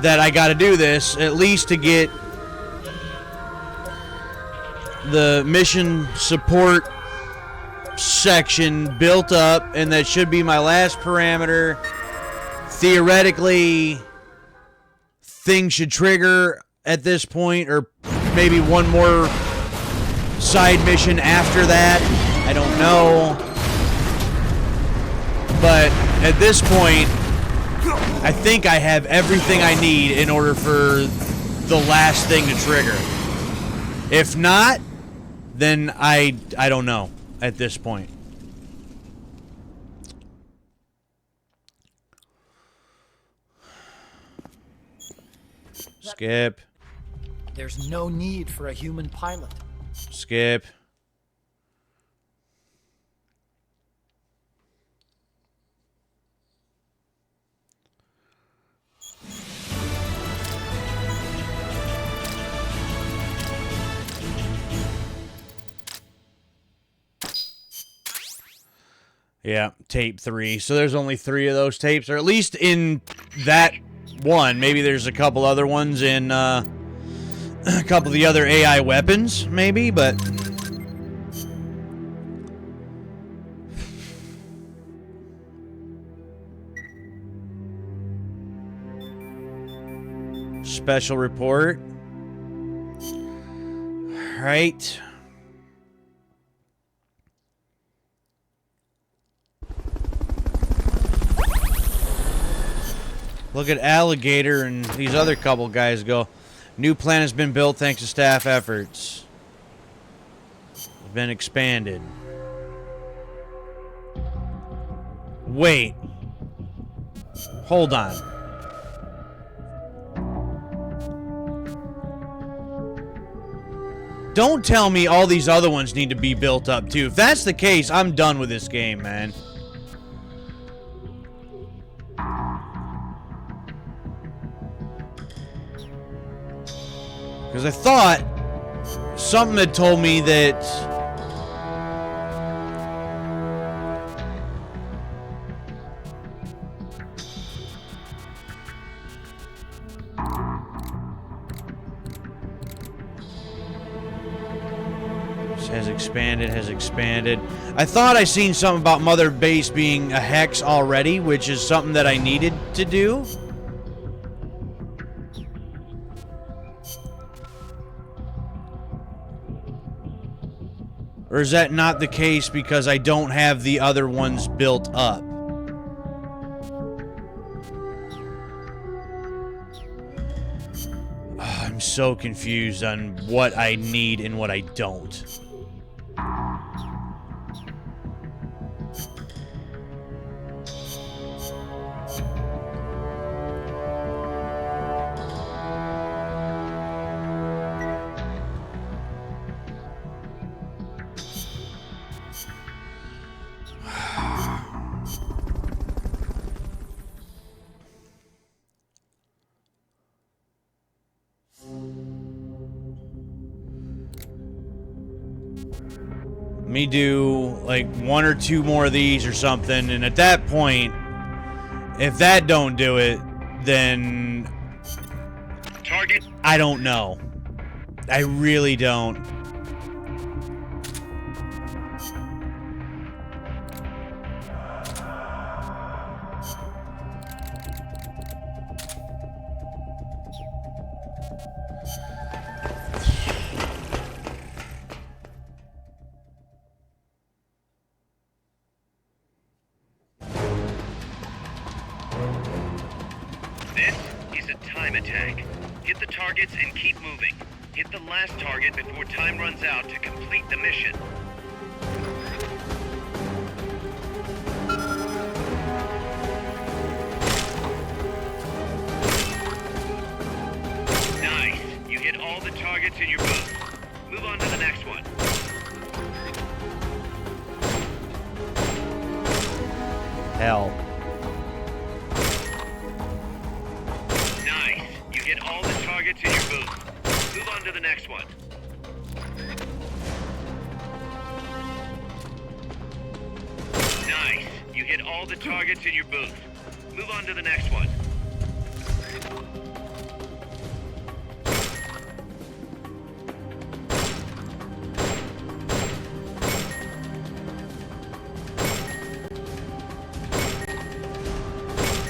that I gotta do this, at least to get the mission support section built up, and that should be my last parameter. Theoretically, things should trigger at this point, or maybe one more side mission after that. I don't know. But at this point, I think I have everything I need in order for the last thing to trigger. If not, then I don't know at this point. Skip. There's no need for a human pilot. Skip. Yeah, tape 3. So there's only 3 of those tapes, or at least in that one. Maybe there's a couple other ones in a couple of the other AI weapons, maybe, but special report. Right. Look at Alligator and these other couple guys go. New plan has been built thanks to staff efforts. It's been expanded. Wait. Hold on. Don't tell me all these other ones need to be built up too. If that's the case, I'm done with this game, man. Because I thought something had told me that has expanded. I thought I seen something about Mother Base being a hex already, which is something that I needed to do. Or is that not the case because I don't have the other ones built up? I'm so confused on what I need and what I don't. me do like 1 or 2 more of these or something, and at that point, if that don't do it, then Target. I don't know. I really don't. This is a time attack. Hit the targets and keep moving. Hit the last target before time runs out to complete the mission. Nice. You hit all the targets in your booth. Move on to the next one. Hell. Nice. You hit all the targets in your booth. Move on to the next one. Nice. You hit all the targets in your booth. Move on to the next one.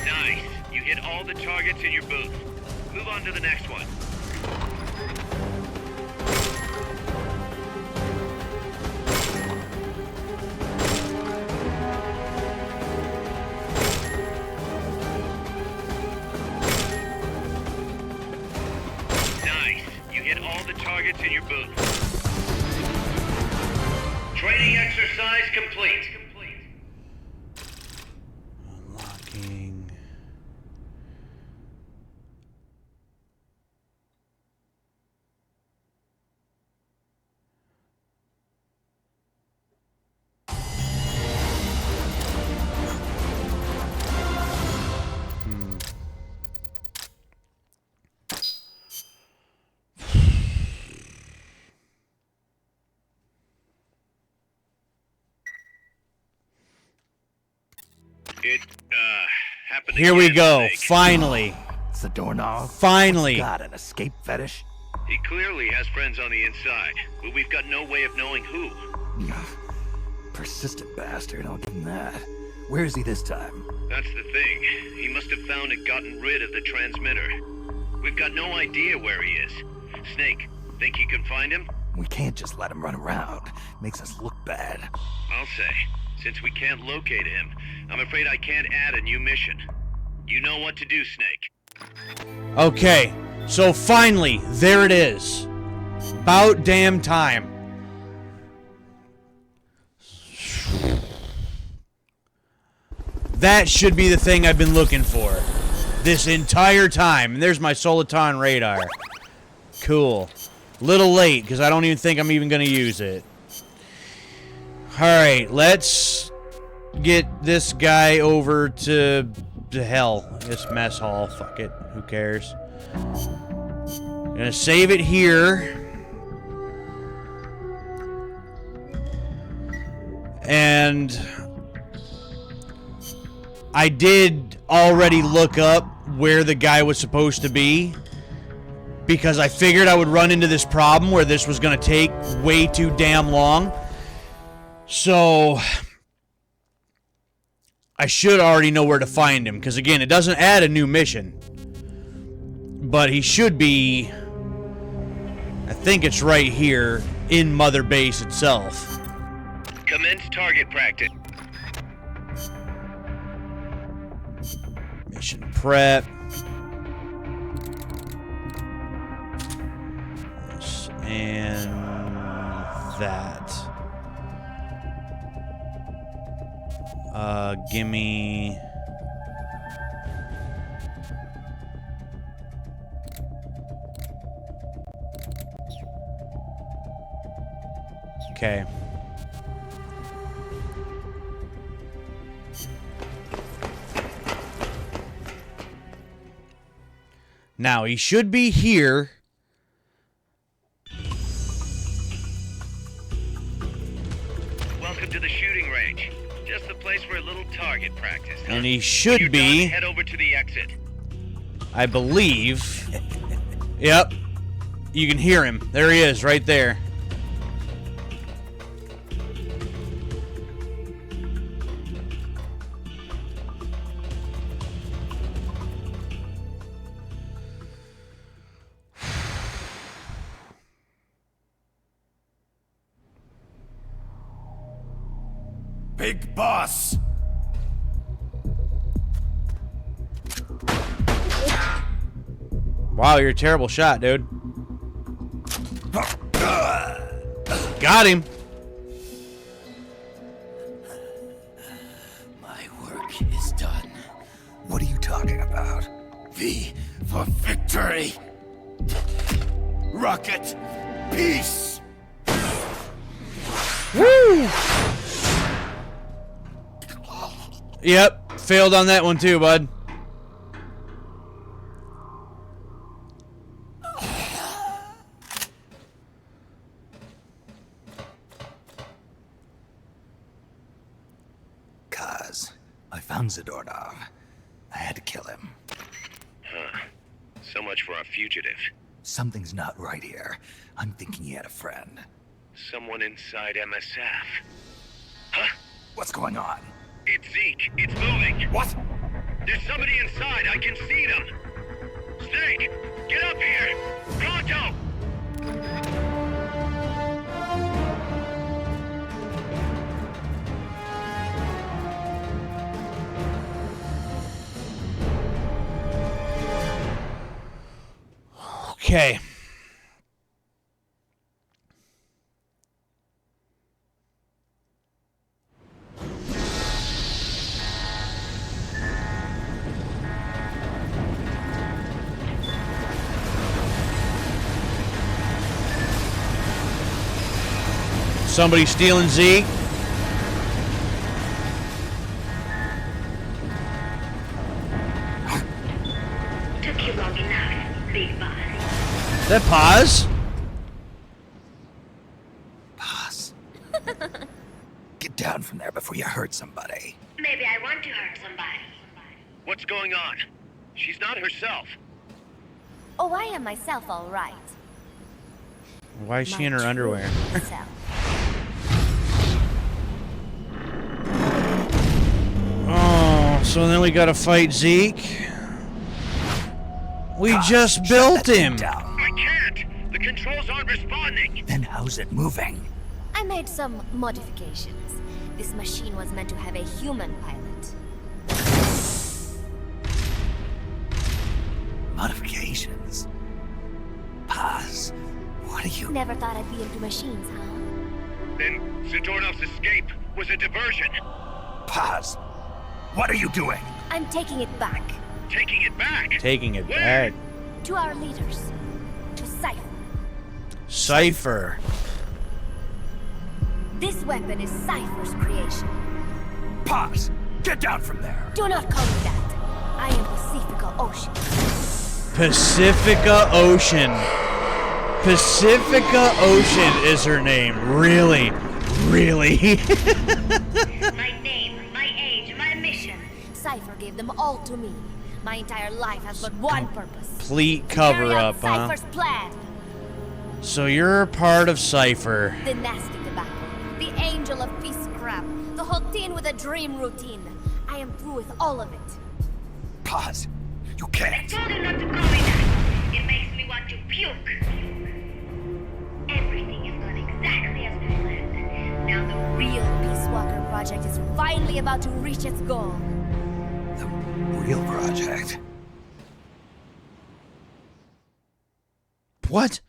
Nice. You hit all the targets in your booth. Move on to the next one. Nice. You hit all the targets in your booth. Training exercise complete. Unlocking. It, happened Here we again, go. Snake. Finally. It's the doorknob. Finally. God, an escape fetish? He clearly has friends on the inside, but we've got no way of knowing who. Persistent bastard, I'll give him that. Where is he this time? That's the thing. He must have found and gotten rid of the transmitter. We've got no idea where he is. Snake, think you can find him? We can't just let him run around. Makes us look bad. I'll say. Since we can't locate him, I'm afraid I can't add a new mission. You know what to do, Snake. Okay, so finally, there it is. About damn time. That should be the thing I've been looking for this entire time. And there's my Soliton radar. Cool. Little late, because I don't even think I'm even going to use it. Alright, let's get this guy over to hell. This mess hall. Fuck it. Who cares? Gonna save it here. And I did already look up where the guy was supposed to be, because I figured I would run into this problem where this was gonna take way too damn long. So I should already know where to find him, because again, it doesn't add a new mission. But he should be, I think it's right here in Mother Base itself. Commence target practice. Mission prep. This and that. Gimme. Okay. Now, he should be here. welcome to the shooting range. Just the place for a little target practice. Huh? And he When should you're be, done, head over to the exit. I believe. Yep. You can hear him. There he is, right there. Big boss! Wow, you're a terrible shot, dude. Got him. My work is done. What are you talking about? V for victory! Rocket! Peace! Woo! Yep, failed on that one too, bud. Kaz, I found Zadornov. I had to kill him. So much for our fugitive. Something's not right here. I'm thinking he had a friend. Someone inside MSF. Huh? What's going on? It's Zeke. It's moving. What? There's somebody inside. I can see them. Snake, get up here. Pronto. Okay. Somebody stealing Z? Took you long enough, big boss. That pause? Boss. Get down from there before you hurt somebody. Maybe I want to hurt somebody. What's going on? She's not herself. Oh, I am myself, all right. Why is she in her underwear? Myself. Oh, so then we gotta fight Zeke? We just Shut built that thing him. down. I can't. The controls aren't responding. Then how's it moving? I made some modifications. This machine was meant to have a human pilot. Modifications. Paz, what are you... Never thought I'd be into machines, huh? Then Zadornov's escape was a diversion. Paz, what are you doing? I'm taking it back. Taking it back. Taking it Where? back. To our leaders. To Cypher. Cypher. This weapon is Cypher's creation. Paz, get down from there. Do not call me that. I am Pacifica Ocean. Pacifica Ocean. Pacifica Ocean is her name. Really? Really? My name, my age, my mission. Cypher gave them all to me. My entire life has but one purpose. Complete To cover carry out up, huh? Cypher's plan. So you're a part of Cypher. The nasty tobacco. The angel of peace crap. The whole teen with a dream routine. I am through with all of it. Paz, you I can't. told you not to call me that. It makes me want to puke. Everything is going exactly as planned. Now the Real Peace Walker project is finally about to reach its goal. The real project. What?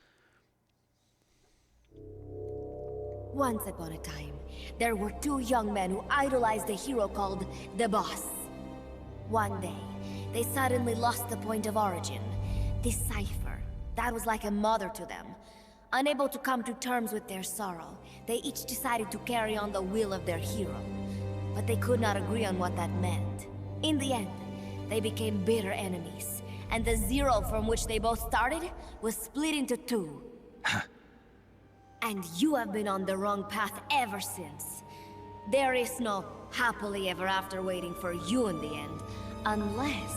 Once upon a time, there were two young men who idolized a hero called the Boss. One day, they suddenly lost the point of origin. This Cypher, that was like a mother to them. Unable to come to terms with their sorrow, they each decided to carry on the will of their hero. But they could not agree on what that meant. In the end, they became bitter enemies, and the Zero from which they both started was split into two. And you have been on the wrong path ever since. There is no happily ever after waiting for you in the end, unless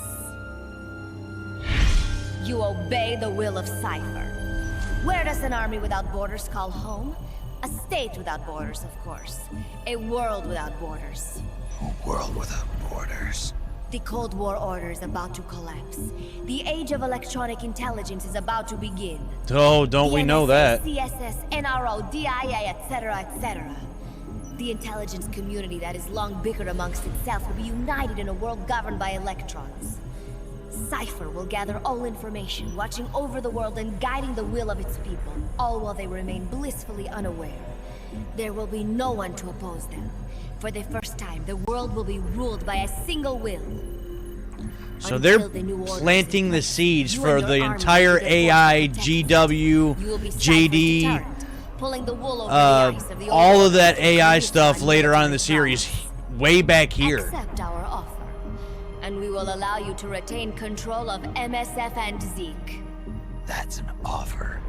you obey the will of Cypher. Where does an army without borders call home? A state without borders, of course. A world without borders. A world without borders. The Cold War order is about to collapse. The age of electronic intelligence is about to begin. Oh, don't we know that? CSS, NRO, DIA, etc., etc. The intelligence community that is long bickered amongst itself will be united in a world governed by electrons. Cypher will gather all information, watching over the world and guiding the will of its people, all while they remain blissfully unaware. There will be no one to oppose them. For the first time, the world will be ruled by a single will. So they're planting the seeds for the entire AI, GW, JD, all of that AI stuff later on in the series, way back here. Accept our offer, and we will allow you to retain control of MSF and Zeke. That's an offer.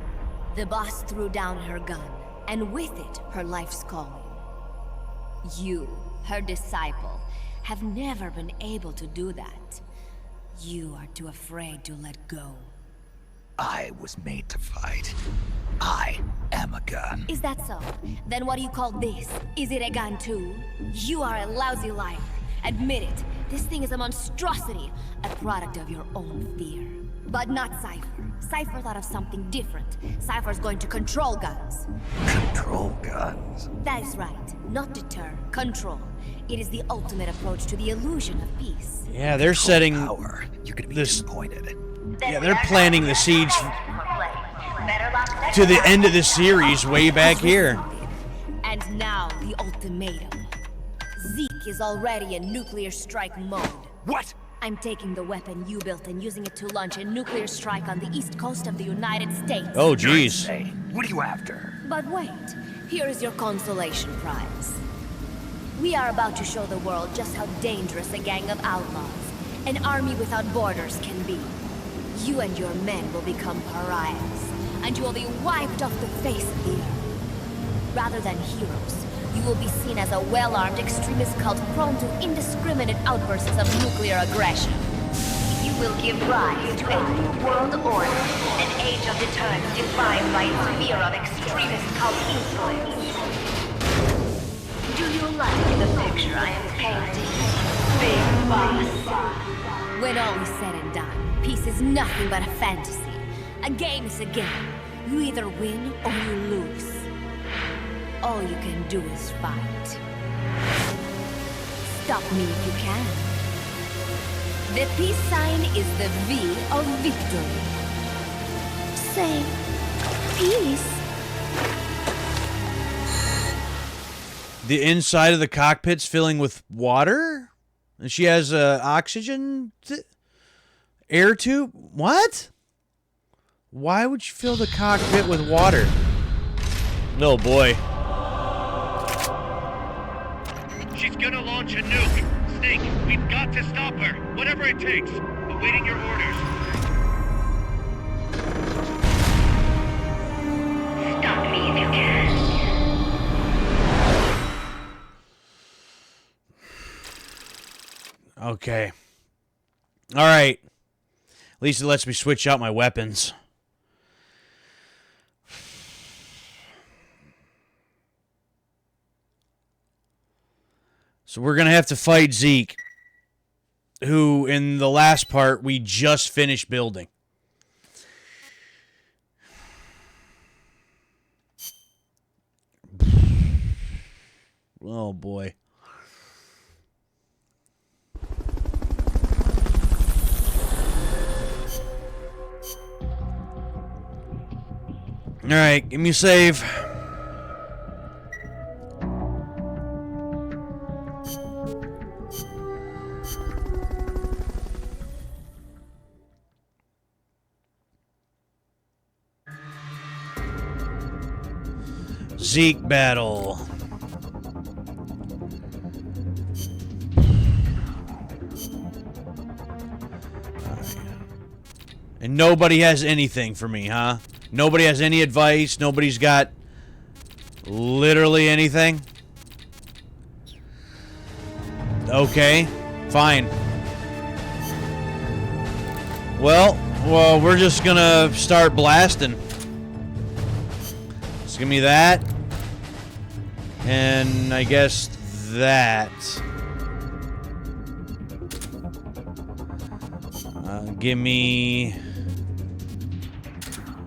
The boss threw down her gun, and with it, her life's calling. You, her disciple, have never been able to do that. You are too afraid to let go. I was made to fight. I am a gun. Is that so? Then what do you call this? Is it a gun too? You are a lousy liar. Admit it. This thing is a monstrosity, a product of your own fear. But not Cypher. Cypher thought of something different. Cypher's going to control guns. Control guns? That is right. Not deter, control. It is the ultimate approach to the illusion of peace. Yeah, they're setting power. You're gonna be disappointed. Yeah, they're planting the seeds to the end of the series way back here. And now the ultimatum. Zeke is already in nuclear strike mode. What? I'm taking the weapon you built and using it to launch a nuclear strike on the east coast of the United States. Oh, jeez. Hey, what are you after? But wait, here is your consolation prize. We are about to show the world just how dangerous a gang of outlaws, an army without borders, can be. You and your men will become pariahs, and you will be wiped off the face of the earth. Rather than heroes, you will be seen as a well-armed extremist cult prone to indiscriminate outbursts of nuclear aggression. You will give rise to a new world order, an age of deterrence defined by its fear of extremist cult influence. Do you like the picture I am painting, Big Boss? When all is said and done, peace is nothing but a fantasy. A game is a game. You either win or you lose. All you can do is fight. Stop me if you can. The peace sign is the V of victory. Say, peace. The inside of the cockpit's filling with water? And she has oxygen air tube? What? Why would you fill the cockpit with water? No, boy. She's gonna launch a nuke. Snake, we've got to stop her. Whatever it takes. Awaiting your orders. Stop me if you can. Okay. All right. At least it lets me switch out my weapons. So we're going to have to fight Zeke, who in the last part we just finished building. Oh boy. All right, give me a save. Zeke battle. And nobody has anything for me, huh? Nobody has any advice. Nobody's got literally anything. Okay, fine. Well, we're just gonna start blasting. Just give me that. And I guess that. Give me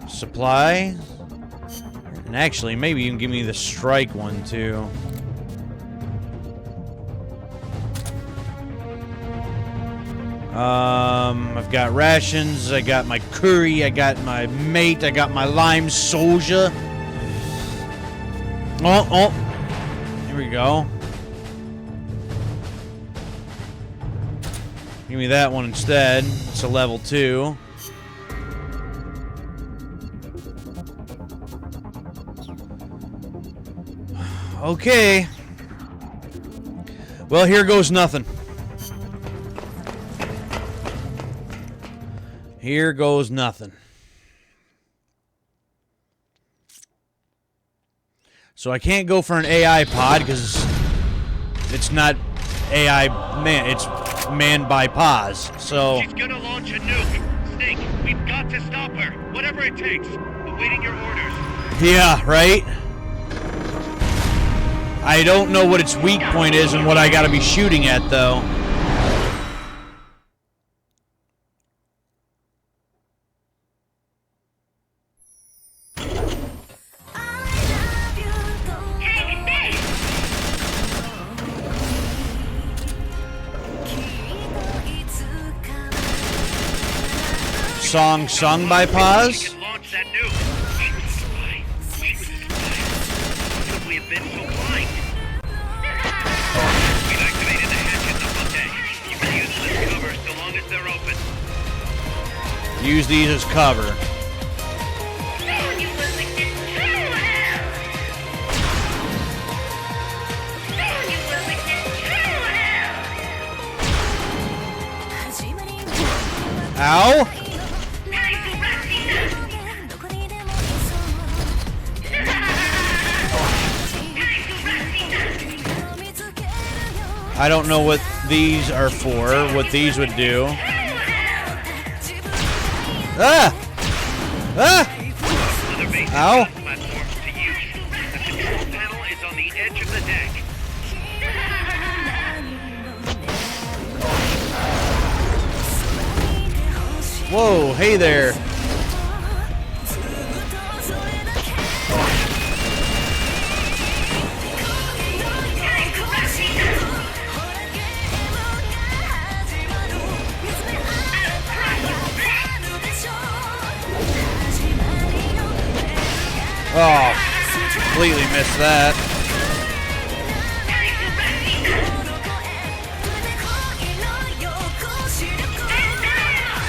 supply. And actually, maybe you can give me the strike one too. I've got rations, I got my curry, I got my mate, I got my lime soldier. Oh, here we go. Give me that one instead. It's a level 2. Okay. Well, here goes nothing. Here goes nothing. So I can't go for an AI pod because it's not AI man. It's manned by pods. So She's gonna launch a nuke. Snake, we've got to stop her. Whatever it takes. Awaiting your orders. yeah, right. I don't know what its weak point is and what I gotta be shooting at though. Song sung by She Paz? can launch that nuke. She was a spy. She was a spy. Could we have been so blind? We've activated the hatches up on deck. You can use them as cover so long as they're open. Use these as cover. Ow! I don't know what these are for, what these would do. Ah! Ah! Other basic Ow. platforms to use. The control panel is on the edge of the deck. Whoa, hey there. Oh, completely missed that.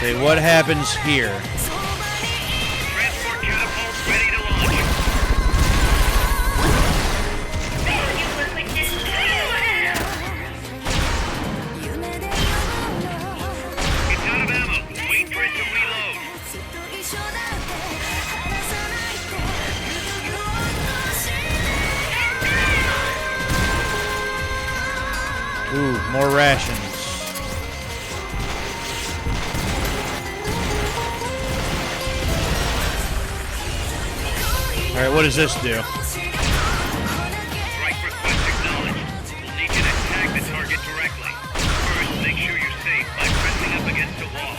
Say, what happens here? Transport catapults ready to launch. It's out of ammo. Wait for it to reload. Ooh, more rations. Alright, what does this do? Strike request acknowledged. We'll need you to tag the target directly. First, make sure you're safe by pressing up against a wall.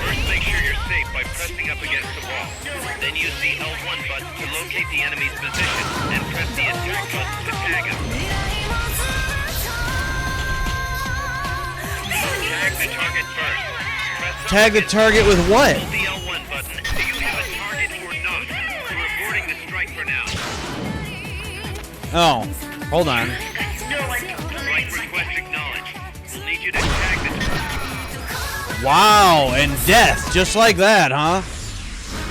First, make sure you're safe by pressing up against the wall. Then use the L1 button to locate the enemy's position, and press the attack button to tag him. Tag the target first. Press up Tag the against target with what? the L1 button. Do you have a target or not? We're aborting the strike for now. Oh, hold on. Strike request acknowledged. We'll need you to tag the target. Wow, and death, just like that, huh?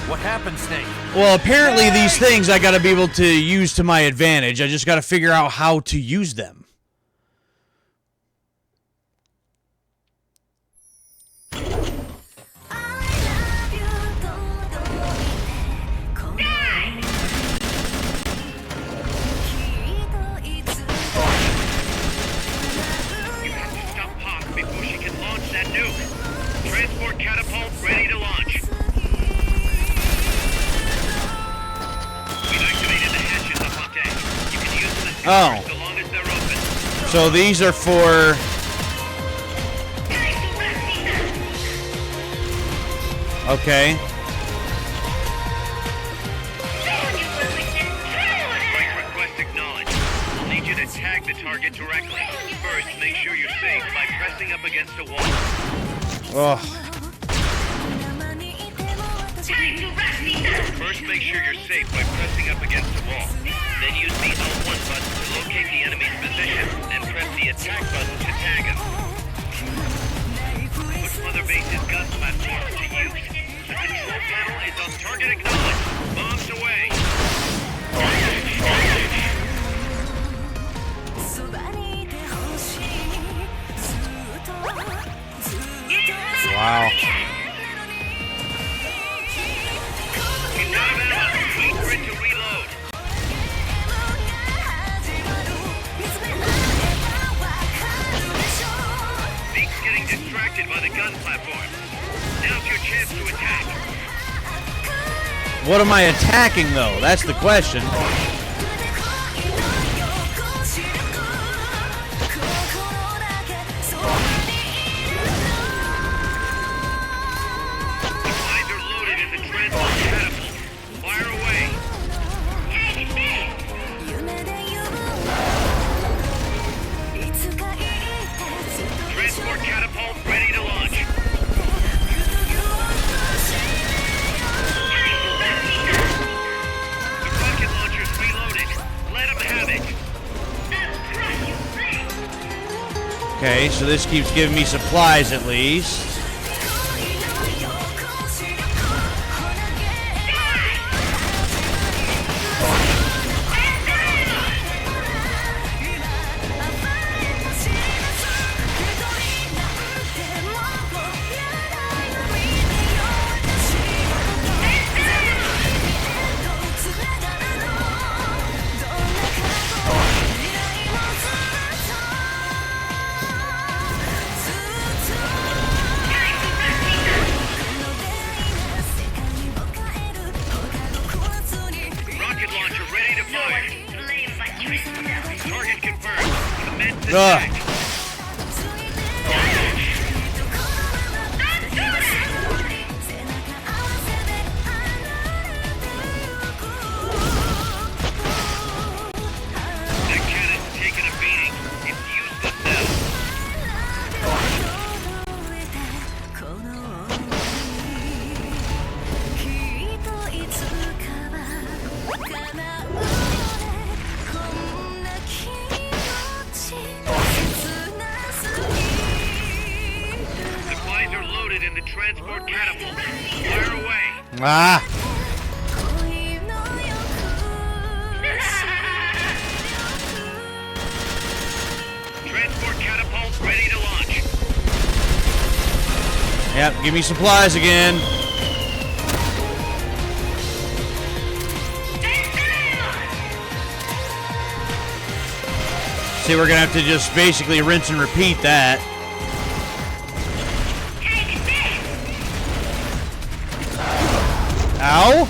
What happened, Snake? Well, apparently these things I gotta be able to use to my advantage. I just gotta figure out how to use them. Transport catapult ready to launch. We've activated the hatches up on deck. You can use them as Oh. so long as they're open. So these are for... Okay. Strike request acknowledged. We'll need you to tag the target directly. First, make sure you're safe by pressing up against a wall. Oh. First, make sure you're safe by pressing up against a wall. Then use the L1 button to locate the enemy's position, and press the attack button to tag him. Put Mother Base's gun platform to use. The control panel is on target acknowledged. Bombs away. Wow. He's out of ammo. Wait for it to reload. Zeke's getting distracted by the gun platform. Now's your chance to attack. What am I attacking, though? That's the question. The mines are loaded in the transport catapult. Fire away. Transport catapult ready to launch. The rocket launcher's reloaded. Let him have it. Okay, so this keeps giving me supplies at least. Rocket launcher ready to fire. Target confirmed. Commence Ugh. attack. That cannon's taken a beating. It's useless now. Supplies are loaded in the transport catapult. Fire away. Ah. Transport catapult ready to launch. Yep, give me supplies again. See, we're gonna have to just basically rinse and repeat that. Ow!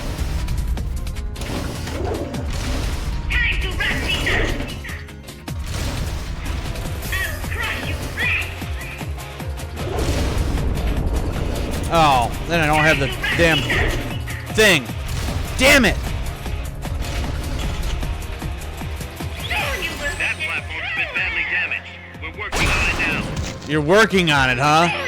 Oh, then I don't have the damn thing. Damn it! That platform's been badly damaged. We're working on it now. You're working on it, huh?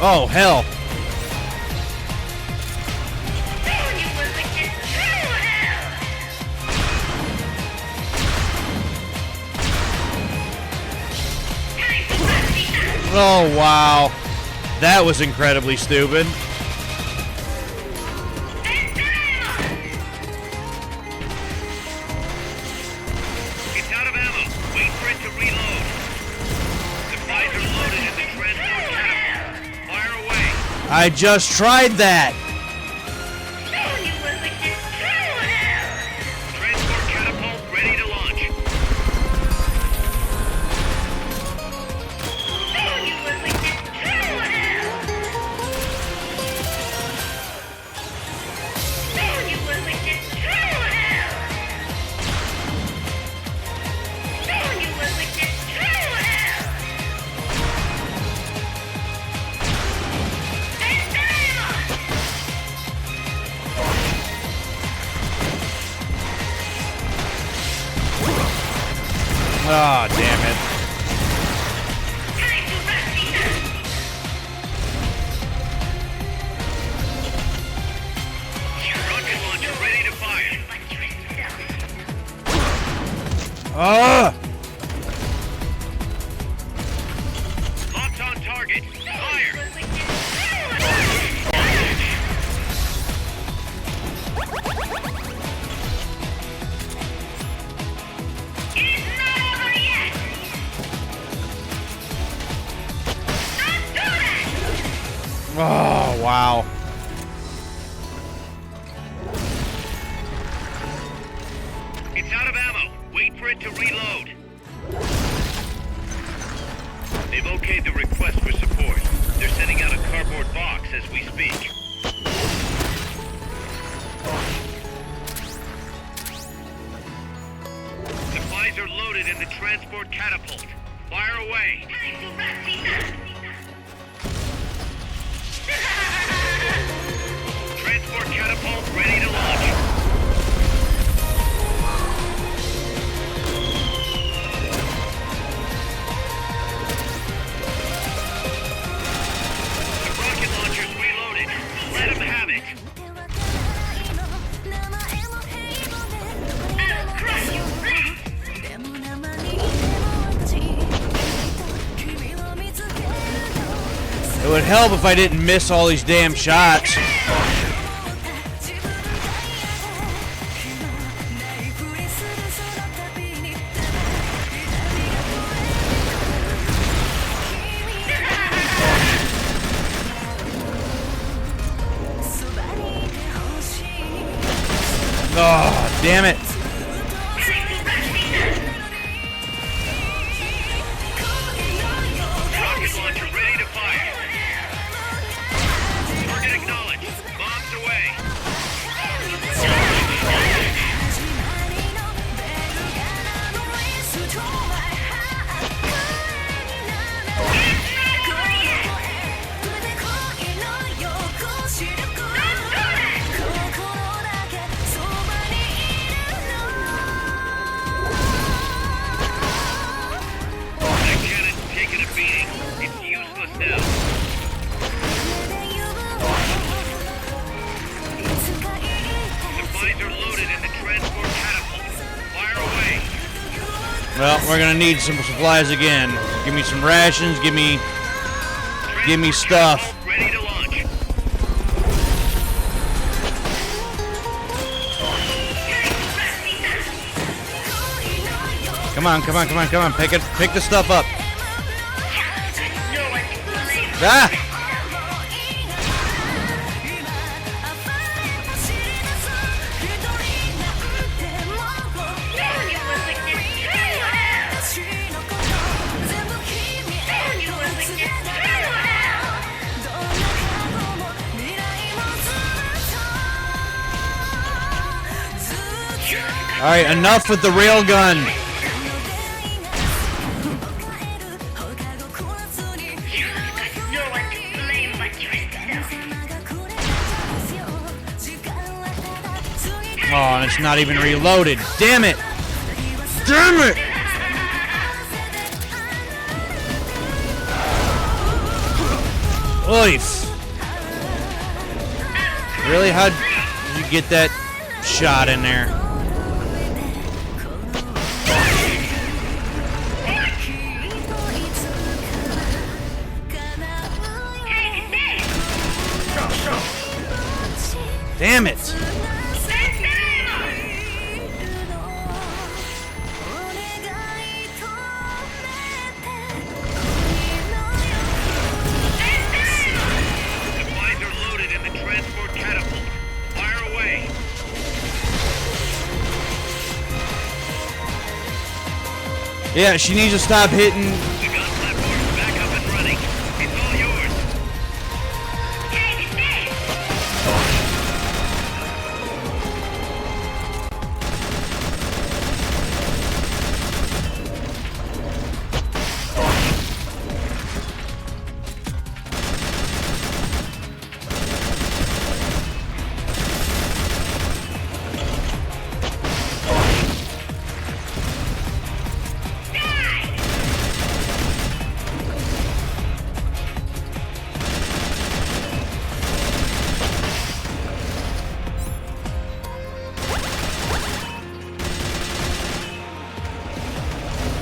Oh, hell. Oh, wow. That was incredibly stupid. It's out of ammo. Wait for it to reload. Supplies are loaded in the transport catapult. Fire I just tried that. Transport catapult ready to launch. Oh, damn it. Rocket launcher ready to fire. Ah! Locked on target. Fire. Oh, wow. It's out of ammo. Wait for it to reload. They've okayed the request for support. They're sending out a cardboard box as we speak. Supplies are loaded in the transport catapult. Fire away. Transport catapult ready to launch. The rocket launcher's reloaded. Let him have it. It would help if I didn't miss all these damn shots. Oh, damn it. Rocket launcher ready to fire. Target acknowledged. Bombs away. That cannon's taking a beating. It's useless now. Supplies are loaded in the transport catapult. Fire away. Well, we're gonna need some supplies again. Give me some rations, give me stuff. Catapult ready to launch. Come on, come on, come on, come on. Pick the stuff up. Ah! All right, enough with the railgun. Oh, and it's not even reloaded. Damn it! Damn it! Oif. Really? How'd you get that shot in there? Damn it! Yeah, she needs to stop hitting. The gun platform's back up and running. It's all yours. Take this!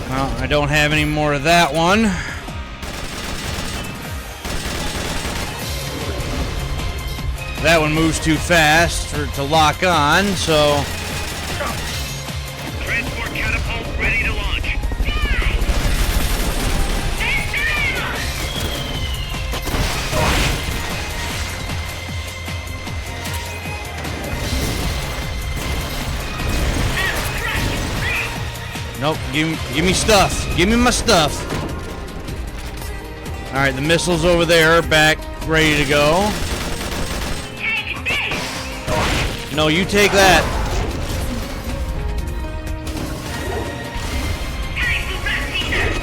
Well, I don't have any more of that one. That one moves too fast to lock on, so... Transport catapult ready to launch. Nope, give me stuff. Give me my stuff. Alright, the missiles over there are back, ready to go. Take this! No, you take that. Time to wrap things up!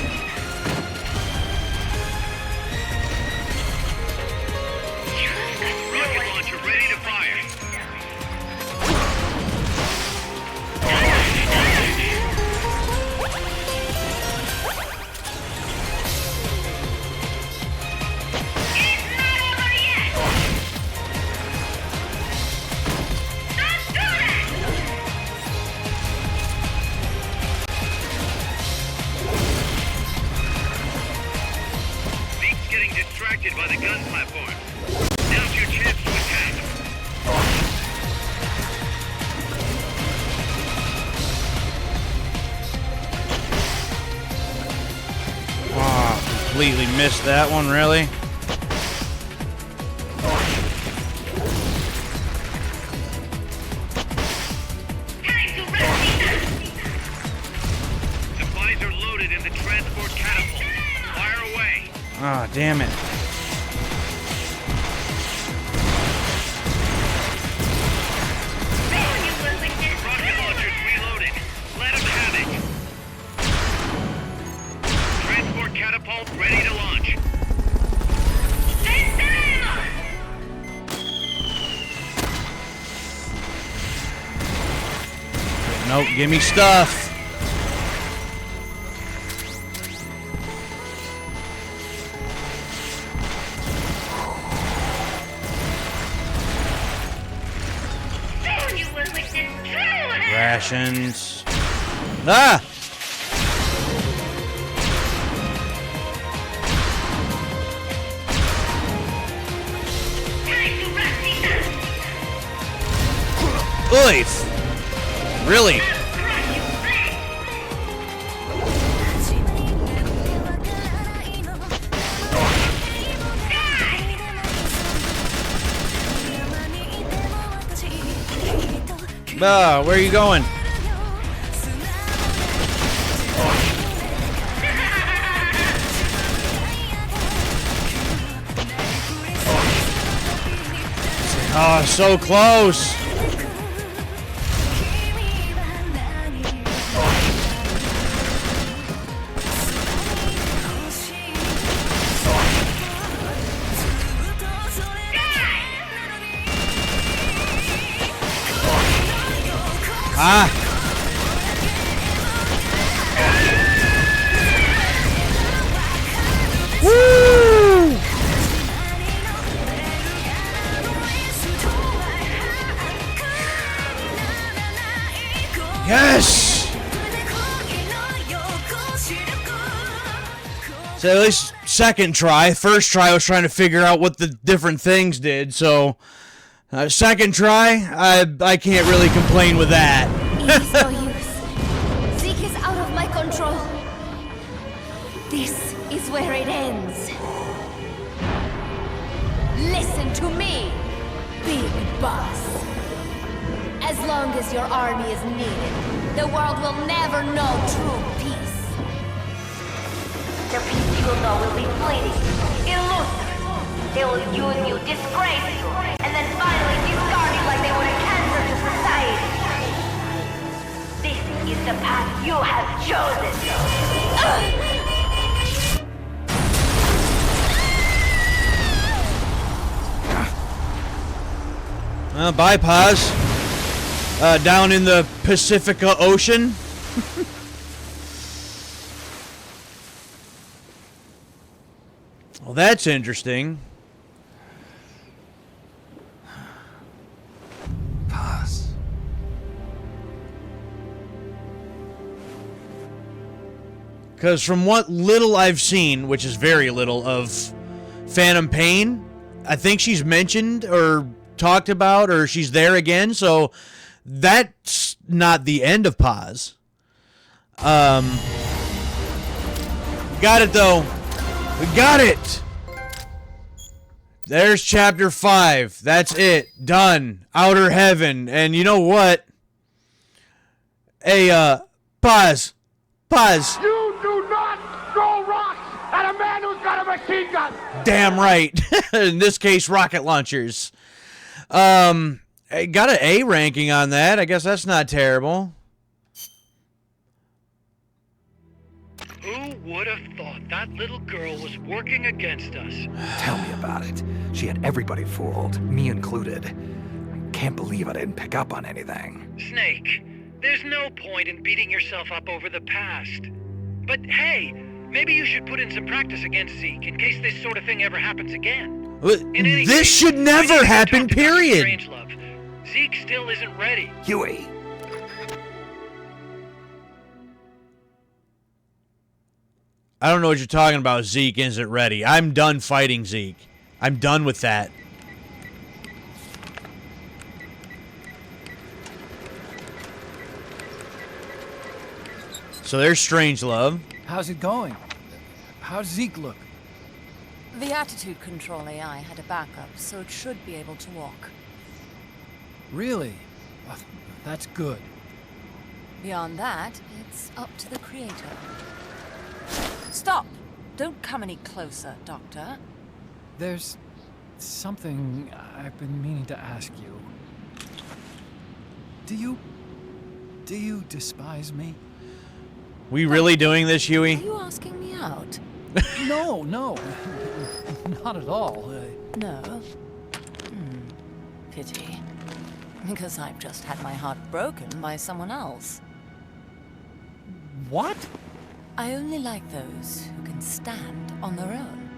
Rocket launcher ready to fire. It's not over yet! Don't do that! Zeke's getting distracted by the gun platform. Now's your chance to attack. Oh, completely missed that one, really? Time to wrap things up! Supplies are loaded in the transport catapult. Fire away. Ah, damn it. There you will witness Rocket launchers reloaded. Let them have it. Transport catapult ready to launch. Nope, give me stuff. Soon you will witness true Rations. Ah! time to wrap things up! Oif! Really? I'll crush you flat! Ah, where are you going? Oh, so close. Ah. Woo! Yes! So at least second try. First try I was trying to figure out what the different things did, so second try, I can't really complain with that. It is no use. Zeke is out of my control. This is where it ends. Listen to me, Big Boss. As long as your army is needed, the world will never know true peace. Their piece you'll know will be fleeting, elusive. They will use you, disgrace you, and then finally discard you like they would a cancer to society. This is the path you have chosen. Bye, Paz. Down in the Pacifica Ocean. Well, that's interesting. Paz. Because from what little I've seen, which is very little, of Phantom Pain, I think she's mentioned or talked about, or she's there again, so that's not the end of Paz. Got it, though. We got it! There's chapter 5. That's it. Done. Outer Heaven. And you know what? Hey, Paz. Paz. You do not throw rocks at a man who's got a machine gun! Damn right. In this case, rocket launchers. I got an A ranking on that. I guess that's not terrible. Who would have thought that little girl was working against us? Tell me about it. She had everybody fooled, me included. Can't believe I didn't pick up on anything. Snake, there's no point in beating yourself up over the past. But hey, maybe you should put in some practice against Zeke in case this sort of thing ever happens again. This should never happen, period. Strangelove. Zeke still isn't ready. Huey. I don't know what you're talking about. Zeke isn't ready. I'm done fighting Zeke. I'm done with that. So there's Strangelove. How's it going? How's Zeke look? The attitude control AI had a backup, so it should be able to walk. Really? Well, that's good. Beyond that, it's up to the creator. Stop! Don't come any closer, Doctor. There's something I've been meaning to ask you. Do you despise me? We really doing this, Are Huey? you asking me out? No, not at all. No? Pity. Because I've just had my heart broken by someone else. What? I only like those who can stand on their own.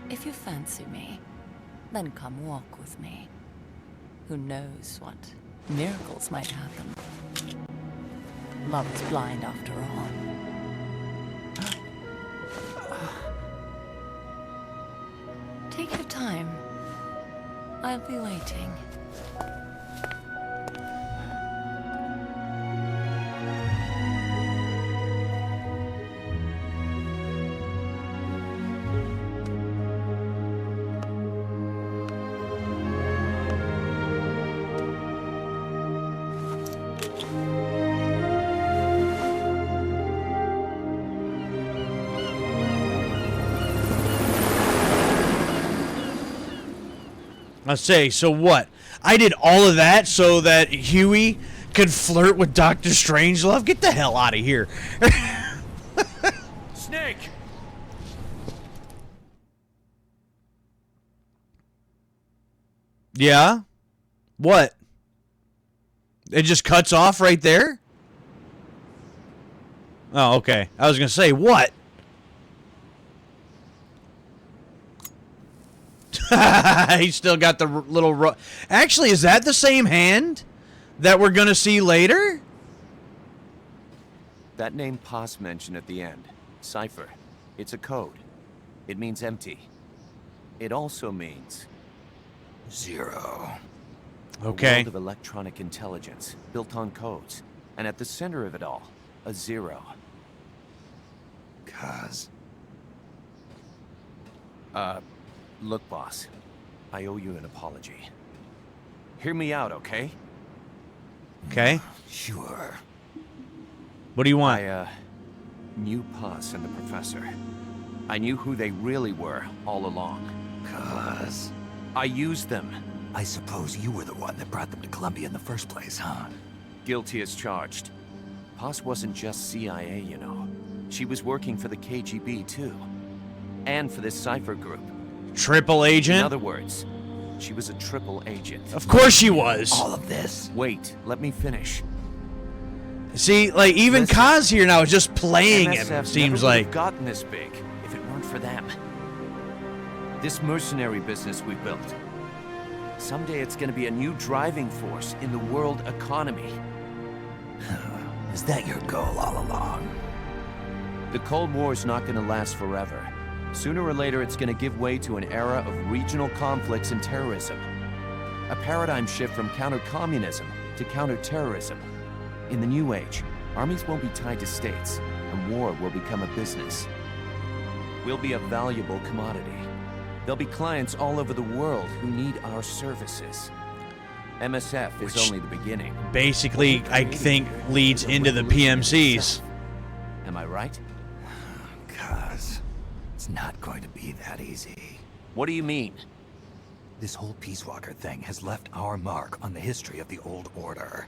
If you fancy me, then come walk with me. Who knows what miracles might happen. Love is blind after all. Take your time. I'll be waiting. I say, so what? I did all of that so that Huey could flirt with Dr. Strangelove? Get the hell out of here. Snake! Yeah? What? It just cuts off right there? Oh, okay. I was going to say, what? He's still got the little... Actually, is that the same hand that we're going to see later? That name Paz mentioned at the end. Cipher. It's a code. It means empty. It also means... Zero. Okay. A world of electronic intelligence, built on codes. And at the center of it all, a zero. Cuz. Look, boss. I owe you an apology. Hear me out, okay? Okay. Sure. What do you want? I knew Paz and the professor. I knew who they really were all along. 'Cause I used them. I suppose you were the one that brought them to Columbia in the first place, huh? Guilty as charged. Boss wasn't just CIA, you know. She was working for the KGB, too. And for this Cypher group. Triple agent? In other words, she was a triple agent. Of course she was. All of this? Wait, let me finish. See, like, even Listen, Kaz here now is just playing him, MSF seems never would have like. gotten this big if it weren't for them. This mercenary business we built. Someday it's gonna be a new driving force in the world economy. Is that your goal all along? The Cold War is not gonna last forever. Sooner or later, it's gonna give way to an era of regional conflicts and terrorism. A paradigm shift from counter-communism to counter-terrorism. In the new age, armies won't be tied to states, and war will become a business. We'll be a valuable commodity. There'll be clients all over the world who need our services. MSF is Which only the beginning. Basically, I think, leads into the PMCs. Am I right? Cuz it's not going to be that easy. What do you mean? This whole Peace Walker thing has left our mark on the history of the old order.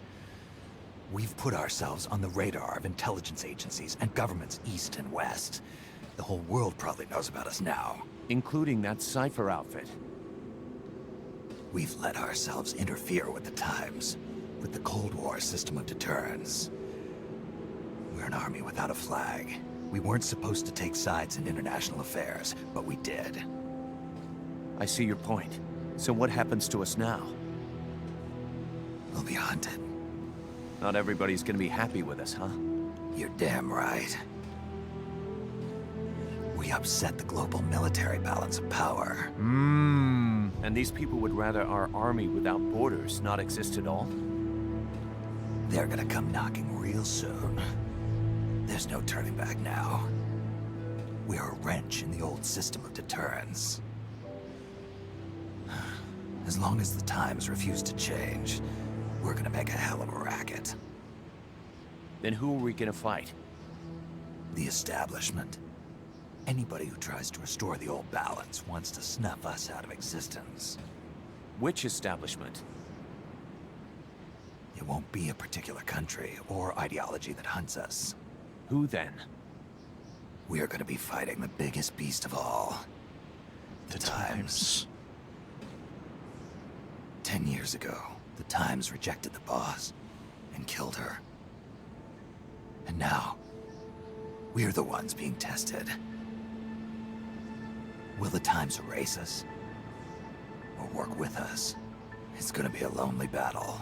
We've put ourselves on the radar of intelligence agencies and governments east and west. The whole world probably knows about us now. Including that Cypher outfit. We've let ourselves interfere with the times, with the Cold War system of deterrence. We're an army without a flag. We weren't supposed to take sides in international affairs, but we did. I see your point. So what happens to us now? We'll be hunted. Not everybody's gonna be happy with us, huh? You're damn right. We upset the global military balance of power. And these people would rather our army without borders not exist at all? They're gonna come knocking real soon. There's no turning back now. We're a wrench in the old system of deterrence. As long as the times refuse to change, we're gonna make a hell of a racket. Then who are we gonna fight? The establishment. Anybody who tries to restore the old balance wants to snuff us out of existence. Which establishment? It won't be a particular country or ideology that hunts us. Who then? We are gonna be fighting the biggest beast of all. The Times. 10 years ago, the Times rejected the boss and killed her. And now, we're the ones being tested. Will the Times erase us? Or work with us? It's gonna be a lonely battle.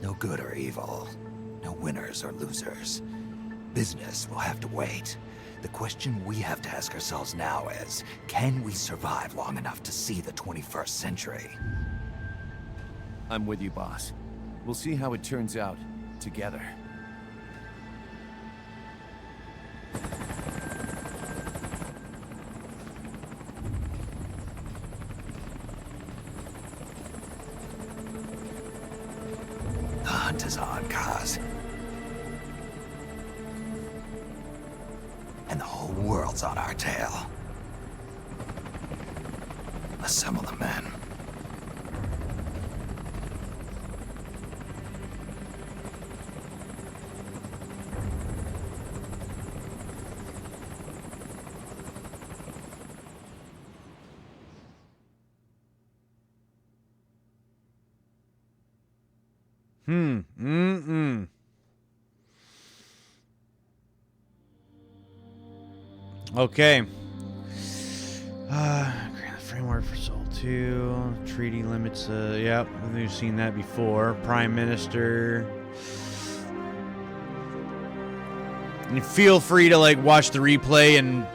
No good or evil. No winners or losers. Business will have to wait. The question we have to ask ourselves now is, can we survive long enough to see the 21st century? I'm with you, boss. We'll see how it turns out together. The hunt is on, Kaz. And the whole world's on our tail. Assemble the men. Okay. Grant the framework for Sol 2. Treaty limits, yep, we've seen that before. Prime Minister. And feel free to, like, watch the replay and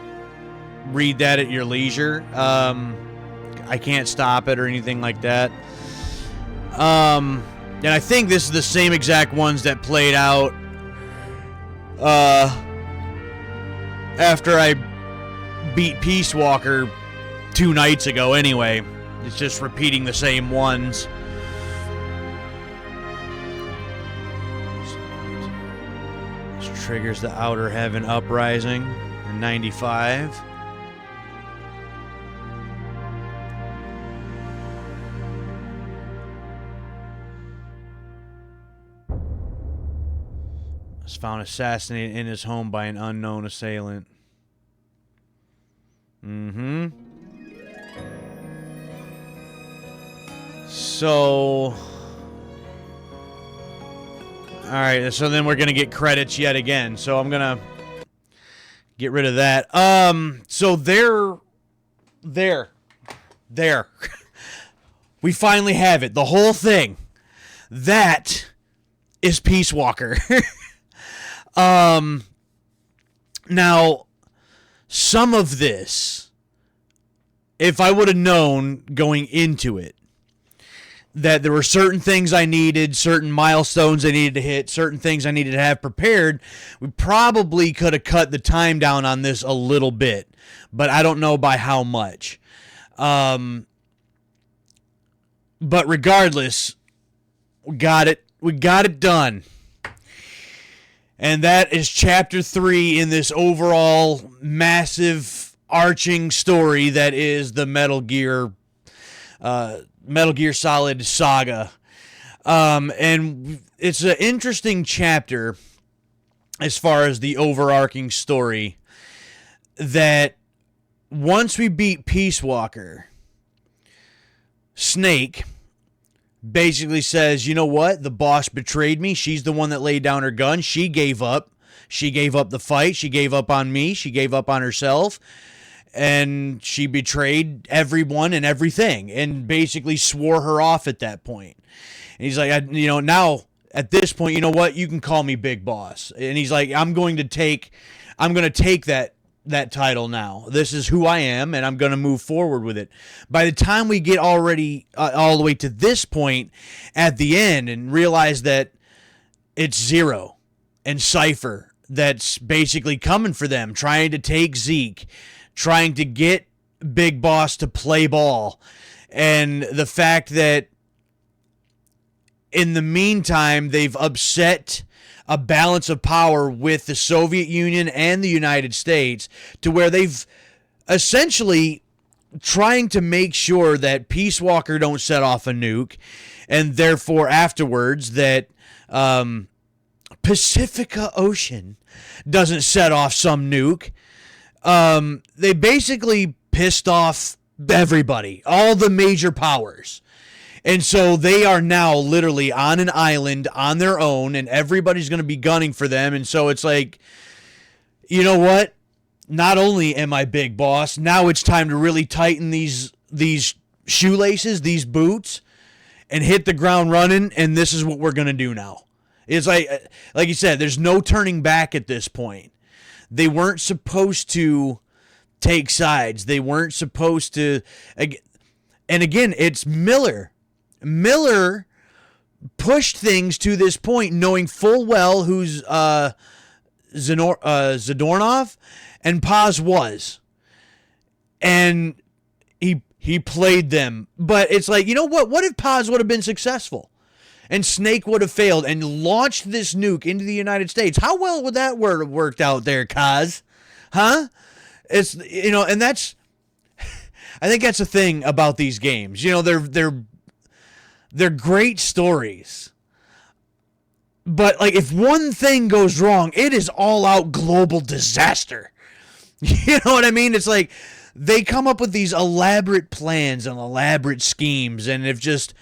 read that at your leisure. I can't stop it or anything like that. And I think this is the same exact ones that played out after I beat Peace Walker 2 nights ago anyway. It's just repeating the same ones. This triggers the Outer Heaven Uprising in 95. was found assassinated in his home by an unknown assailant. Mm-hmm. So... Alright, so then we're going to get credits yet again. So I'm going to get rid of that. So there. We finally have it. The whole thing. That is Peace Walker. Now, some of this, if I would have known going into it, that there were certain things I needed, certain milestones I needed to hit, certain things I needed to have prepared, we probably could have cut the time down on this a little bit, but I don't know by how much. But regardless, we got it done. And that is chapter 3 in this overall massive arching story that is the Metal Gear Solid saga. And it's an interesting chapter as far as the overarching story, that once we beat Peace Walker, Snake basically says, you know what? The boss betrayed me. She's the one that laid down her gun. She gave up. She gave up the fight. She gave up on me. She gave up on herself. And she betrayed everyone and everything and basically swore her off at that point. And he's like, now at this point, you know what? You can call me Big Boss. And he's like, I'm going to take that title now. This is who I am, and I'm going to move forward with it. By the time we get already all the way to this point at the end and realize that it's Zero and Cypher that's basically coming for them, trying to take Zeke, trying to get Big Boss to play ball, and the fact that in the meantime they've upset a balance of power with the Soviet Union and the United States to where they've essentially trying to make sure that Peace Walker don't set off a nuke, and therefore afterwards that Pacifica Ocean doesn't set off some nuke. They basically pissed off everybody, all the major powers. And so they are now literally on an island on their own, and everybody's going to be gunning for them. And so it's like, you know what? Not only am I Big Boss, now it's time to really tighten these shoelaces, these boots, and hit the ground running, and this is what we're going to do now. It's like you said, there's no turning back at this point. They weren't supposed to take sides. They weren't supposed to. And again, it's Miller. Miller pushed things to this point, knowing full well who's Zadornov and Paz was. And he played them. But it's like, you know what? What if Paz would have been successful? And Snake would have failed and launched this nuke into the United States? How well would that have worked out there, Kaz? Huh? It's, and that's, I think that's the thing about these games. They're great stories. But like, if one thing goes wrong, it is all out global disaster. You know what I mean? It's like they come up with these elaborate plans and elaborate schemes, and if just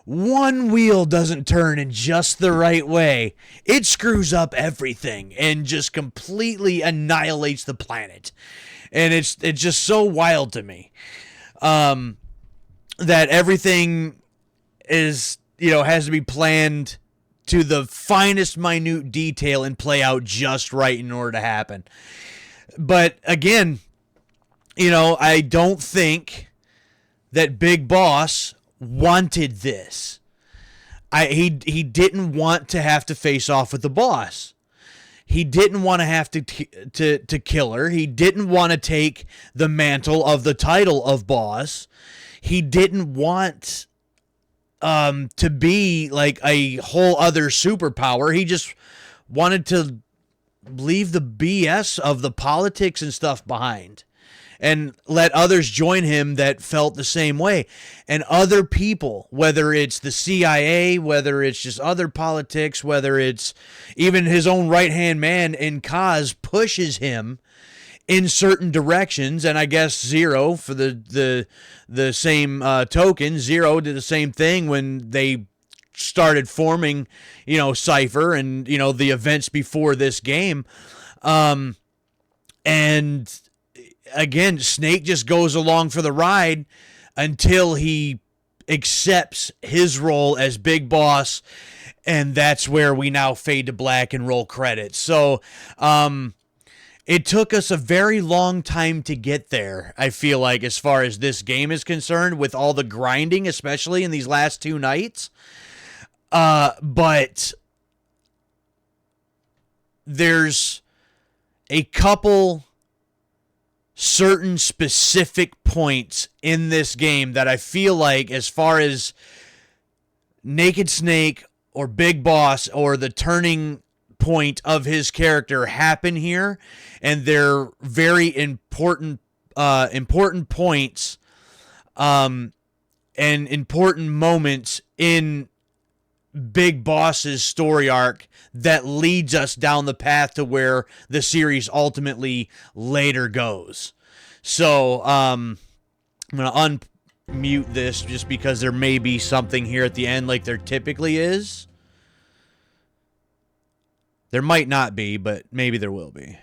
one wheel doesn't turn in just the right way, it screws up everything and just completely annihilates the planet. And it's just so wild to me that everything is, has to be planned to the finest minute detail and play out just right in order to happen. But again, I don't think that Big Boss wanted this. He didn't want to have to face off with the boss. He didn't want to have to kill her. He didn't want to take the mantle of the title of boss. He didn't want to be like a whole other superpower. He just wanted to leave the BS of the politics and stuff behind and let others join him that felt the same way. And other people, whether it's the CIA, whether it's just other politics, whether it's even his own right-hand man in Kaz, pushes him in certain directions. And I guess Zero, for the same token, Zero did the same thing when they started forming, Cypher and, the events before this game. And again, Snake just goes along for the ride until he accepts his role as Big Boss, and that's where we now fade to black and roll credits. So, it took us a very long time to get there, I feel like, as far as this game is concerned, with all the grinding, especially in these last 2 nights. But there's a couple certain specific points in this game that I feel like, as far as Naked Snake or Big Boss or the turning point of his character, happen here, and they're very important points and important moments in Big Boss's story arc that leads us down the path to where the series ultimately later goes. So I'm going to unmute this just because there may be something here at the end like there typically is. There might not be, but maybe there will be.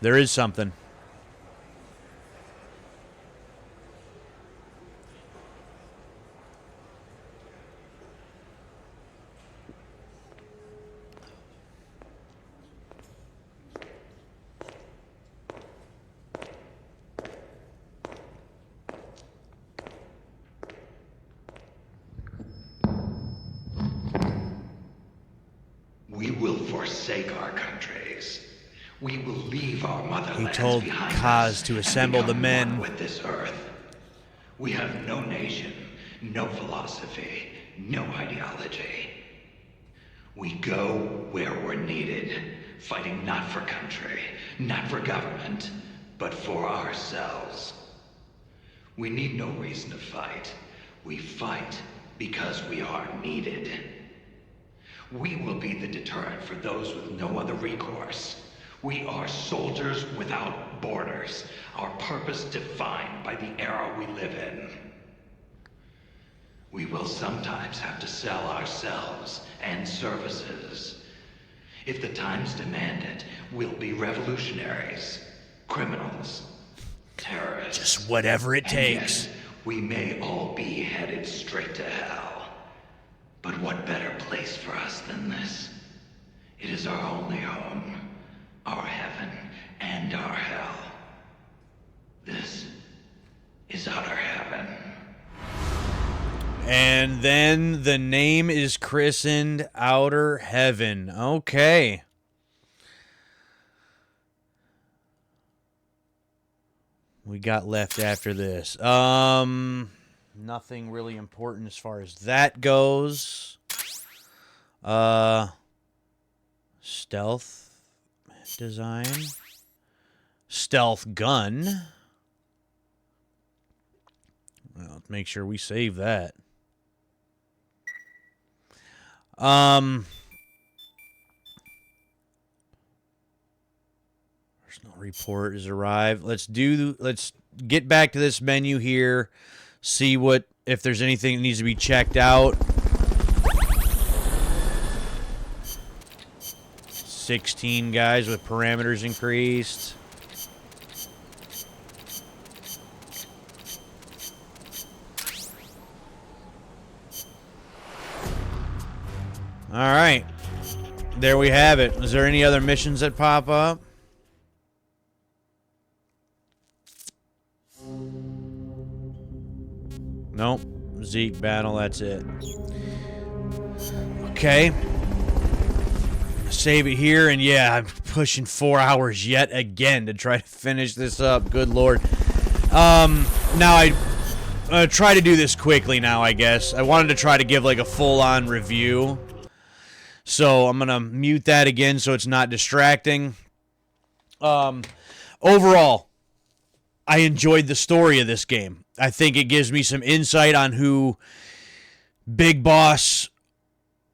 There is something. We will forsake our countries. We will leave our motherlands He told behind Kaz us to and assemble the become men. one with this earth. We have no nation, no philosophy, no ideology. We go where we're needed, fighting not for country, not for government, but for ourselves. We need no reason to fight. We fight because we are needed. We will be the deterrent for those with no other recourse. We are soldiers without borders, our purpose defined by the era we live in. We will sometimes have to sell ourselves and services. If the times demand it, we'll be revolutionaries, criminals, terrorists. Just whatever it And takes. yet, we may all be headed straight to hell. But what better place for us than this? It is our only home, our heaven and our hell. This is outer heaven. And then the name is christened Outer Heaven. Okay. We got left after this. Nothing really important as far as that goes. Stealth design. Stealth gun. Well, let's make sure we save that. Personal report has arrived. Let's get back to this menu here. See if there's anything that needs to be checked out. 16 guys with parameters increased. All right. There we have it. Is there any other missions that pop up? Nope. Zeke battle, that's it. Okay. Save it here, and yeah, I'm pushing 4 hours yet again to try to finish this up. Good Lord. Now I try to do this quickly now, I guess. I wanted to try to give like a full-on review. So I'm going to mute that again so it's not distracting. overall, I enjoyed the story of this game. I think it gives me some insight on who Big Boss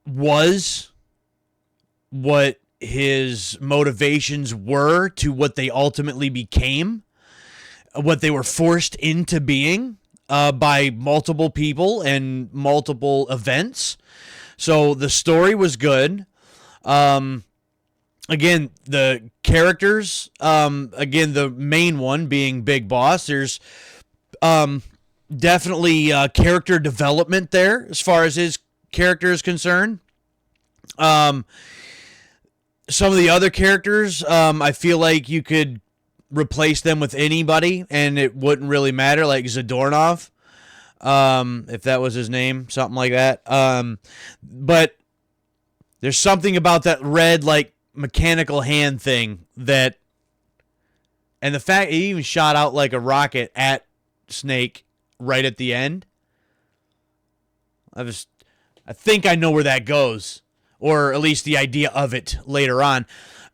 was, what his motivations were to what they ultimately became, what they were forced into being by multiple people and multiple events. So the story was good. Again, the characters, again, the main one being Big Boss, there's definitely character development there as far as his character is concerned. Some of the other characters, I feel like you could replace them with anybody and it wouldn't really matter, like Zadornov, if that was his name, something like that. But there's something about that red, like, mechanical hand thing that, and the fact he even shot out like a rocket at Snake right at the end. I think I know where that goes, or at least the idea of it later on.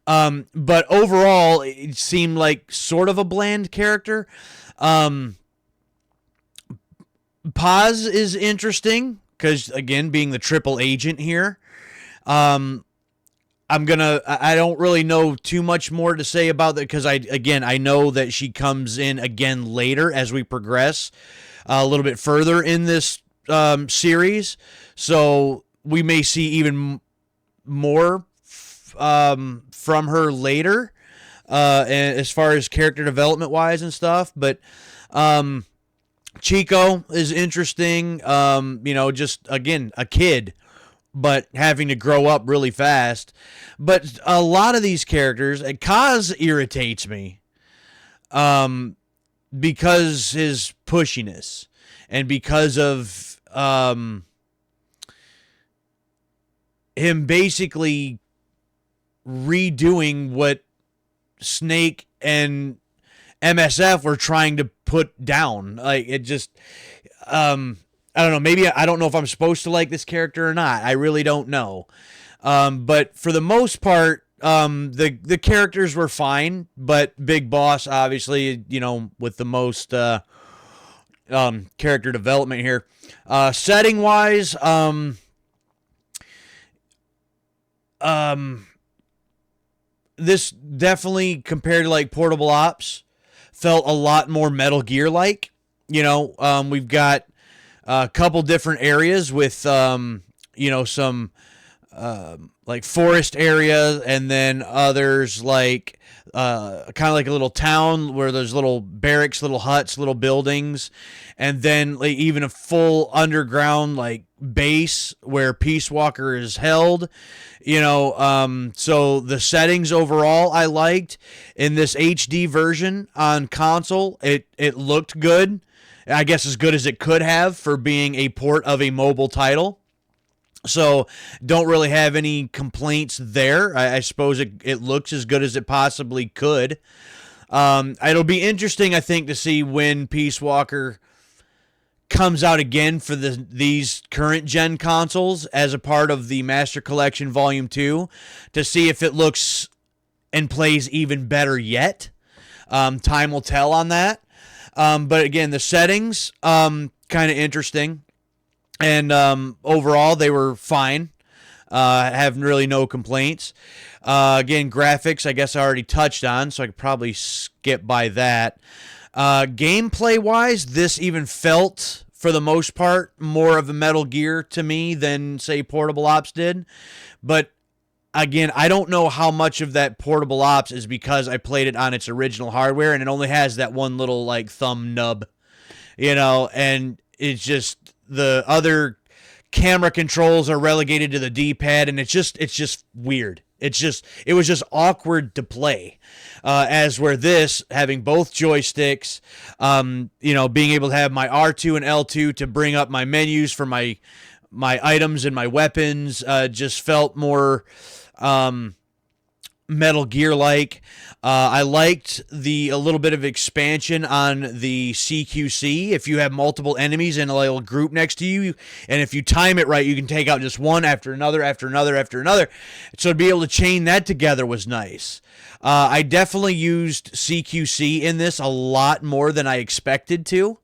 But overall, it seemed like sort of a bland character. Paz is interesting because, again, being the triple agent here, I don't really know too much more to say about that because I know that she comes in again later as we progress a little bit further in this series. So we may see even more from her later, and as far as character development wise and stuff. But Chico is interesting. Just again a kid, but having to grow up really fast. But a lot of these characters, Kaz irritates me, because his pushiness and because of him basically redoing what Snake and MSF were trying to put down. Like, it just, I don't know. Maybe I don't know if I'm supposed to like this character or not. I really don't know. But for the most part, the characters were fine. But Big Boss, obviously, with the most character development here. Setting wise, this definitely, compared to like Portable Ops, felt a lot more Metal Gear like. We've got a couple different areas with some like forest area, and then others like kind of like a little town where there's little barracks, little huts, little buildings, and then like even a full underground like base where Peace Walker is held. So the settings overall I liked. In this HD version on console, it looked good. I guess as good as it could have for being a port of a mobile title. So don't really have any complaints there. I suppose it looks as good as it possibly could. It'll be interesting, I think, to see when Peace Walker comes out again for these current gen consoles as a part of the Master Collection Volume 2 to see if it looks and plays even better yet. Time will tell on that. But again, the settings, kind of interesting. And overall, they were fine. Have really no complaints. Again, graphics, I guess I already touched on, so I could probably skip by that. Gameplay-wise, this even felt, for the most part, more of a Metal Gear to me than, say, Portable Ops did. But again, I don't know how much of that Portable Ops is because I played it on its original hardware, and it only has that one little, like, thumb nub, and it's just the other camera controls are relegated to the D-pad, and it's just weird. It was just awkward to play. As where this, having both joysticks, being able to have my R2 and L2 to bring up my menus for my items and my weapons, just felt more Metal Gear like. I liked a little bit of expansion on the CQC. If you have multiple enemies in a little group next to you, and if you time it right, you can take out just one after another, after another, after another. So to be able to chain that together was nice. I definitely used CQC in this a lot more than I expected to.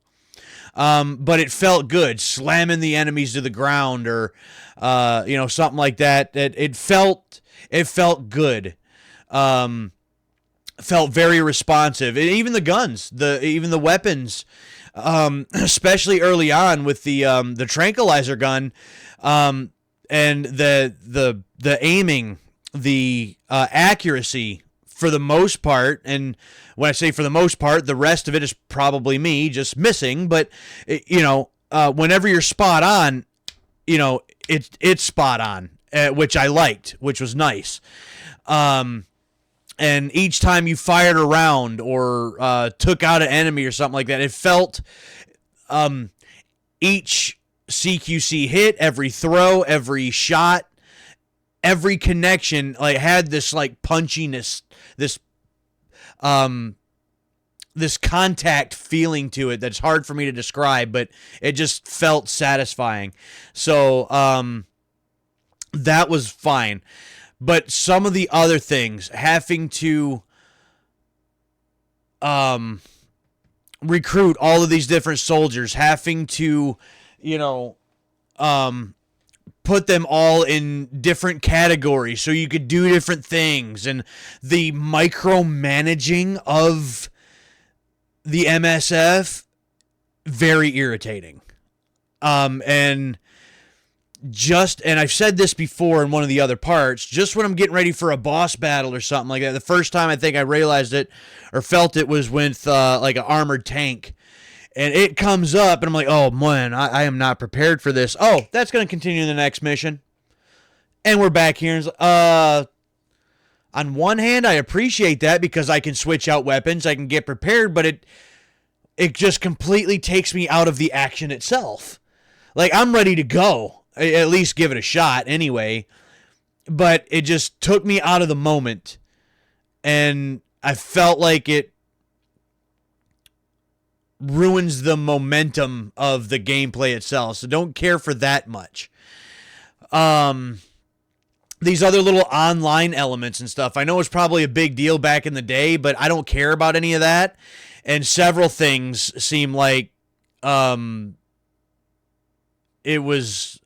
But it felt good, slamming the enemies to the ground or, something like that. It felt good. Felt very responsive. And even the guns, even the weapons, especially early on with the tranquilizer gun, and the aiming, the accuracy for the most part. And when I say for the most part, the rest of it is probably me just missing. But whenever you're spot on, it's spot on, which I liked, which was nice. And each time you fired around or took out an enemy or something like that, it felt each CQC hit, every throw, every shot, every connection, like had this like punchiness, this contact feeling to it that's hard for me to describe, but it just felt satisfying. So that was fine. But some of the other things, having to recruit all of these different soldiers, having to, put them all in different categories so you could do different things, and the micromanaging of the MSF, very irritating. And I've said this before in one of the other parts, just when I'm getting ready for a boss battle or something like that, the first time I think I realized it or felt it was with like an armored tank. And it comes up, and I'm like, oh, man, I am not prepared for this. Oh, that's going to continue in the next mission. And we're back here. And on one hand, I appreciate that because I can switch out weapons. I can get prepared, but it just completely takes me out of the action itself. Like, I'm ready to go. At least give it a shot anyway. But it just took me out of the moment. And I felt like it ruins the momentum of the gameplay itself. So don't care for that much. These other little online elements and stuff, I know it's probably a big deal back in the day, but I don't care about any of that. And several things seem like it was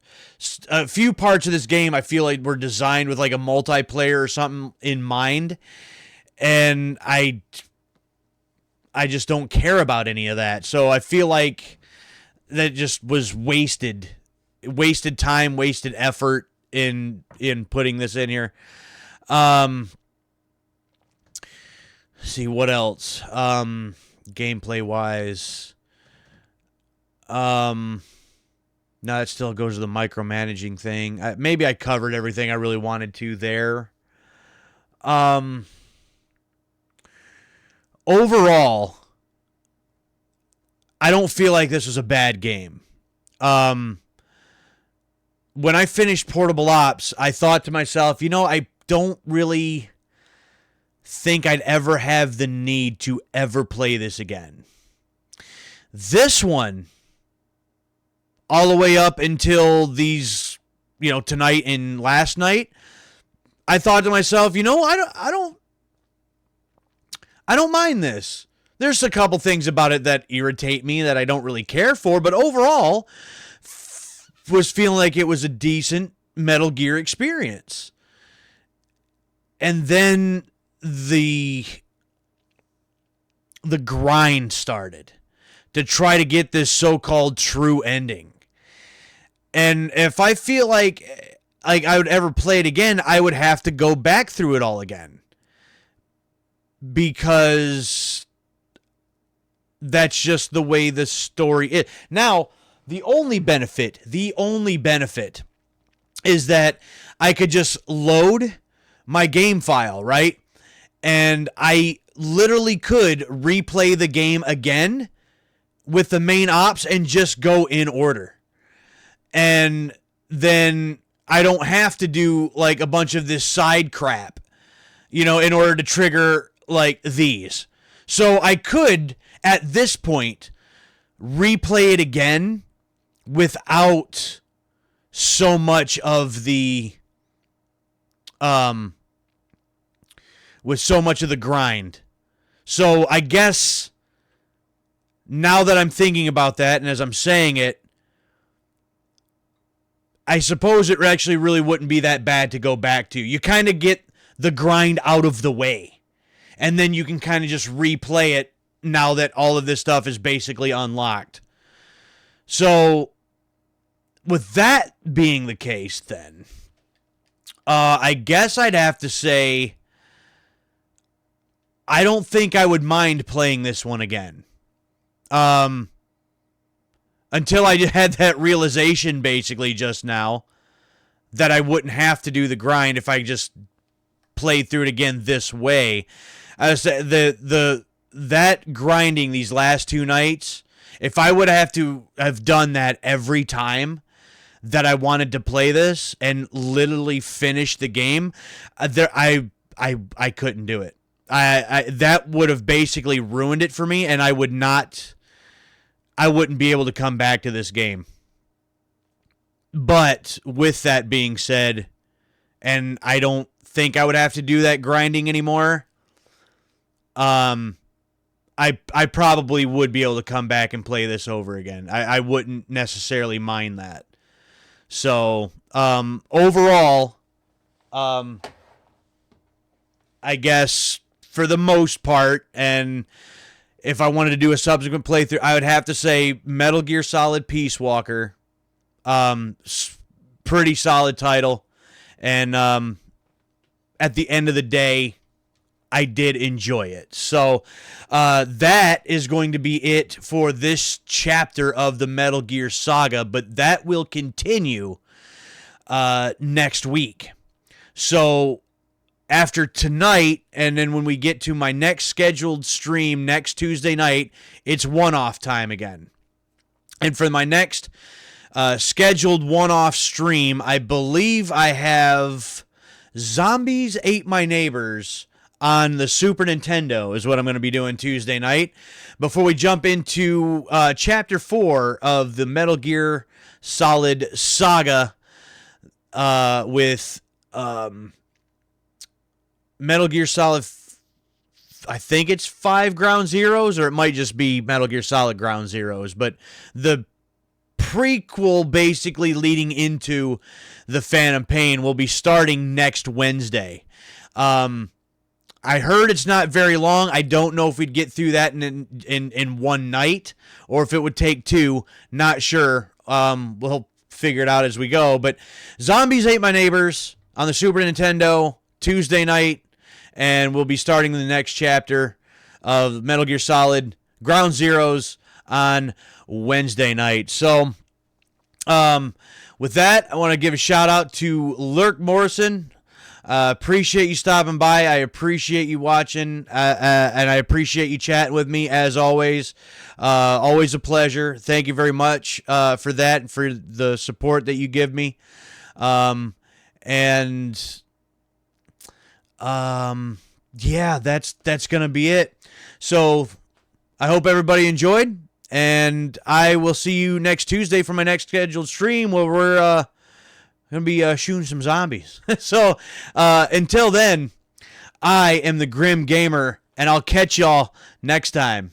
a few parts of this game I feel like were designed with like a multiplayer or something in mind. And I just don't care about any of that. So I feel like that just was wasted time, wasted effort in putting this in here. See what else. Gameplay wise. No, it still goes to the micromanaging thing. Maybe I covered everything I really wanted to there. Overall, I don't feel like this was a bad game. When I finished Portable Ops, I thought to myself, I don't really think I'd ever have the need to ever play this again. This one, all the way up until these, tonight and last night, I thought to myself, I don't mind this. There's a couple things about it that irritate me that I don't really care for, but overall, was feeling like it was a decent Metal Gear experience. And then the grind started to try to get this so-called true ending. And if I feel like I would ever play it again, I would have to go back through it all again. Because that's just the way the story is. Now, the only benefit is that I could just load my game file, right? And I literally could replay the game again with the main ops and just go in order. And then I don't have to do like a bunch of this side crap. in order to trigger like these. So I could, at this point, replay it again without so much of the with so much of the grind. So I guess now that I'm thinking about that, and as I'm saying it, I suppose it actually really wouldn't be that bad to go back to. You kind of get the grind out of the way, and then you can kind of just replay it now that all of this stuff is basically unlocked. So, with that being the case, then, I guess I'd have to say I don't think I would mind playing this one again. Until I had that realization basically just now that I wouldn't have to do the grind if I just played through it again this way. I said that grinding these last 2 nights, if I would have to have done that every time that I wanted to play this and literally finish the game, I couldn't do it. I that would have basically ruined it for me, and I wouldn't be able to come back to this game. But with that being said, and I don't think I would have to do that grinding anymore, I probably would be able to come back and play this over again. I wouldn't necessarily mind that. So, overall, I guess for the most part, and if I wanted to do a subsequent playthrough, I would have to say Metal Gear Solid Peace Walker. Pretty solid title. And at the end of the day, I did enjoy it. So that is going to be it for this chapter of the Metal Gear Saga, but that will continue next week. So after tonight, and then when we get to my next scheduled stream next Tuesday night, it's one-off time again. And for my next scheduled one-off stream, I believe I have Zombies Ate My Neighbors on the Super Nintendo is what I'm going to be doing Tuesday night. Before we jump into Chapter 4 of the Metal Gear Solid Saga with Metal Gear Solid, I think it's 5 Ground Zeroes, or it might just be Metal Gear Solid Ground Zeroes, but the prequel basically leading into the Phantom Pain will be starting next Wednesday. I heard it's not very long. I don't know if we'd get through that in one night or if it would take 2. Not sure. We'll figure it out as we go. But Zombies Ate My Neighbors on the Super Nintendo Tuesday night, and we'll be starting the next chapter of Metal Gear Solid Ground Zeroes on Wednesday night. So, with that, I want to give a shout out to Lurk Morrison. Appreciate you stopping by. I appreciate you watching, and I appreciate you chatting with me as always. Always a pleasure. Thank you very much for that and for the support that you give me. Yeah, that's gonna be it. So I hope everybody enjoyed, and I will see you next Tuesday for my next scheduled stream where we're gonna be shooting some zombies. So until then, I am the Grim Gamer, and I'll catch y'all next time.